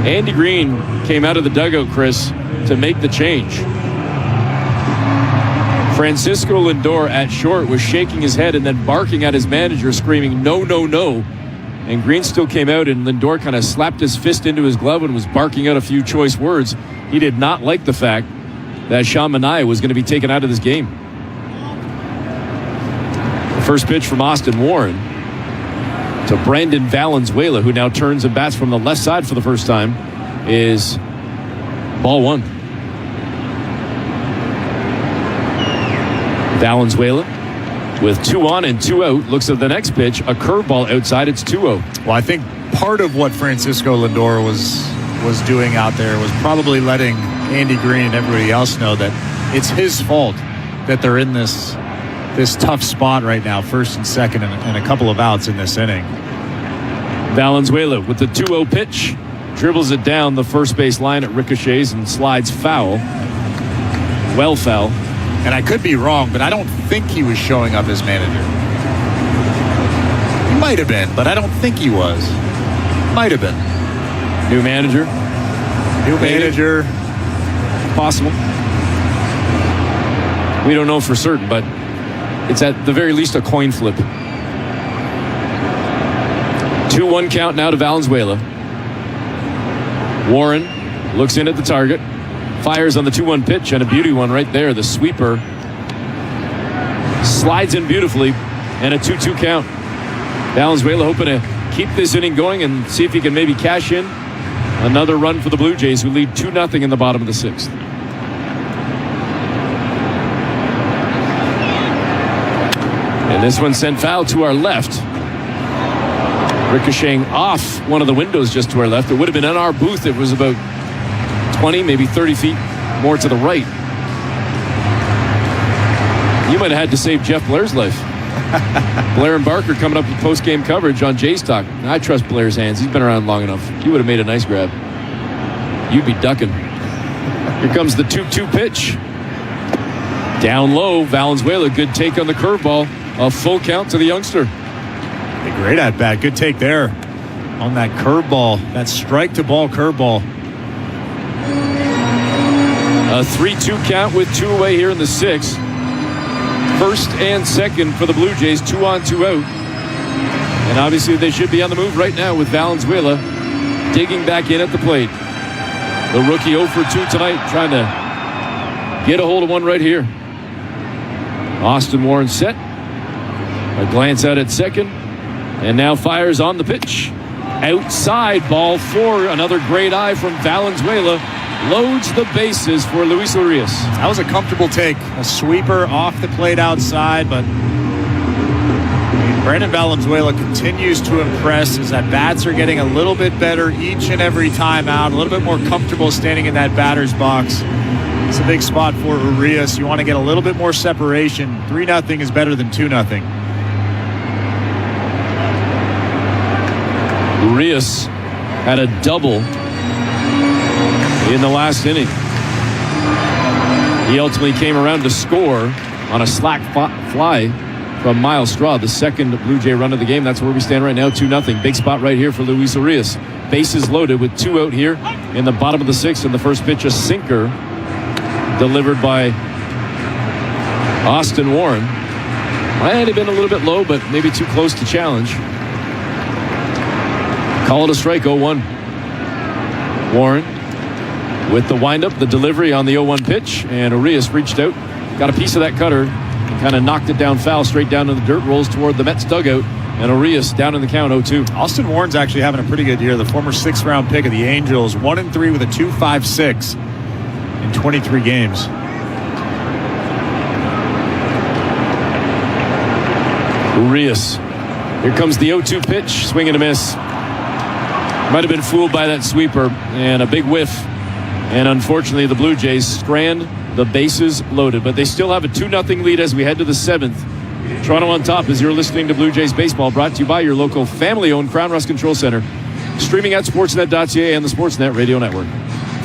Andy Green came out of the dugout, Chris, to make the change, Francisco Lindor at short was shaking his head and then barking at his manager, screaming, "No, no, no." And Green still came out, and Lindor kind of slapped his fist into his glove and was barking out a few choice words. He did not like the fact that Sean Manaea was going to be taken out of this game. The first pitch from Austin Warren to Brandon Valenzuela, who now turns and bats from the left side for the first time, is ball 1. Valenzuela with 2 on and 2 out looks at the next pitch, a curveball outside. It's 2-0. Well, I think part of what Francisco Lindor was doing out there was probably letting Andy Green and everybody else know that it's his fault that they're in this tough spot right now, first and second, and a couple of outs in this inning. Valenzuela with the 2-0 pitch. Dribbles it down the first base line. It ricochets and slides foul. Well foul. And I could be wrong, but I don't think he was showing up as manager. He might have been, but I don't think he was. Might have been. New manager. New manager. Possible. We don't know for certain, but it's at the very least a coin flip. 2-1 count now to Valenzuela. Warren looks in at the target. Fires on the 2-1 pitch, and a beauty one right there. The sweeper slides in beautifully, and a 2-2 count. Valenzuela hoping to keep this inning going and see if he can maybe cash in another run for the Blue Jays, who lead 2-0 in the bottom of the 6th. And this one sent foul to our left. Ricocheting off one of the windows just to our left. It would have been in our booth. It was about 20, maybe 30 feet more to the right. You might have had to save Jeff Blair's life. Blair and Barker coming up with post-game coverage on Jays Talk. I trust Blair's hands. He's been around long enough. He would have made a nice grab. You'd be ducking. Here comes the 2-2 pitch. Down low, Valenzuela, good take on the curveball. A full count to the youngster. A great at bat. Good take there on that curveball. That strike to ball curveball. A 3-2 count with 2 away here in the 6th. First and second for the Blue Jays, 2 on, 2 out. And obviously they should be on the move right now with Valenzuela digging back in at the plate. The rookie 0 for 2 tonight, trying to get a hold of one right here. Austin Warren set. A glance out at second. And now fires on the pitch. Outside, ball 4. Another great eye from Valenzuela. Loads the bases for Luis Urias. That was a comfortable take. A sweeper off the plate outside, but Brandon Valenzuela continues to impress as that bats are getting a little bit better each and every time out. A little bit more comfortable standing in that batter's box. It's a big spot for Urias. You want to get a little bit more separation. 3-0 is better than 2-0. Urias had a double in the last inning. He ultimately came around to score on a slack fly from Miles Straw, the second Blue Jay run of the game. That's where we stand right now, 2-0. Big spot right here for Luis Urias. Bases loaded with 2 out here in the bottom of the 6th. And the first pitch, a sinker delivered by Austin Warren. Might have been a little bit low, but maybe too close to challenge. Call it a strike, 0-1. Warren with the windup, the delivery on the 0-1 pitch, and Urias reached out, got a piece of that cutter, and kind of knocked it down foul, straight down to the dirt, rolls toward the Mets dugout, and Urias down in the count, 0-2. Austin Warren's actually having a pretty good year. The former 6th-round pick of the Angels, 1-3 with a 2.56 in 23 games. Urias. Here comes the 0-2 pitch, swing and a miss. Might have been fooled by that sweeper, and a big whiff. And unfortunately, the Blue Jays strand the bases loaded, but they still have a 2-0 lead as we head to the 7th. Toronto on top as you're listening to Blue Jays Baseball, brought to you by your local family-owned Crown Rust Control Center, streaming at sportsnet.ca and the Sportsnet Radio Network.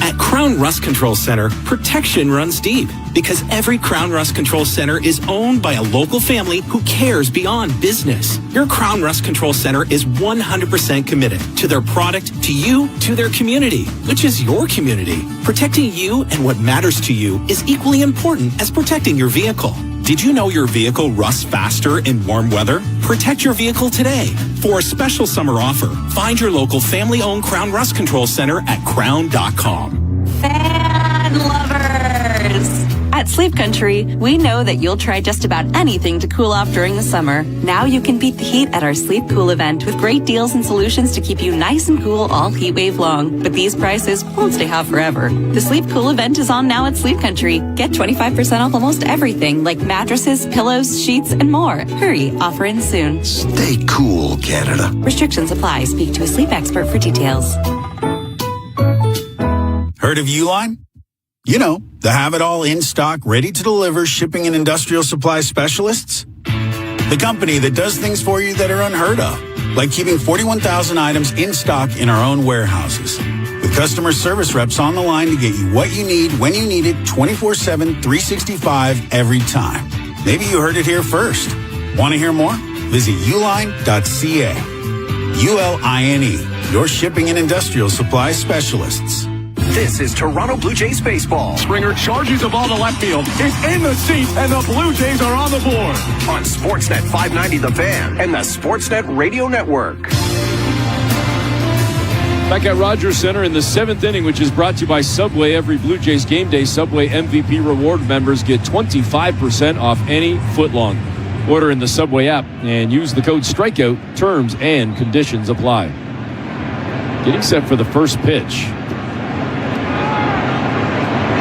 At Crown Rust Control Center, protection runs deep because every Crown Rust Control Center is owned by a local family who cares beyond business. Your Crown Rust Control Center is 100% committed to their product, to you, to their community, which is your community. Protecting you and what matters to you is equally important as protecting your vehicle. Did you know your vehicle rusts faster in warm weather? Protect your vehicle today. For a special summer offer, find your local family-owned Crown Rust Control Center at crown.com. Fan lovers! At At Sleep Country, we know that you'll try just about anything to cool off during the summer. Now you can beat the heat at our Sleep Cool event with great deals and solutions to keep you nice and cool all heat wave long. But these prices won't stay hot forever. The Sleep Cool event is on now at Sleep Country. Get 25% off almost everything like mattresses, pillows, sheets, and more. Hurry, offer ends soon. Stay cool, Canada. Restrictions apply. Speak to a sleep expert for details. Heard of Uline? You know, the have-it-all in-stock, ready-to-deliver shipping and industrial supply specialists. The company that does things for you that are unheard of, like keeping 41,000 items in stock in our own warehouses. With customer service reps on the line to get you what you need, when you need it, 24/7, 365, every time. Maybe you heard it here first. Want to hear more? Visit uline.ca. ULINE, your shipping and industrial supply specialists. This is Toronto Blue Jays baseball. Springer charges the ball to left field. It's in the seats, and the Blue Jays are on the board. On Sportsnet 590 The Fan and the Sportsnet Radio Network. Back at Rogers Center in the 7th inning, which is brought to you by Subway. Every Blue Jays game day, Subway MVP reward members get 25% off any footlong. Order in the Subway app and use the code STRIKEOUT. Terms and conditions apply. Getting set for the first pitch.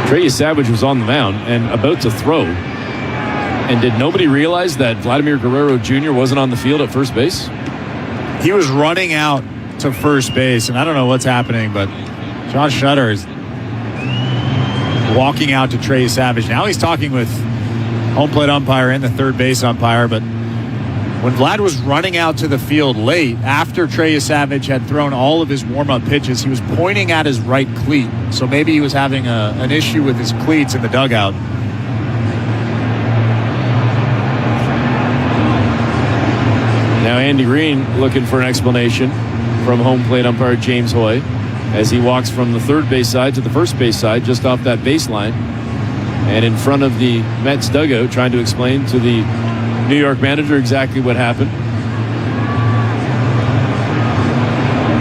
Trey Savage was on the mound and about to throw. And did nobody realize that Vladimir Guerrero Jr. wasn't on the field at first base? He was running out to first base, and I don't know what's happening, but John Shutter is walking out to Trey Savage. Now he's talking with home plate umpire and the third base umpire, but when Vlad was running out to the field late, after Trey Savage had thrown all of his warm-up pitches, he was pointing at his right cleat. So maybe he was having an issue with his cleats in the dugout. Now Andy Green looking for an explanation from home plate umpire James Hoy as he walks from the third base side to the first base side just off that baseline and in front of the Mets dugout trying to explain to the New York manager exactly what happened.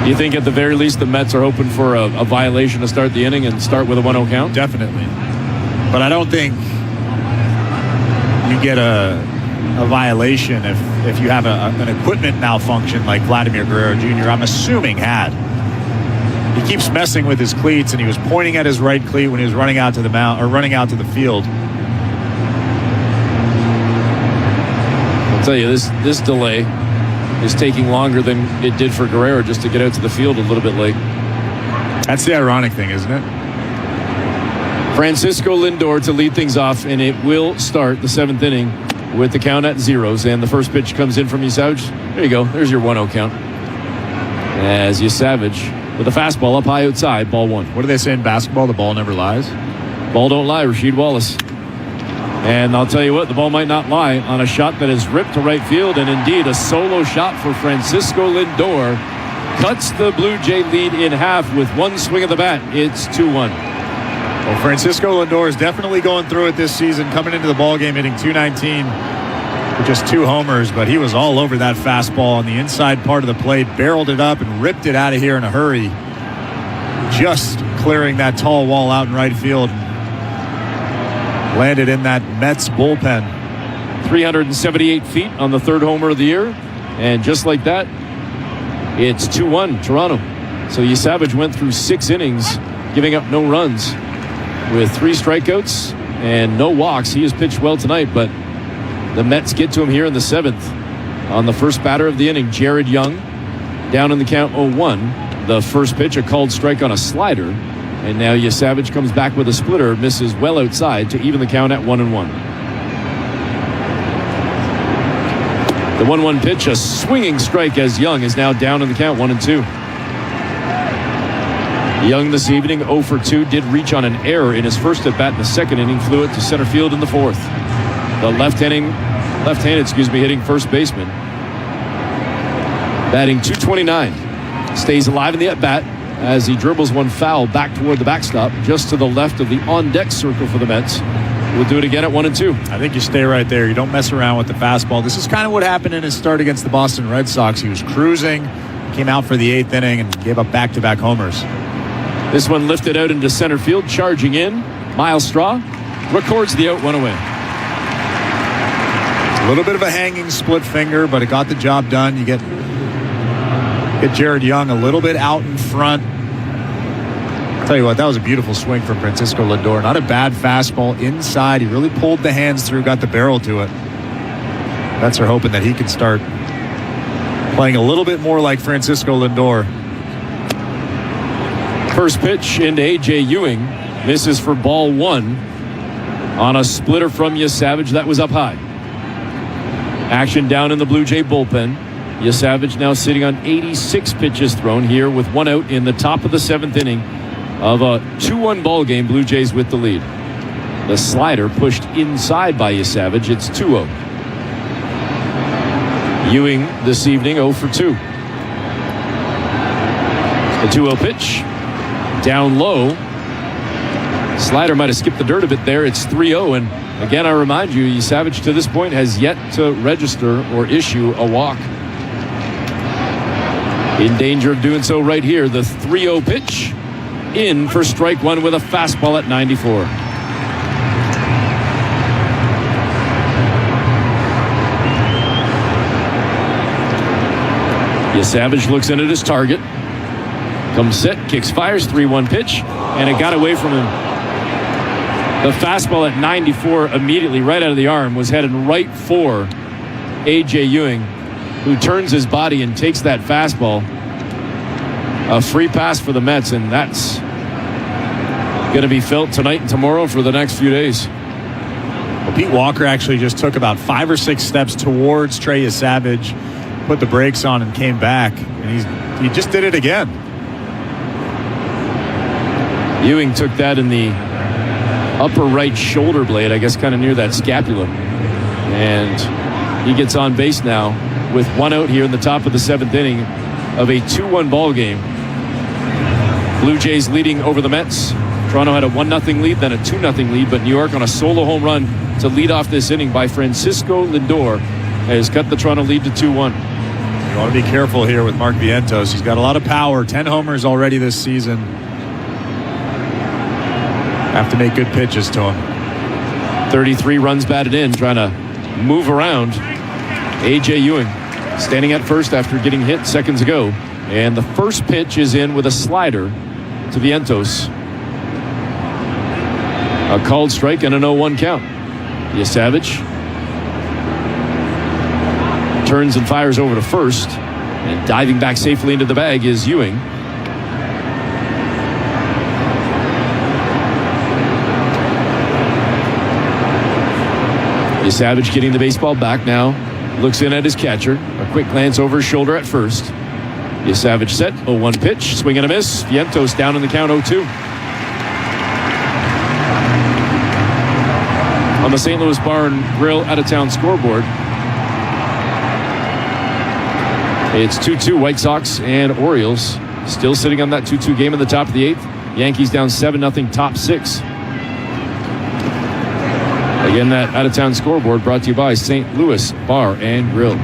Do you think at the very least the Mets are hoping for a violation to start the inning and start with a 1-0 count? Definitely. But I don't think you get a violation if you have an equipment malfunction like Vladimir Guerrero Jr. I'm assuming had. He keeps messing with his cleats, and he was pointing at his right cleat when he was running out to the mound or running out to the field. I'll tell you, this delay is taking longer than it did for Guerrero just to get out to the field a little bit late. That's the ironic thing, isn't it? Francisco Lindor to lead things off, and it will start the 7th inning with the count at 0s, and the first pitch comes in from Yusavage. There you go. There's your 1-0 count. As Yusavage with a fastball up high outside, ball 1. What do they say in basketball? The ball never lies. Ball don't lie, Rasheed Wallace. And I'll tell you what, the ball might not lie on a shot that is ripped to right field, and indeed a solo shot for Francisco Lindor cuts the Blue Jay lead in half with one swing of the bat. It's 2-1. Well, Francisco Lindor is definitely going through it this season, coming into the ballgame hitting .219 with just 2 homers, but he was all over that fastball on the inside part of the plate, barreled it up and ripped it out of here in a hurry, just clearing that tall wall out in right field. Landed in that Mets bullpen. 378 feet on the 3rd homer of the year, and just like that, it's 2-1 Toronto. So Yusavage went through 6 innings, giving up no runs with 3 strikeouts and no walks. He has pitched well tonight, but the Mets get to him here in the 7th. On the first batter of the inning, Jared Young down in the count 0-1. The first pitch, a called strike on a slider. And now Yusavage comes back with a splitter, misses well outside to even the count at 1-1. The 1-1 pitch, a swinging strike as Young is now down in the count 1-2. Young this evening 0 for 2, did reach on an error in his first at bat in the 2nd inning, flew it to center field in the 4th. The left-handed, hitting first baseman. Batting .229, stays alive in the at bat as he dribbles one foul back toward the backstop, just to the left of the on-deck circle for the Mets. We'll do it again at 1-2. I think you stay right there. You don't mess around with the fastball. This is kind of what happened in his start against the Boston Red Sox. He was cruising, came out for the 8th inning, and gave up back-to-back homers. This one lifted out into center field, charging in. Miles Straw records the out, one away. A little bit of a hanging split finger, but it got the job done. You get Jared Young a little bit out in front. I'll tell you what, that was a beautiful swing from Francisco Lindor. Not a bad fastball inside. He really pulled the hands through, got the barrel to it. Mets are hoping that he can start playing a little bit more like Francisco Lindor. First pitch into A.J. Ewing. Misses for ball one on a splitter from Yesavage that was up high. Action down in the Blue Jay bullpen. Yesavage now sitting on 86 pitches thrown here with one out in the top of the seventh inning of a 2-1 ball game. Blue Jays with the lead. The slider pushed inside by Yesavage. It's 2-0. Ewing this evening 0 for 2. The 2-0 pitch. Down low. Slider might have skipped the dirt a bit there. It's 3-0. And again, I remind you, Yesavage to this point has yet to register or issue a walk. In danger of doing so right here. The 3-0 pitch. In for strike one with a fastball at 94. Yesavage looks in at his target. Comes set, kicks, fires, 3-1 pitch, and it got away from him. The fastball at 94 immediately right out of the arm was headed right for A.J. Ewing, who turns his body and takes that fastball. A free pass for the Mets, and that's going to be felt tonight and tomorrow for the next few days. Well, Pete Walker actually just took about 5 or 6 steps towards Trey Yesavage, put the brakes on and came back, and he just did it again. Ewing took that in the upper right shoulder blade, I guess kind of near that scapula. And he gets on base now with one out here in the top of the seventh inning of a 2-1 ball game. Blue Jays leading over the Mets. Toronto had a 1-0 lead, then a 2-0 lead, but New York on a solo home run to lead off this inning by Francisco Lindor has cut the Toronto lead to 2-1. You want to be careful here with Mark Vientos. He's got a lot of power, 10 homers already this season. Have to make good pitches to him. 33 runs batted in, trying to move around. A.J. Ewing standing at first after getting hit seconds ago. And the first pitch is in with a slider to Vientos. A called strike and an 0-1 count. Yesavage turns and fires over to first. And diving back safely into the bag is Ewing. Yesavage getting the baseball back now. Looks in at his catcher. A quick glance over his shoulder at first. Yesavage set. 0-1 pitch. Swing and a miss. Vientos down in the count 0-2. On the St. Louis Bar and Grill out-of-town scoreboard, it's 2-2 White Sox and Orioles. Still sitting on that 2-2 game in the top of the 8th. Yankees down 7-0 top 6. Again, that out-of-town scoreboard brought to you by St. Louis Bar and Grill.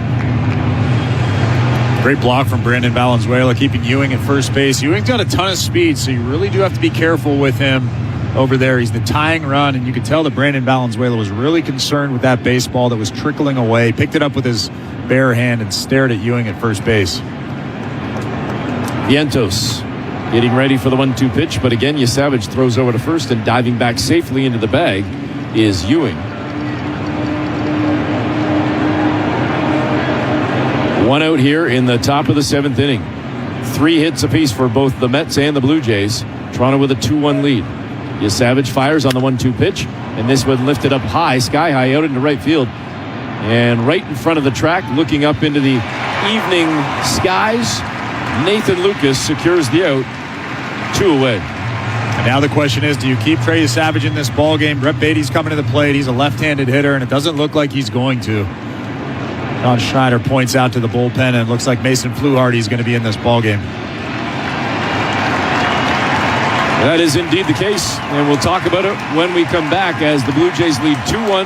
Great block from Brandon Valenzuela, keeping Ewing at first base. Ewing's got a ton of speed, so you really do have to be careful with him over there. He's the tying run, and you could tell that Brandon Valenzuela was really concerned with that baseball that was trickling away. Picked it up with his bare hand and stared at Ewing at first base. Vientos getting ready for the 1-2 pitch, but again, Yesavage throws over to first, and diving back safely into the bag is Ewing. One out here in the top of the 7th inning. 3 hits apiece for both the Mets and the Blue Jays. Toronto with a 2-1 lead. Yesavage fires on the 1-2 pitch, and this one lifted up high, sky high, out into right field. And right in front of the track, looking up into the evening skies, Nathan Lucas secures the out. 2 away. And now the question is, do you keep Trey Yesavage in this ball game? Brett Beatty's coming to the plate. He's a left-handed hitter, and it doesn't look like he's going to. John Schneider points out to the bullpen, and it looks like Mason Fluharty is going to be in this ball game. That is indeed the case, and we'll talk about it when we come back as the Blue Jays lead 2-1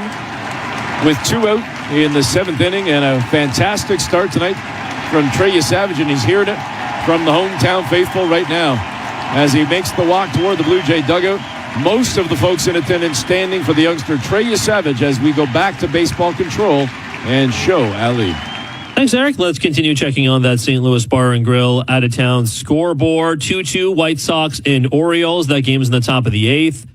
with 2 out in the 7th inning, and a fantastic start tonight from Trey Yesavage, and he's hearing it from the hometown faithful right now as he makes the walk toward the Blue Jay dugout. most of the folks in attendance standing for the youngster Trey Savage as we go back to baseball control and show Ali. Thanks, Eric. Let's continue checking on that St. Louis Bar and Grill out-of-town scoreboard. 2-2 White Sox and Orioles. That game's in the top of the 8th.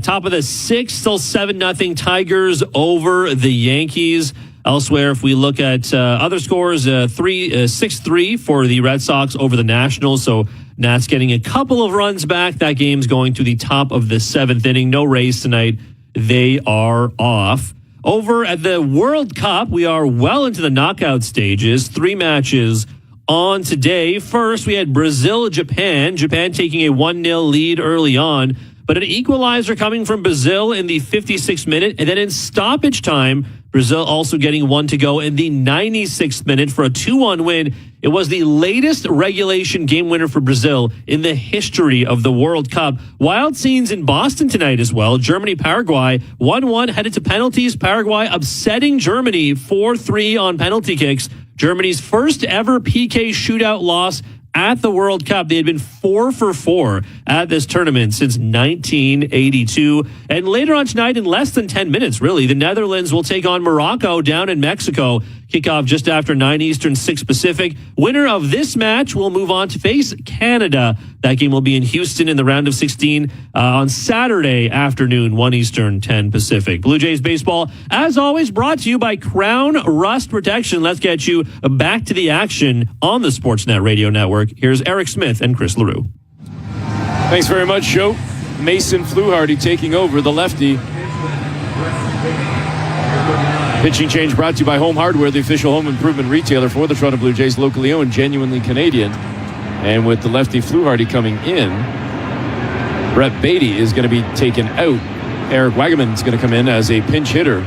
Top of the 6th, still 7-0 Tigers over the Yankees. Elsewhere, if we look at other scores, 6-3 for the Red Sox over the Nationals. So Nats getting a couple of runs back. That game's going to the top of the 7th inning. No Rays tonight. They are off. Over at the World Cup, we are well into the knockout stages. 3 matches on today. First, we had Brazil-Japan. Japan taking a 1-0 lead early on, but an equalizer coming from Brazil in the 56th minute. And then in stoppage time, Brazil also getting one to go in the 96th minute for a 2-1 win. It was the latest regulation game winner for Brazil in the history of the World Cup. Wild scenes in Boston tonight as well. Germany-Paraguay 1-1 headed to penalties. Paraguay upsetting Germany 4-3 on penalty kicks. Germany's first ever PK shootout loss at the World Cup. They had been 4 for 4 at this tournament since 1982. And later on tonight, in less than 10 minutes, really, the Netherlands will take on Morocco down in Mexico. Kickoff just after 9 Eastern, 6 Pacific. Winner of this match will move on to face Canada. That game will be in Houston in the round of 16 on Saturday afternoon, 1 Eastern, 10 Pacific. Blue Jays baseball, as always, brought to you by Crown Rust Protection. Let's get you back to the action on the Sportsnet Radio Network. Here's Eric Smith and Chris LaRue. Thanks very much, Joe. Mason Fluharty taking over, the lefty. Pitching change brought to you by Home Hardware, the official home improvement retailer for the Toronto Blue Jays, locally owned, genuinely Canadian. And with the lefty Fluharty coming in, Brett Beatty is going to be taken out. Eric Wagaman is going to come in as a pinch hitter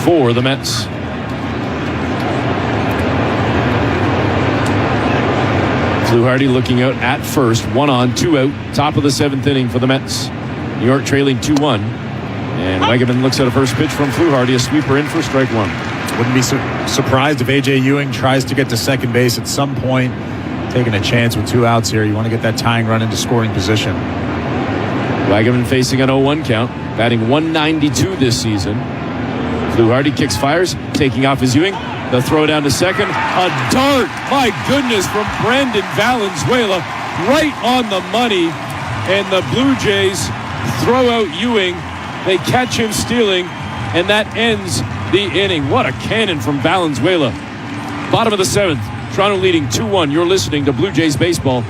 for the Mets. Fluharty looking out at first, 1 on, 2 out, top of the 7th inning for the Mets. New York trailing 2-1. And Wagaman looks at a first pitch from Fluharty, a sweeper in for strike 1. Wouldn't be surprised if A.J. Ewing tries to get to second base at some point. Taking a chance with 2 outs here. You want to get that tying run into scoring position. Wagaman facing an 0-1 count, batting 192 this season. Fluharty kicks, fires, taking off his Ewing. The throw down to second. A dart, my goodness, from Brendan Valenzuela. Right on the money. And the Blue Jays throw out Ewing. They catch him stealing, and that ends the inning. What a cannon from Valenzuela. Bottom of the 7th, Toronto leading 2-1. You're listening to Blue Jays Baseball,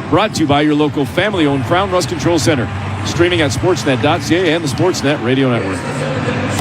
brought to you by your local family-owned Crown Rust Control Center. Streaming at sportsnet.ca and the Sportsnet Radio Network.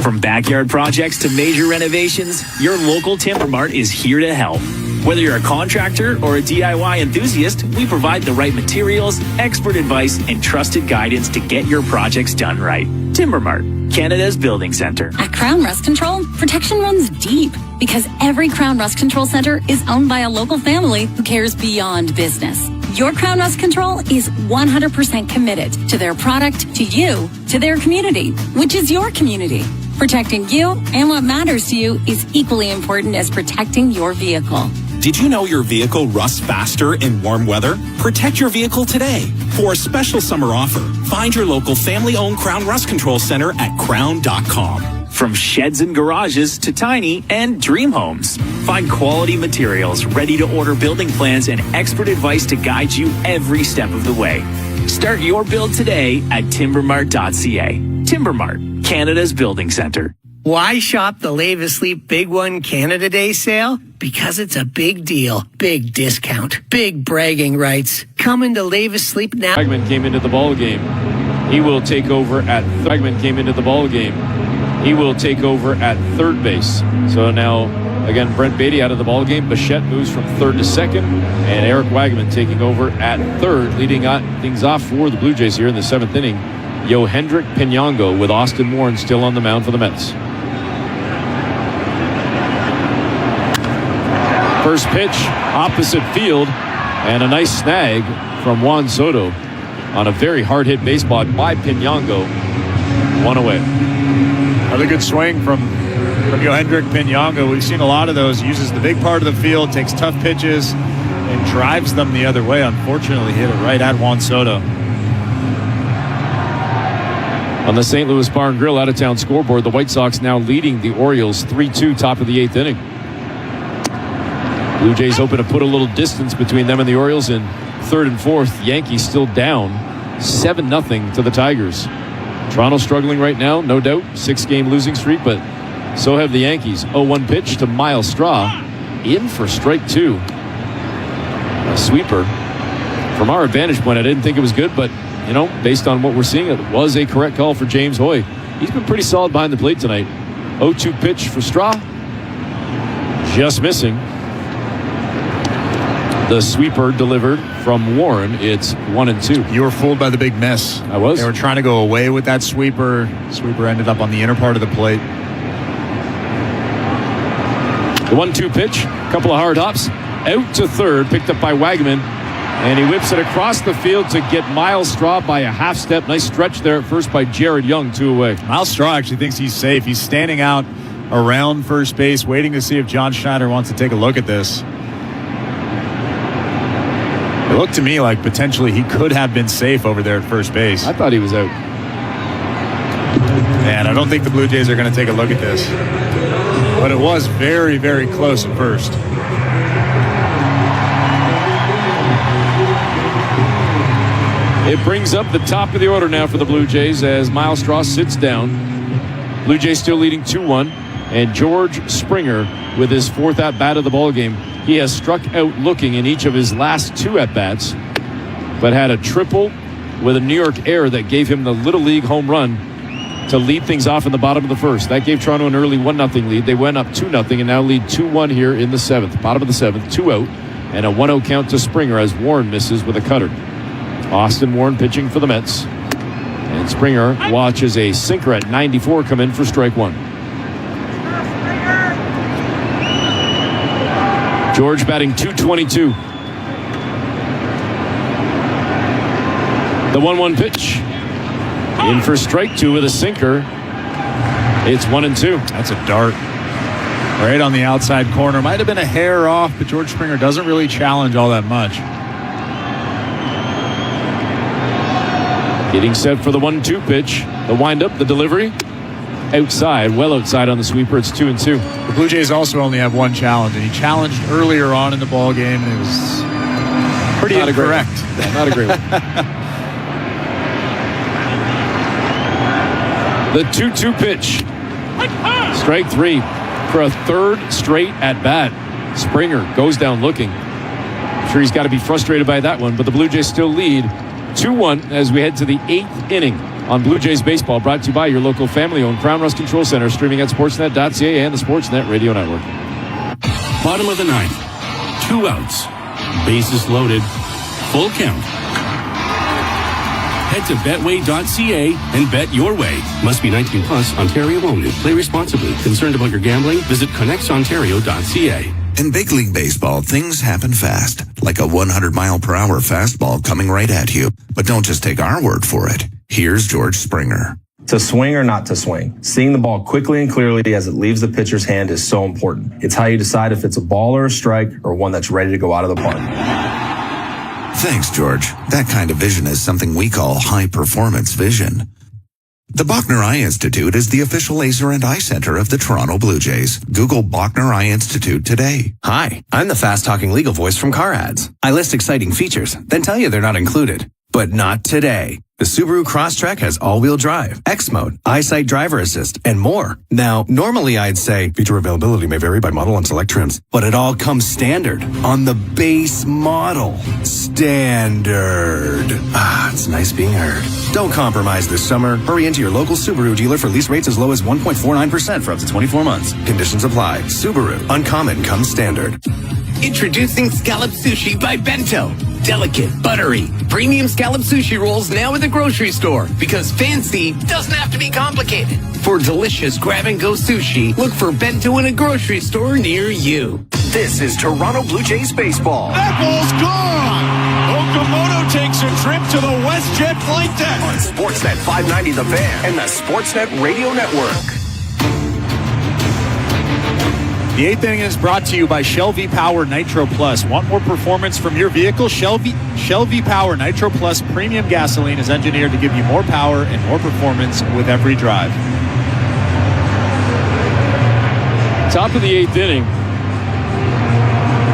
From backyard projects to major renovations, your local Timber Mart is here to help. Whether you're a contractor or a DIY enthusiast, we provide the right materials, expert advice, and trusted guidance to get your projects done right. Timber Mart, Canada's building center. At Crown Rust Control, protection runs deep because every Crown Rust Control Center is owned by a local family who cares beyond business. Your Crown Rust Control is 100% committed to their product, to you, to their community, which is your community. Protecting you and what matters to you is equally important as protecting your vehicle. Did you know your vehicle rusts faster in warm weather? Protect your vehicle today. For a special summer offer, find your local family-owned Crown Rust Control Center at crown.com. From sheds and garages to tiny and dream homes, find quality materials, ready-to-order building plans, and expert advice to guide you every step of the way. Start your build today at timbermart.ca. Timbermart, Canada's building center. Why shop the Lave Asleep Big One Canada Day sale? Because it's a big deal, big discount, big bragging rights. Come into Lave Asleep now. Wagaman came into the ball game. He will take over at Wagaman came into the ball game. He will take over at third base. So now, again, Brent Beatty out of the ball game. Bichette moves from third to second, and Eric Wagaman taking over at third, leading things off for the Blue Jays here in the 7th inning. Yohendrick Pinongo with Austin Warren still on the mound for the Mets. First pitch, opposite field, and a nice snag from Juan Soto on a very hard-hit baseball by Pinongo. 1 away. Another good swing from Yohendrick Pinongo. We've seen a lot of those. Uses the big part of the field, takes tough pitches, and drives them the other way. Unfortunately, hit it right at Juan Soto. On the St. Louis Bar and Grill out-of-town scoreboard, the White Sox now leading the Orioles 3-2, top of the 8th inning. Blue Jays hoping to put a little distance between them and the Orioles in 3rd and 4th. Yankees still down 7-0 to the Tigers. Toronto struggling right now, no doubt. 6-game losing streak, but so have the Yankees. 0-1 pitch to Miles Straw. In for strike 2. A sweeper. From our vantage point, I didn't think it was good, but, based on what we're seeing, it was a correct call for James Hoy. He's been pretty solid behind the plate tonight. 0-2 pitch for Straw. Just missing. The sweeper delivered from Warren. It's 1-2. You were fooled by the big miss. I was. They were trying to go away with that sweeper. Sweeper ended up on the inner part of the plate. The 1-2 pitch. Couple of hard hops. Out to third. Picked up by Wagaman. And he whips it across the field to get Miles Straw by a half step. Nice stretch there at first by Jared Young, 2 away. Miles Straw actually thinks he's safe. He's standing out around first base, waiting to see if John Schneider wants to take a look at this. It looked to me like potentially he could have been safe over there at first base. I thought he was out. Man, I don't think the Blue Jays are going to take a look at this. But it was very, very close at first. It brings up the top of the order now for the Blue Jays as Miles Straw sits down. Blue Jays still leading 2-1. And George Springer with his 4th at-bat of the ballgame. He has struck out looking in each of his last 2 at-bats, but had a triple with a New York error that gave him the Little League home run to lead things off in the bottom of the 1st. That gave Toronto an early 1-0 lead. They went up 2-0 and now lead 2-1 here in the 7th. Bottom of the 7th, 2 out, and a 1-0 count to Springer as Warren misses with a cutter. Austin Warren pitching for the Mets. And Springer watches a sinker at 94 come in for strike 1. George batting .222. The 1-1 pitch. In for strike 2 with a sinker. It's 1-2. That's a dart. Right on the outside corner. Might have been a hair off, but George Springer doesn't really challenge all that much. Getting set for the 1-2 pitch. The windup, the delivery. Outside, well outside on the sweeper. It's 2-2. The Blue Jays also only have 1 challenge, and he challenged earlier on in the ball game, and it was pretty incorrect. Not a great one. The 2-2 pitch. Strike 3 for a 3rd straight at bat. Springer goes down looking. I'm sure he's got to be frustrated by that one, but the Blue Jays still lead 2-1 as we head to the 8th inning. On Blue Jays Baseball, brought to you by your local family-owned Crown Rust Control Center, streaming at sportsnet.ca and the Sportsnet Radio Network. Bottom of the 9th. 2 outs. Bases loaded. Full count. Head to betway.ca and bet your way. Must be 19 plus, Ontario only. Play responsibly. Concerned about your gambling? Visit connectsontario.ca. In big league baseball, things happen fast, like a 100-mile-per-hour fastball coming right at you. But don't just take our word for it. Here's George Springer. To swing or not to swing, seeing the ball quickly and clearly as it leaves the pitcher's hand is so important. It's how you decide if it's a ball or a strike or one that's ready to go out of the park. Thanks, George. That kind of vision is something we call high-performance vision. The Bachner Eye Institute is the official laser and eye center of the Toronto Blue Jays. Google Bachner Eye Institute today. Hi, I'm the fast-talking legal voice from car ads. I list exciting features, then tell you they're not included. But not today. The Subaru Crosstrek has all-wheel drive, X mode, eyesight driver assist, and more. Now, normally I'd say feature availability may vary by model and select trims, but it all comes standard on the base model. Standard. Ah, it's nice being heard. Don't compromise this summer. Hurry into your local Subaru dealer for lease rates as low as 1.49% for up to 24 months. Conditions apply. Subaru. Uncommon comes standard. Introducing Scallop Sushi by Bento. Delicate, buttery, premium scallop sushi rolls now at the grocery store because fancy doesn't have to be complicated. For delicious grab-and-go sushi, look for Bento in a grocery store near you. This is Toronto Blue Jays baseball. That ball's gone! Okamoto takes a trip to the WestJet flight deck. On Sportsnet 590 The Fan and the Sportsnet Radio Network. The 8th inning is brought to you by Shell V-Power Nitro Plus. Want more performance from your vehicle? Shell V-Power Nitro Plus Premium Gasoline is engineered to give you more power and more performance with every drive. Top of the 8th inning.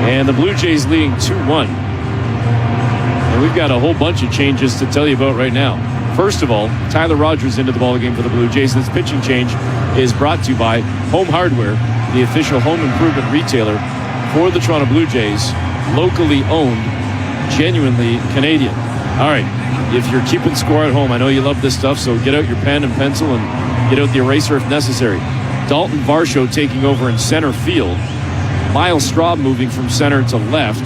And the Blue Jays leading 2-1. And we've got a whole bunch of changes to tell you about right now. First of all, Tyler Rogers into the ballgame for the Blue Jays. This pitching change is brought to you by Home Hardware, the official home improvement retailer for the Toronto Blue Jays, locally owned, genuinely Canadian. All right, if you're keeping score at home, I know you love this stuff, so get out your pen and pencil and get out the eraser if necessary. Dalton Varsho taking over in center field. Miles Straub moving from center to left.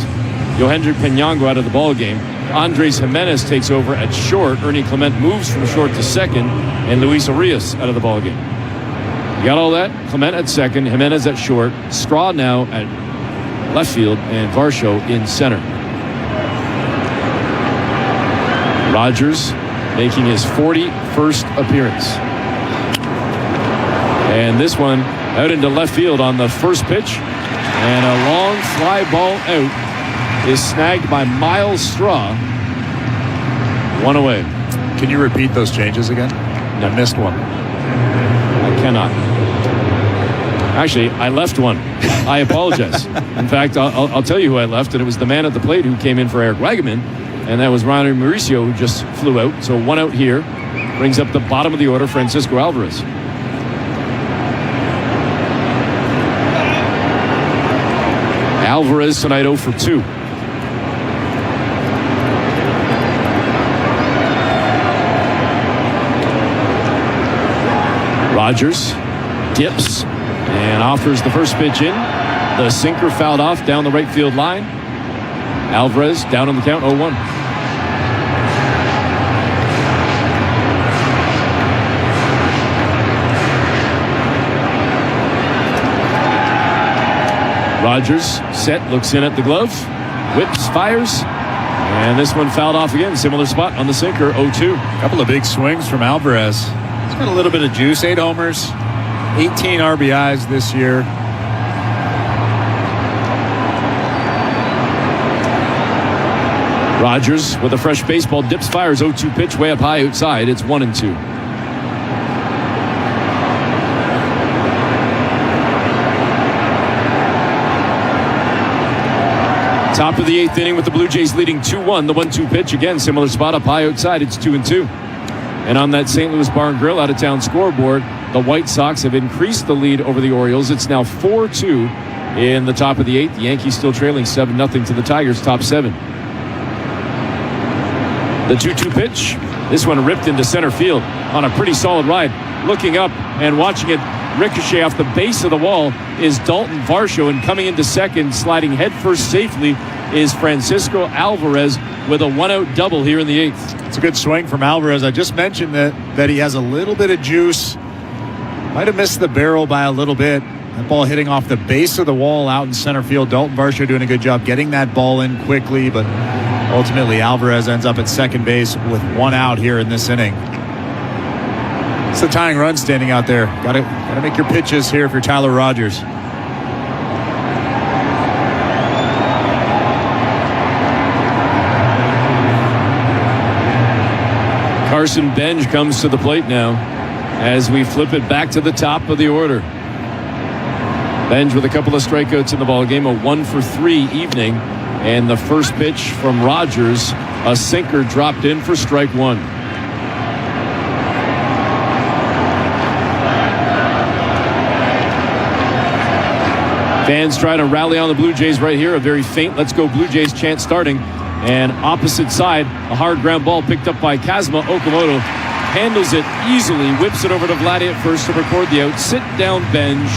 Yohendrick Penyango out of the ballgame. Andres Jimenez takes over at short. Ernie Clement moves from short to second. And Luis Arias out of the ballgame. You got all that? Clement at second, Jimenez at short, Straw now at left field, and Varsho in center. Rogers making his 41st appearance. And this one out into left field on the first pitch. And a long fly ball out is snagged by Miles Straw. One away. Can you repeat those changes again? No. I missed one. I cannot. Actually, I left one. I apologize. In fact, I'll tell you who I left, and it was the man at the plate who came in for Eric Wagaman, and that was Ronnie Mauricio, who just flew out. So one out here brings up the bottom of the order, Francisco Alvarez. Alvarez tonight 0 for 2. Rogers dips and offers the first pitch in. The sinker fouled off down the right field line. Alvarez down on the count 0-1. Rogers set, looks in at the glove, whips, fires, and this one fouled off again. Similar spot on the sinker, 0-2. Couple of big swings from Alvarez. He's got a little bit of juice, 8 homers, 18 RBIs this year. Rogers with a fresh baseball, dips, fires, 0-2 pitch, way up high outside. It's 1-2. Top of the 8th inning with the Blue Jays leading 2-1. The 1-2 pitch, again, similar spot up high outside. It's 2-2. And on that St. Louis Bar and Grill out-of-town scoreboard, the White Sox have increased the lead over the Orioles. It's now 4-2 in the top of the 8th. The Yankees still trailing 7-0 to the Tigers, top 7. The 2-2 pitch. This one ripped into center field on a pretty solid ride. Looking up and watching it ricochet off the base of the wall is Dalton Varsho, and coming into second, sliding headfirst safely, is Francisco Alvarez with a one-out double here in the 8th. It's a good swing from Alvarez. I just mentioned that he has a little bit of juice. Might have missed the barrel by a little bit. That ball hitting off the base of the wall out in center field. Dalton Varsho doing a good job getting that ball in quickly, but ultimately Alvarez ends up at second base with one out here in this inning. It's the tying run standing out there. Gotta make your pitches here if you're Tyler Rogers. Carson Benj comes to the plate now as we flip it back to the top of the order. Benj with a couple of strikeouts in the ballgame, a 1-for-3 evening, and the first pitch from Rogers, a sinker dropped in for strike one. Fans trying to rally on the Blue Jays right here. A very faint "Let's Go Blue Jays" chant starting. And opposite side, a hard ground ball picked up by Kazuma Okamoto. Handles it easily, whips it over to Vladdy at first to record the out. Sit down Benj,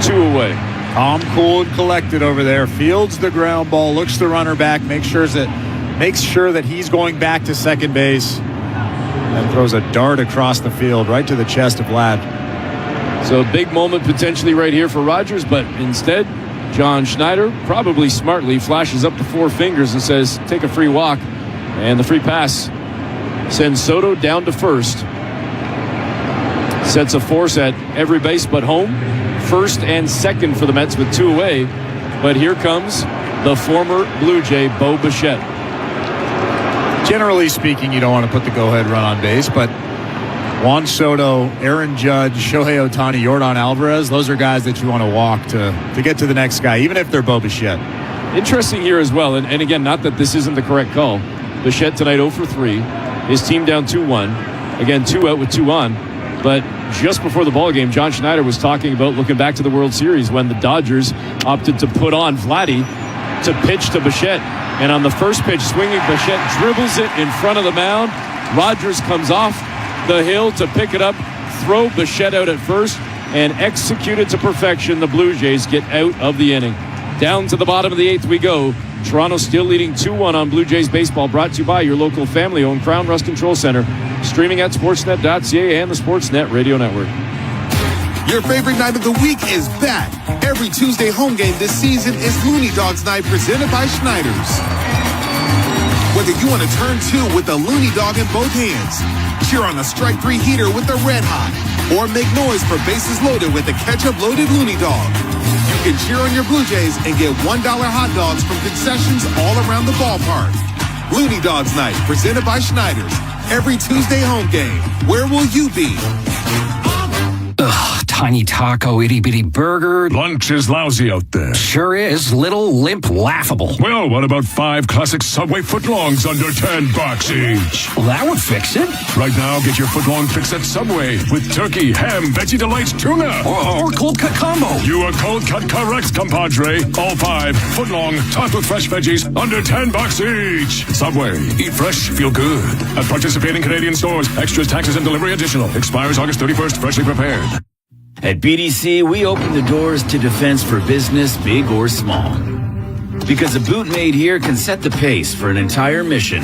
2 away. Calm, cool, and collected over there. Fields the ground ball, looks the runner back, makes sure that he's going back to second base, and throws a dart across the field right to the chest of Vlad. So a big moment potentially right here for Rogers, but instead, John Schneider, probably smartly, flashes up the 4 fingers and says, take a free walk. And the free pass sends Soto down to first. Sets a force at every base but home. first and second for the Mets with 2 away. But here comes the former Blue Jay, Bo Bichette. Generally speaking, you don't want to put the go-ahead run on base, but Juan Soto, Aaron Judge, Shohei Ohtani, Yordan Alvarez, those are guys that you want to walk to get to the next guy, even if they're Bo Bichette. Interesting here as well, and again, not that this isn't the correct call. Bichette tonight 0 for 3. His team down 2-1. Again, 2 out with 2 on. But just before the ball game, John Schneider was talking about looking back to the World Series when the Dodgers opted to put on Vladdy to pitch to Bichette. And on the first pitch, swinging, Bichette dribbles it in front of the mound. Rogers comes off the hill to pick it up, throw Bichette out at first, and execute it to perfection. The Blue Jays get out of the inning. Down to the bottom of the 8th we go. Toronto still leading 2-1 on Blue Jays baseball, brought to you by your local family-owned Crown Rust Control Center. Streaming at sportsnet.ca and the Sportsnet Radio Network. Your favorite night of the week is back. Every Tuesday home game this season is Looney Dogs Night presented by Schneider's. Whether you want to turn 2 with the Looney Dog in both hands, cheer on a strike 3 heater with the Red Hot, or make noise for bases loaded with the ketchup-loaded Looney Dog, you can cheer on your Blue Jays and get $1 hot dogs from concessions all around the ballpark. Looney Dogs Night presented by Schneider's. Every Tuesday home game. Where will you be? Ugh, tiny taco, itty-bitty burger. Lunch is lousy out there. Sure is. Little, limp, laughable. Well, what about 5 classic Subway footlongs under $10 each? Well, that would fix it. Right now, get your footlong fix at Subway with turkey, ham, Veggie Delights, tuna. Or cold cut combo. You are cold cut correct, compadre. All 5 footlong, topped with fresh veggies under $10 each. Subway. Eat fresh, feel good. At participating Canadian stores. Extras, taxes, and delivery additional. Expires August 31st. Freshly prepared. At BDC, we open the doors to defense for business, big or small. Because a boot made here can set the pace for an entire mission.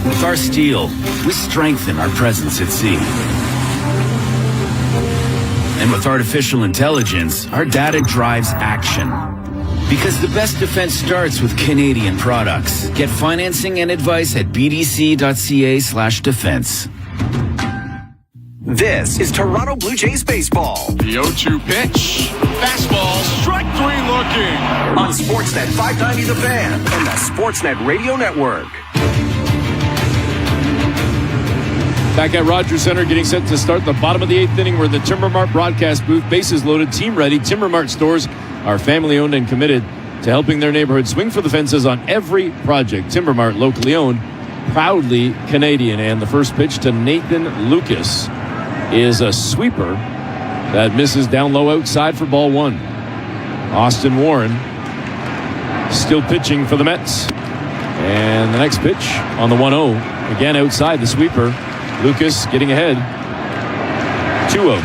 With our steel, we strengthen our presence at sea. And with artificial intelligence, our data drives action. Because the best defense starts with Canadian products. Get financing and advice at bdc.ca/defense. This is Toronto Blue Jays baseball. The 0-2 pitch. Fastball, strike 3 looking. On Sportsnet 590 The Fan and the Sportsnet Radio Network. Back at Rogers Center, getting set to start the bottom of the 8th inning. We're in the Timber Mart broadcast booth. Bases loaded, team ready. Timber Mart stores are family owned and committed to helping their neighborhood swing for the fences on every project. Timber Mart, locally owned, proudly Canadian. And the first pitch to Nathan Lucas is a sweeper that misses down low outside for ball 1. Austin Warren still pitching for the Mets. And the next pitch on the 1-0, again outside the sweeper. Lucas getting ahead. 2-0.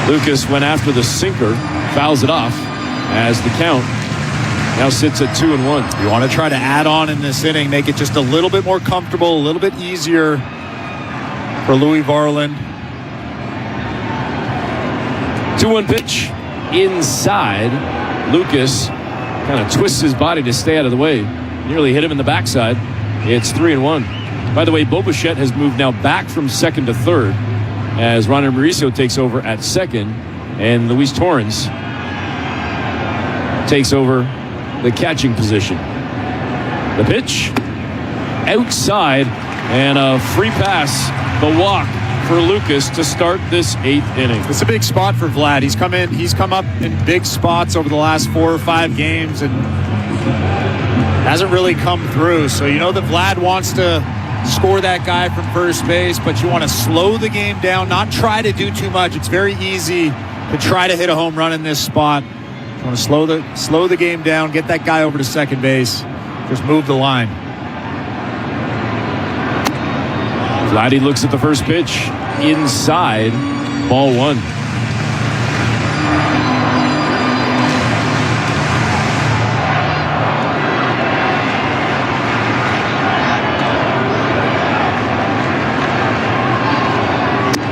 Lucas went after the sinker, fouls it off as the count now sits at 2-1. You want to try to add on in this inning, make it just a little bit more comfortable, a little bit easier for Louis Varland. 2-1 pitch inside. Lucas kind of twists his body to stay out of the way. Nearly hit him in the backside. It's 3-1. By the way, Bo Bichette has moved now back from second to third as Ronald Mauricio takes over at second, and Luis Torrens takes over the catching position. The pitch outside, and a free pass, the walk for Lucas to start this 8th inning. It's a big spot for Vlad. He's come up in big spots over the last 4 or 5 games and hasn't really come through. So you know that Vlad wants to score that guy from first base, but you want to slow the game down, not try to do too much. It's very easy to try to hit a home run in this spot. You want to slow the game down, get that guy over to second base, just move the line. Vladdy looks at the first pitch inside, ball 1.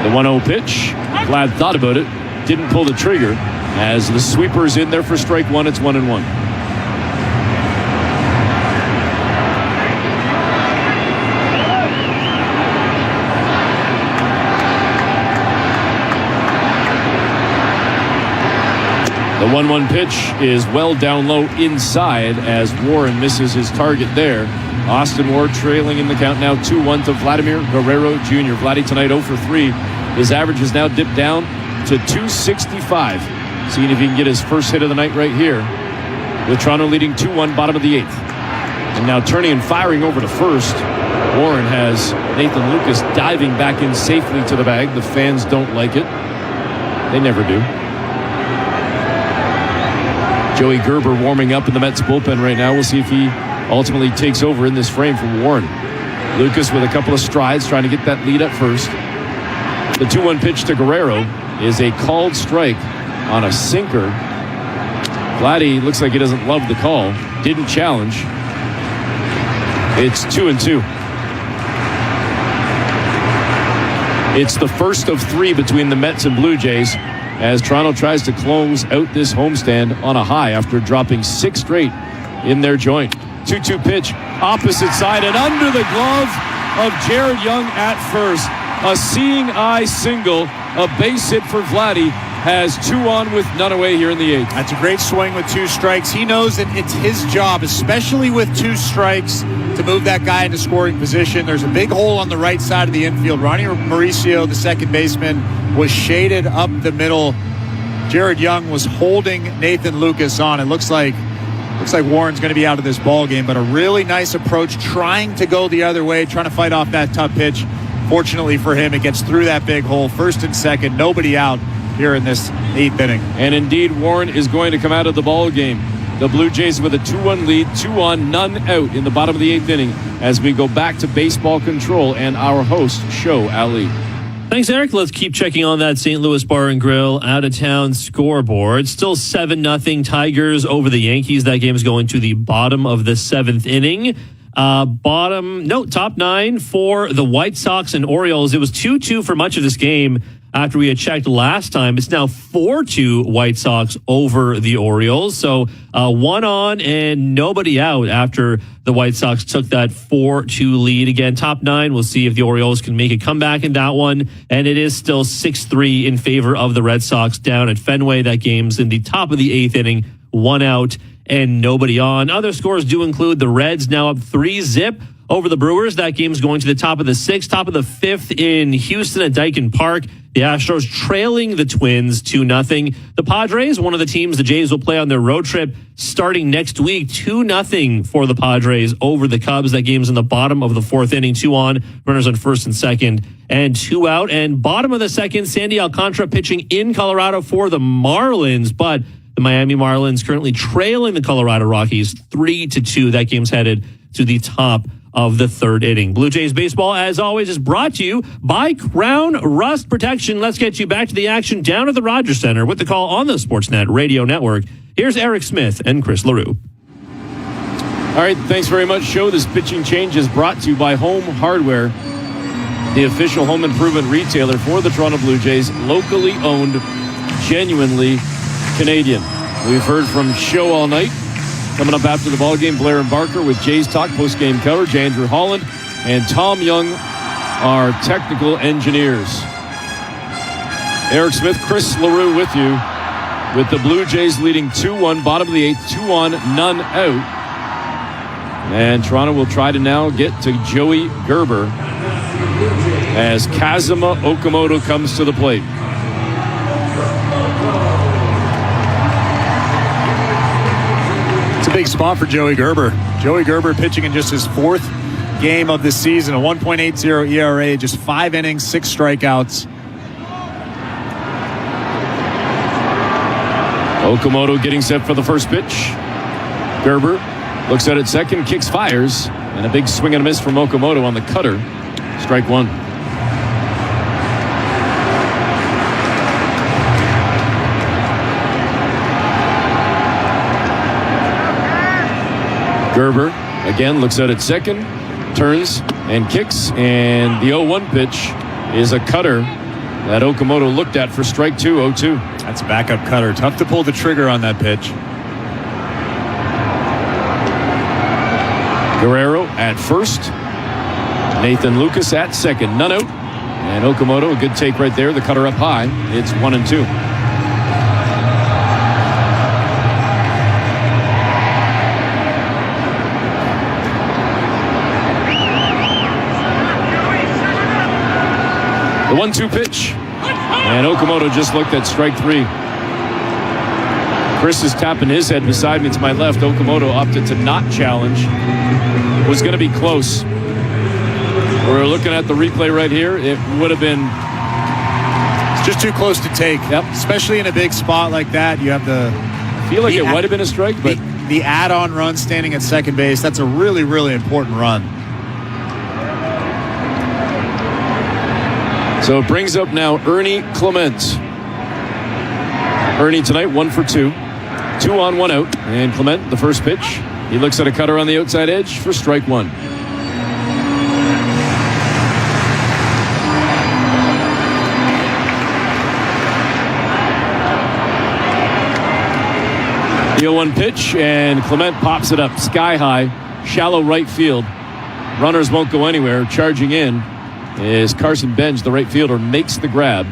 The 1-0 pitch. Vlad thought about it, didn't pull the trigger. As the sweeper's in there for strike one, it's 1-1. The 1-1 pitch is well down low inside as Warren misses his target there. Austin Ward trailing in the count now 2-1 to Vladimir Guerrero Jr. Vladdy tonight 0 for 3. His average has now dipped down to 265. Seeing if he can get his first hit of the night right here. With Toronto leading 2-1, bottom of the 8th. And now turning and firing over to first. Warren has Nathan Lucas diving back in safely to the bag. The fans don't like it. They never do. Joey Gerber warming up in the Mets bullpen right now. We'll see if he ultimately takes over in this frame from Warren. Lucas with a couple of strides trying to get that lead up first. The 2-1 pitch to Guerrero is a called strike on a sinker. Vladdy looks like he doesn't love the call. Didn't challenge. It's 2-2. It's the first of 3 between the Mets and Blue Jays as Toronto tries to close out this homestand on a high after dropping 6 straight in their joint. 2-2 pitch, opposite side and under the glove of Jared Young at first. A seeing eye single, a base hit for Vladdy, has 2 on with none away here in the 8th. That's a great swing with 2 strikes. He knows that it's his job, especially with 2 strikes, to move that guy into scoring position. There's a big hole on the right side of the infield. Ronnie Mauricio, the second baseman, was shaded up the middle. Jared Young was holding Nathan Lucas on. It looks like Warren's going to be out of this ball game, but a really nice approach, trying to go the other way, trying to fight off that tough pitch. Fortunately for him, it gets through that big hole. First and second, nobody out here in this 8th inning. And indeed, Warren is going to come out of the ball game. The Blue Jays with a 2-1 lead, 2 on, none out in the bottom of the 8th inning as we go back to baseball control and our host, Show Ali. Thanks, Eric. Let's keep checking on that St. Louis Bar and Grill out-of-town scoreboard. Still 7-0 Tigers over the Yankees. That game is going to the bottom of the 7th inning. Top 9 for the White Sox and Orioles. It was 2-2 for much of this game after we had checked last time. It's now 4-2 White Sox over the Orioles. So 1 on and nobody out after the White Sox took that 4-2 lead. Again, top 9. We'll see if the Orioles can make a comeback in that one. And it is still 6-3 in favor of the Red Sox down at Fenway. That game's in the top of the 8th inning. 1 out and nobody on. Other scores do include the Reds now up 3-0 over the Brewers. That game's going to the top of the 6th, top of the 5th in Houston at Daikin Park. The Astros trailing the Twins 2-0. The Padres, one of the teams the Jays will play on their road trip starting next week, 2-0 for the Padres over the Cubs. That game's in the bottom of the 4th inning, 2 on, runners on first and second, and 2 out. And bottom of the 2nd, Sandy Alcantara pitching in Colorado for the Marlins, but the Miami Marlins currently trailing the Colorado Rockies 3-2. That game's headed to the top of the 3rd inning. Blue Jays baseball, as always, is brought to you by Crown Rust Protection. Let's get you back to the action down at the Rogers Center with the call on the Sportsnet Radio Network. Here's Eric Smith and Chris LaRue. All right, thanks very much, Show. This pitching change is brought to you by Home Hardware, the official home improvement retailer for the Toronto Blue Jays, locally owned, genuinely Canadian. We've heard from Show all night. Coming up after the ballgame, Blair and Barker with Jays Talk post-game coverage. Andrew Holland and Tom Young are technical engineers. Eric Smith, Chris LaRue with you, with the Blue Jays leading 2-1, bottom of the 8th, 2 on, none out. And Toronto will try to now get to Joey Gerber as Kazuma Okamoto comes to the plate. Big spot for Joey Gerber. Joey Gerber pitching in just his 4th game of the season, a 1.80 ERA, just 5 innings, 6 strikeouts. Okamoto getting set for the first pitch. Gerber looks at it second, kicks, fires, and a big swing and a miss from Okamoto on the cutter. Strike 1. Gerber again looks at it second, turns and kicks, and the 0-1 pitch is a cutter that Okamoto looked at for strike 2, 0-2. That's a backup cutter. Tough to pull the trigger on that pitch. Guerrero at first. Nathan Lucas at second. None out. And Okamoto, a good take right there. The cutter up high. It's 1-2. The 1-2 pitch. And Okamoto just looked at strike 3. Chris is tapping his head beside me to my left. Okamoto opted to not challenge. Was going to be close. We're looking at the replay right here. It would have been... It's just too close to take. Yep. Especially in a big spot like that. You have the... I feel like it might have been a strike, but... The add-on run standing at second base, that's a really, really important run. So it brings up now Ernie Clement. Ernie tonight 1 for 2. 2 on, 1 out. And Clement, the first pitch. He looks at a cutter on the outside edge for strike 1. The 0-1 pitch, and Clement pops it up sky high, shallow right field. Runners won't go anywhere. Charging in is Carson Benj, the right fielder, makes the grab.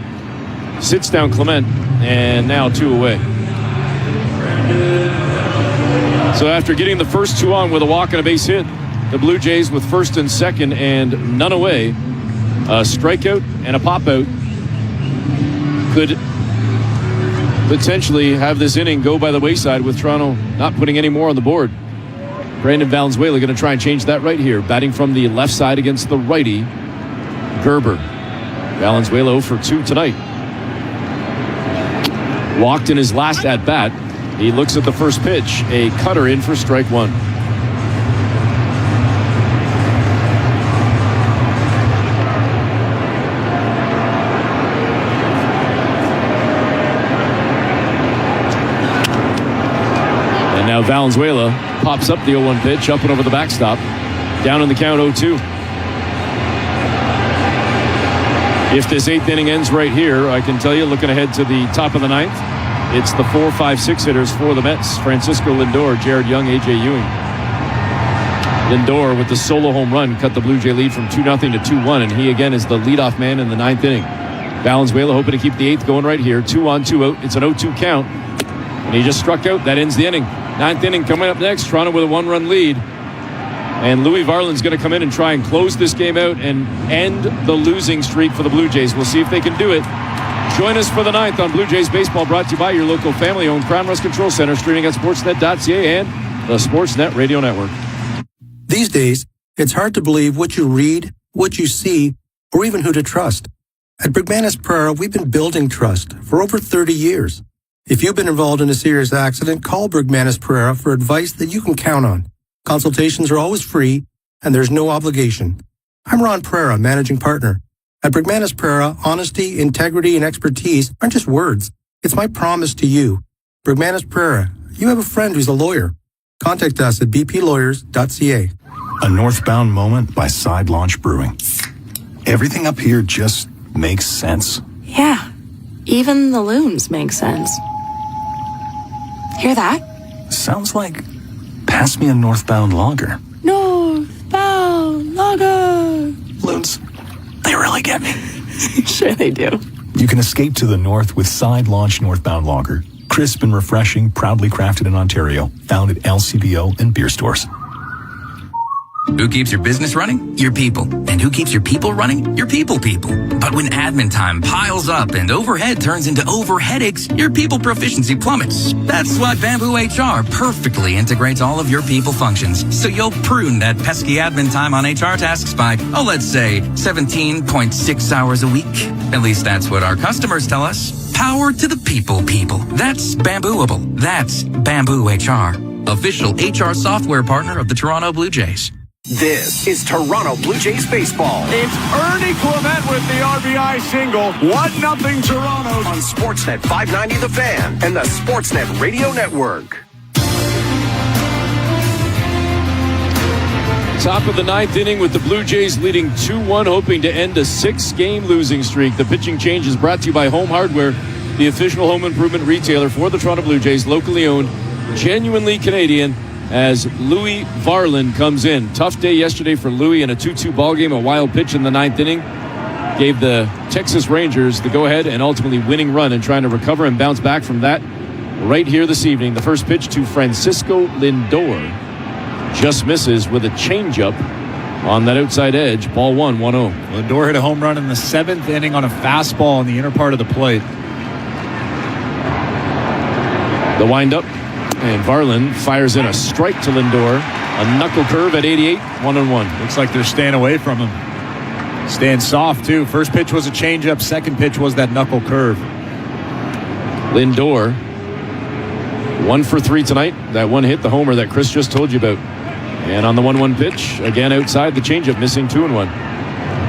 Sits down Clement, and now 2 away. So after getting the first 2 on with a walk and a base hit, the Blue Jays with first and second and none away, a strikeout and a pop out could potentially have this inning go by the wayside with Toronto not putting any more on the board. Brandon Valenzuela going to try and change that right here. Batting from the left side against the righty, Gerber. Valenzuela 0 for 2 tonight. Walked in his last at-bat. He looks at the first pitch. A cutter in for strike 1. And now Valenzuela pops up the 0-1 pitch, up and over the backstop. Down in the count 0-2. If this 8th inning ends right here, I can tell you, looking ahead to the top of the 9th, it's the 4, 5, 6 hitters for the Mets. Francisco Lindor, Jared Young, A.J. Ewing. Lindor with the solo home run cut the Blue Jay lead from 2-0 to 2-1, and he again is the leadoff man in the 9th inning. Valenzuela hoping to keep the 8th going right here. 2 on, 2 out. It's an 0-2 count, and he just struck out. That ends the inning. 9th inning coming up next. Toronto with a 1-run lead. And Louis Varland's going to come in and try and close this game out and end the losing streak for the Blue Jays. We'll see if they can do it. Join us for the 9th on Blue Jays Baseball, brought to you by your local family-owned Crown Rust Control Center, streaming at sportsnet.ca and the Sportsnet Radio Network. These days, it's hard to believe what you read, what you see, or even who to trust. At Brigmanis Prairie, we've been building trust for over 30 years. If you've been involved in a serious accident, call Brigmanis Prairie for advice that you can count on. Consultations are always free, and there's no obligation. I'm Ron Prera, managing partner. At Brigmanis Prairie, honesty, integrity, and expertise aren't just words. It's my promise to you. Brigmanis Prairie, you have a friend who's a lawyer. Contact us at bplawyers.ca. A northbound moment by Side Launch Brewing. Everything up here just makes sense. Yeah, even the loons make sense. Hear that? Sounds like pass me a northbound lager. Northbound lager. Loons, they really get me. Sure they do. You can escape to the north with Side Launch Northbound Lager. Crisp and refreshing, proudly crafted in Ontario. Found at LCBO and beer stores. Who keeps your business running? Your people. And who keeps your people running? Your people. But when admin time piles up and overhead turns into overheadaches, your people proficiency plummets. That's why Bamboo HR perfectly integrates all of your people functions. So you'll prune that pesky admin time on HR tasks by, let's say 17.6 hours a week. At least that's what our customers tell us. Power to the people. That's Bambooable. That's Bamboo HR. Official HR software partner of the Toronto Blue Jays. This is Toronto Blue Jays baseball. It's Ernie Clement with the RBI single. 1-0 Toronto. On Sportsnet 590 The Fan and the Sportsnet Radio Network. Top of the ninth inning with the Blue Jays leading 2-1, hoping to end a 6-game losing streak. The pitching change is brought to you by Home Hardware, the official home improvement retailer for the Toronto Blue Jays, locally owned, genuinely Canadian, as Louis Varland comes in. Tough day yesterday for Louis in a 2-2 ball game. A wild pitch in the ninth inning gave the Texas Rangers the go-ahead and ultimately winning run, and trying to recover and bounce back from that right here this evening. The first pitch to Francisco Lindor just misses with a changeup on that outside edge. Ball 1-1-0. Lindor hit a home run in the 7th inning on a fastball in the inner part of the plate. The windup, and Varland fires in a strike to Lindor. A knuckle curve at 88, 1-1. Looks like they're staying away from him. Staying soft, too. First pitch was a changeup. Second pitch was that knuckle curve. Lindor, 1 for 3 tonight. That one hit, the homer that Chris just told you about. And on the 1-1 pitch, again outside the changeup, missing 2-1.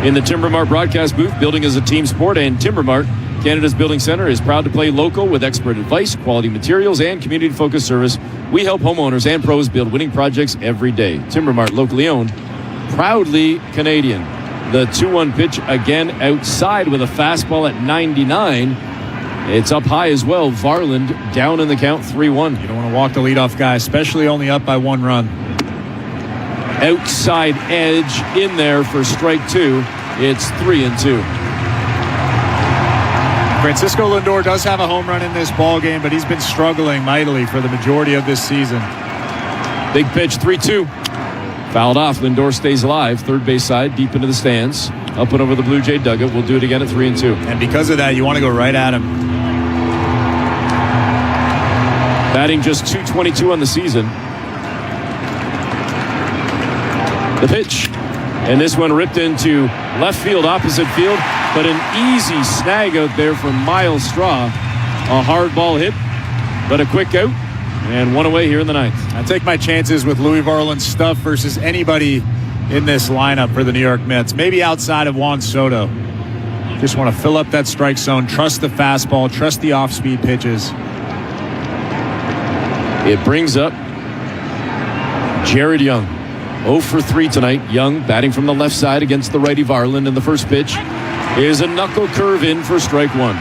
In the Timbermart broadcast booth, building is a team sport, and Timbermart, Canada's building center, is proud to play local with expert advice, quality materials, and community-focused service. We help homeowners and pros build winning projects every day. Timbermart, locally owned, proudly Canadian. The 2-1 pitch again outside with a fastball at 99. It's up high as well. Varland down in the count, 3-1. You don't want to walk the leadoff guy, especially only up by 1 run. Outside edge in there for strike 2. It's 3-2. Francisco Lindor does have a home run in this ball game, but he's been struggling mightily for the majority of this season. Big pitch, 3-2. Fouled off. Lindor stays alive. Third base side, deep into the stands. Up and over the Blue Jay dugout. We'll do it again at 3-2. And because of that, you want to go right at him. Batting just .222 on the season. The pitch, and this one ripped into left field, opposite field, but an easy snag out there from Miles Straw. A hard ball hit, but a quick out, and one away here in the ninth. I take my chances with Louis Varland's stuff versus anybody in this lineup for the New York Mets, maybe outside of Juan Soto. Just want to fill up that strike zone, trust the fastball, trust the off-speed pitches. It brings up Jared Young. 0 for 3 tonight. Young batting from the left side against the righty Varland, and the first pitch is a knuckle curve in for strike 1.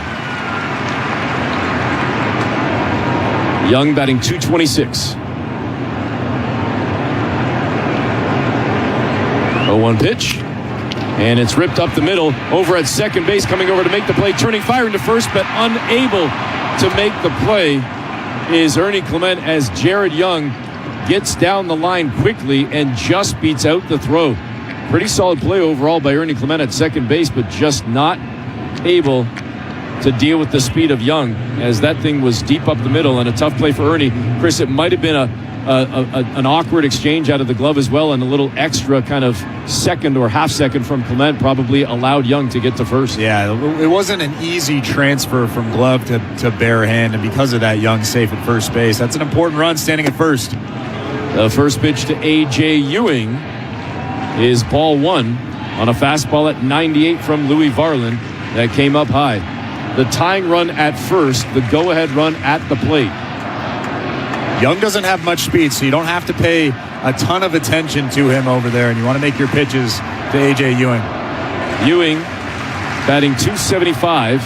Young batting .226. 0-1 pitch, and it's ripped up the middle. Over at second base, coming over to make the play, turning, firing to first, but unable to make the play is Ernie Clement, as Jared Young gets down the line quickly and just beats out the throw. Pretty solid play overall by Ernie Clement at second base, but just not able to deal with the speed of Young, as that thing was deep up the middle, and a tough play for Ernie. Chris, it might have been an awkward exchange out of the glove as well, and a little extra kind of second or half second from Clement probably allowed Young to get to first. Yeah, it wasn't an easy transfer from glove to bare hand, and because of that, Young's safe at first base. That's an important run standing at first. The first pitch to A.J. Ewing is ball 1 on a fastball at 98 from Louis Varland that came up high. The tying run at first, the go-ahead run at the plate. Young doesn't have much speed, so you don't have to pay a ton of attention to him over there, and you want to make your pitches to A.J. Ewing. Ewing batting .275,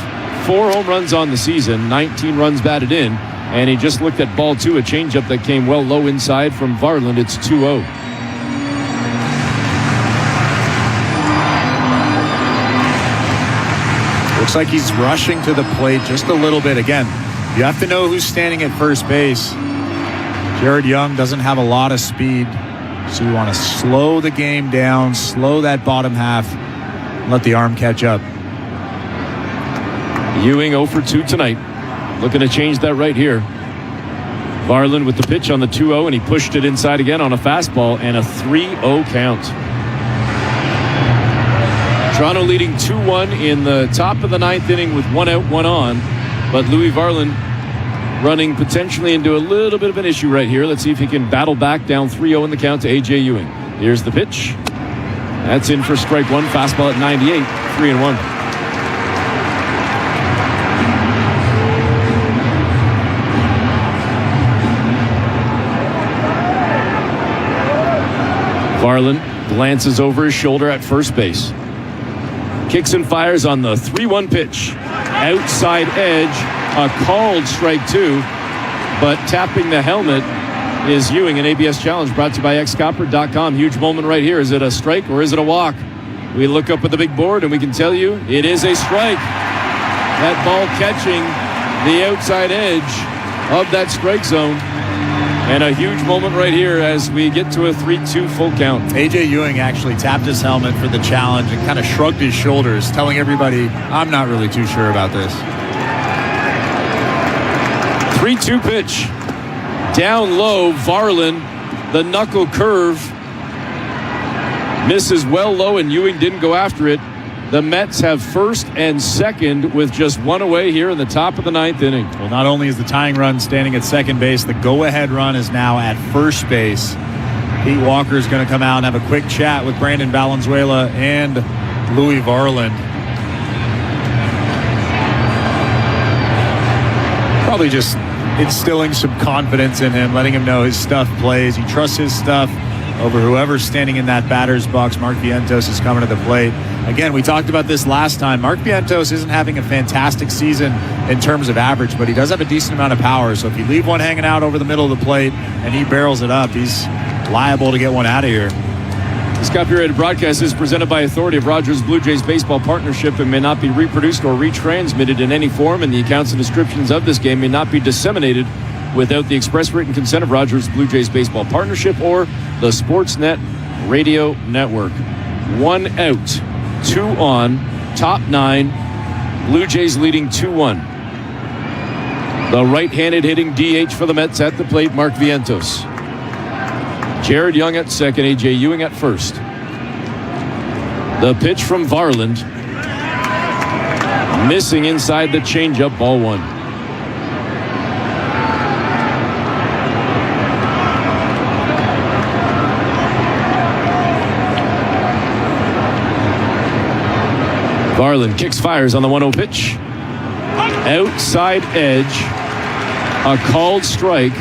4 home runs on the season, 19 runs batted in, and he just looked at ball 2, a changeup that came well low inside from Varland. It's 2-0. Looks like he's rushing to the plate just a little bit. Again, you have to know who's standing at first base. Jared Young doesn't have a lot of speed, so you want to slow the game down, slow that bottom half, and let the arm catch up. Ewing 0 for 2 tonight. Looking to change that right here. Varland with the pitch on the 2-0, and he pushed it inside again on a fastball, and a 3-0 count. Toronto leading 2-1 in the top of the ninth inning with 1 out, 1 on. But Louis Varland running potentially into a little bit of an issue right here. Let's see if he can battle back, down 3-0 in the count to A.J. Ewing. Here's the pitch. That's in for strike 1. Fastball at 98, 3-1. Varland Glances over his shoulder at first base. Kicks and fires on the 3-1 pitch. Outside edge, a called strike 2, but tapping the helmet is Ewing, an ABS challenge brought to you by xcopper.com. Huge moment right here. Is it a strike or is it a walk? We look up at the big board and we can tell you it is a strike. That ball catching the outside edge of that strike zone. And a huge moment right here as we get to a 3-2 full count. A.J. Ewing actually tapped his helmet for the challenge and kind of shrugged his shoulders, telling everybody, I'm not really too sure about this. 3-2 pitch. Down low, Varland, the knuckle curve. Misses well low, and Ewing didn't go after it. The Mets have first and second with just one away here in the top of the 9th inning. Well, not only is the tying run standing at second base, the go-ahead run is now at first base. Pete Walker is going to come out and have a quick chat with Brandon Valenzuela and Louis Varland. Probably just instilling some confidence in him, letting him know his stuff plays. He trusts his stuff over whoever's standing in that batter's box. Mark Vientos is coming to the plate. Again, we talked about this last time. Mark Vientos isn't having a fantastic season in terms of average, but he does have a decent amount of power. So if you leave one hanging out over the middle of the plate and he barrels it up, he's liable to get one out of here. This copyrighted broadcast is presented by authority of Rogers Blue Jays Baseball Partnership and may not be reproduced or retransmitted in any form, and the accounts and descriptions of this game may not be disseminated without the express written consent of Rogers Blue Jays Baseball Partnership or the Sportsnet Radio Network. 1 out, 2 on, top 9. Blue Jays leading 2-1. The right-handed hitting DH for the Mets at the plate, Mark Vientos. Jared Young at second, A.J. Ewing at first. The pitch from Varland. Missing inside the changeup, ball 1. Varland kicks, fires on the 1-0 pitch. Outside edge. A called strike.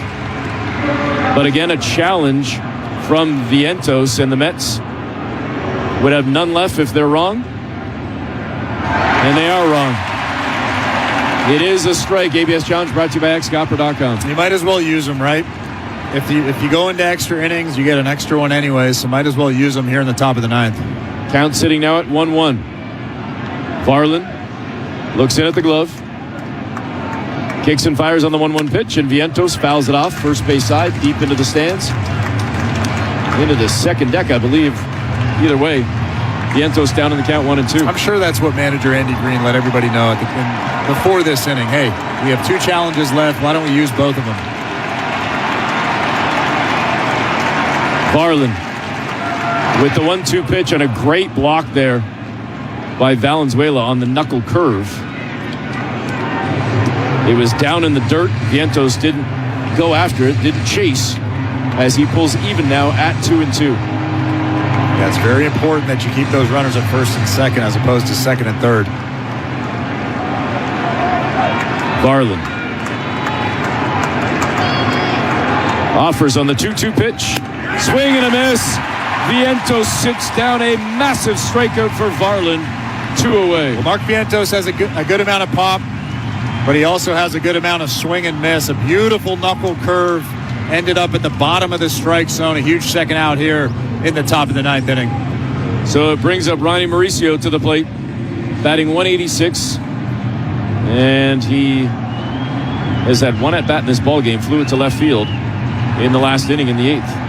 But again, a challenge from Vientos, and the Mets would have none left if they're wrong. And they are wrong. It is a strike. ABS challenge brought to you by xcopper.com. You might as well use them, right? If you go into extra innings, you get an extra one anyway, so might as well use them here in the top of the 9th. Count sitting now at 1-1. Varland looks in at the glove. Kicks and fires on the 1-1 pitch, and Vientos fouls it off first base side, deep into the stands. Into the second deck, I believe. Either way, Vientos down in the count 1-2. I'm sure that's what manager Andy Green let everybody know before this inning. Hey, we have 2 challenges left. Why don't we use both of them? Varland with the 1-2 pitch and a great block there by Valenzuela on the knuckle curve. It was down in the dirt. Vientos didn't go after it, didn't chase, as he pulls even now at 2-2. Yeah, it's very important that you keep those runners at first and second as opposed to second and third. Varland offers on the 2-2 pitch. Swing and a miss. Vientos sits down, a massive strikeout for Varland. 2 away. Well, Mark Vientos has a good amount of pop, but he also has a good amount of swing and miss. A beautiful knuckle curve. Ended up at the bottom of the strike zone. A huge second out here in the top of the 9th inning. So it brings up Ronnie Mauricio to the plate, batting 186. And he has had one at-bat in this ball game. Flew it to left field in the last inning in the 8th.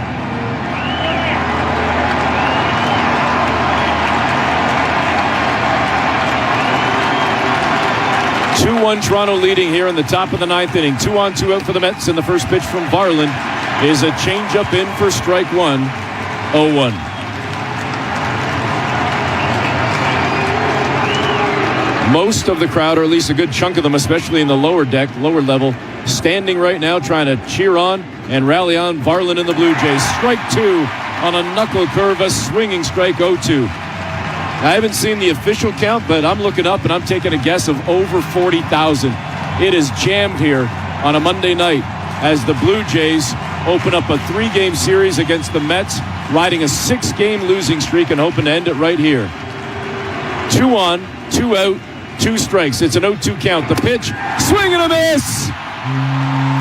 Toronto leading here in the top of the 9th inning. 2 on, 2 out for the Mets, and the first pitch from Varland is a changeup in for strike 1. 0-1. Most of the crowd, or at least a good chunk of them, especially in the lower deck, lower level, standing right now trying to cheer on and rally on Varland and the Blue Jays. Strike 2 on a knuckle curve, a swinging strike. 0-2. I haven't seen the official count, but I'm looking up and I'm taking a guess of over 40,000. It is jammed here on a Monday night as the Blue Jays open up a 3-game series against the Mets riding a 6-game losing streak and hoping to end it right here. 2 on, 2 out, 2 strikes. It's an 0-2 count. The pitch, swing and a miss.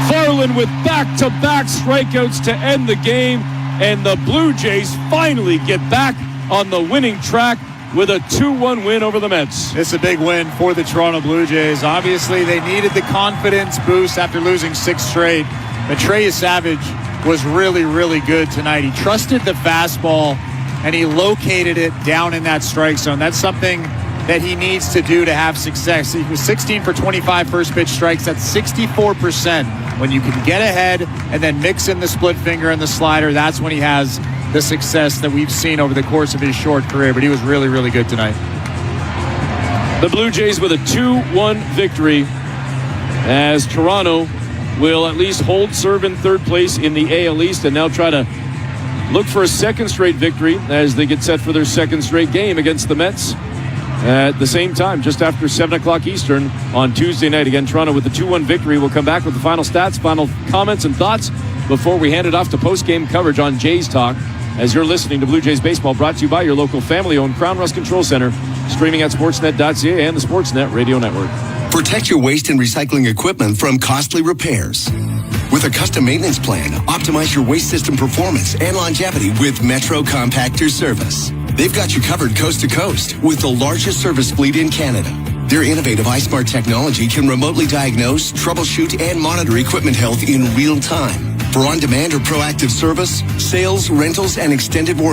Farland with back-to-back strikeouts to end the game, and the Blue Jays finally get back on the winning track with a 2-1 win over the Mets. It's a big win for the Toronto Blue Jays. Obviously, they needed the confidence boost after losing 6 straight. But Trey Savage was really, really good tonight. He trusted the fastball, and he located it down in that strike zone. That's something that he needs to do to have success. He was 16 for 25 first pitch strikes. That's 64%. When you can get ahead and then mix in the split finger and the slider, that's when he has the success that we've seen over the course of his short career. But he was really, really good tonight. The Blue Jays with a 2-1 victory, as Toronto will at least hold serve in third place in the AL East and now try to look for a second straight victory as they get set for their second straight game against the Mets at the same time, just after 7 o'clock Eastern on Tuesday night. Again, Toronto with the 2-1 victory. We'll come back with the final stats, final comments, and thoughts before we hand it off to post-game coverage on Jays Talk, as you're listening to Blue Jays Baseball, brought to you by your local family-owned Crown Rust Control Center, streaming at sportsnet.ca and the Sportsnet Radio Network. Protect your waste and recycling equipment from costly repairs. With a custom maintenance plan, optimize your waste system performance and longevity with Metro Compactor Service. They've got you covered coast to coast with the largest service fleet in Canada. Their innovative iSmart technology can remotely diagnose, troubleshoot, and monitor equipment health in real time. For on-demand or proactive service, sales, rentals, and extended warranty,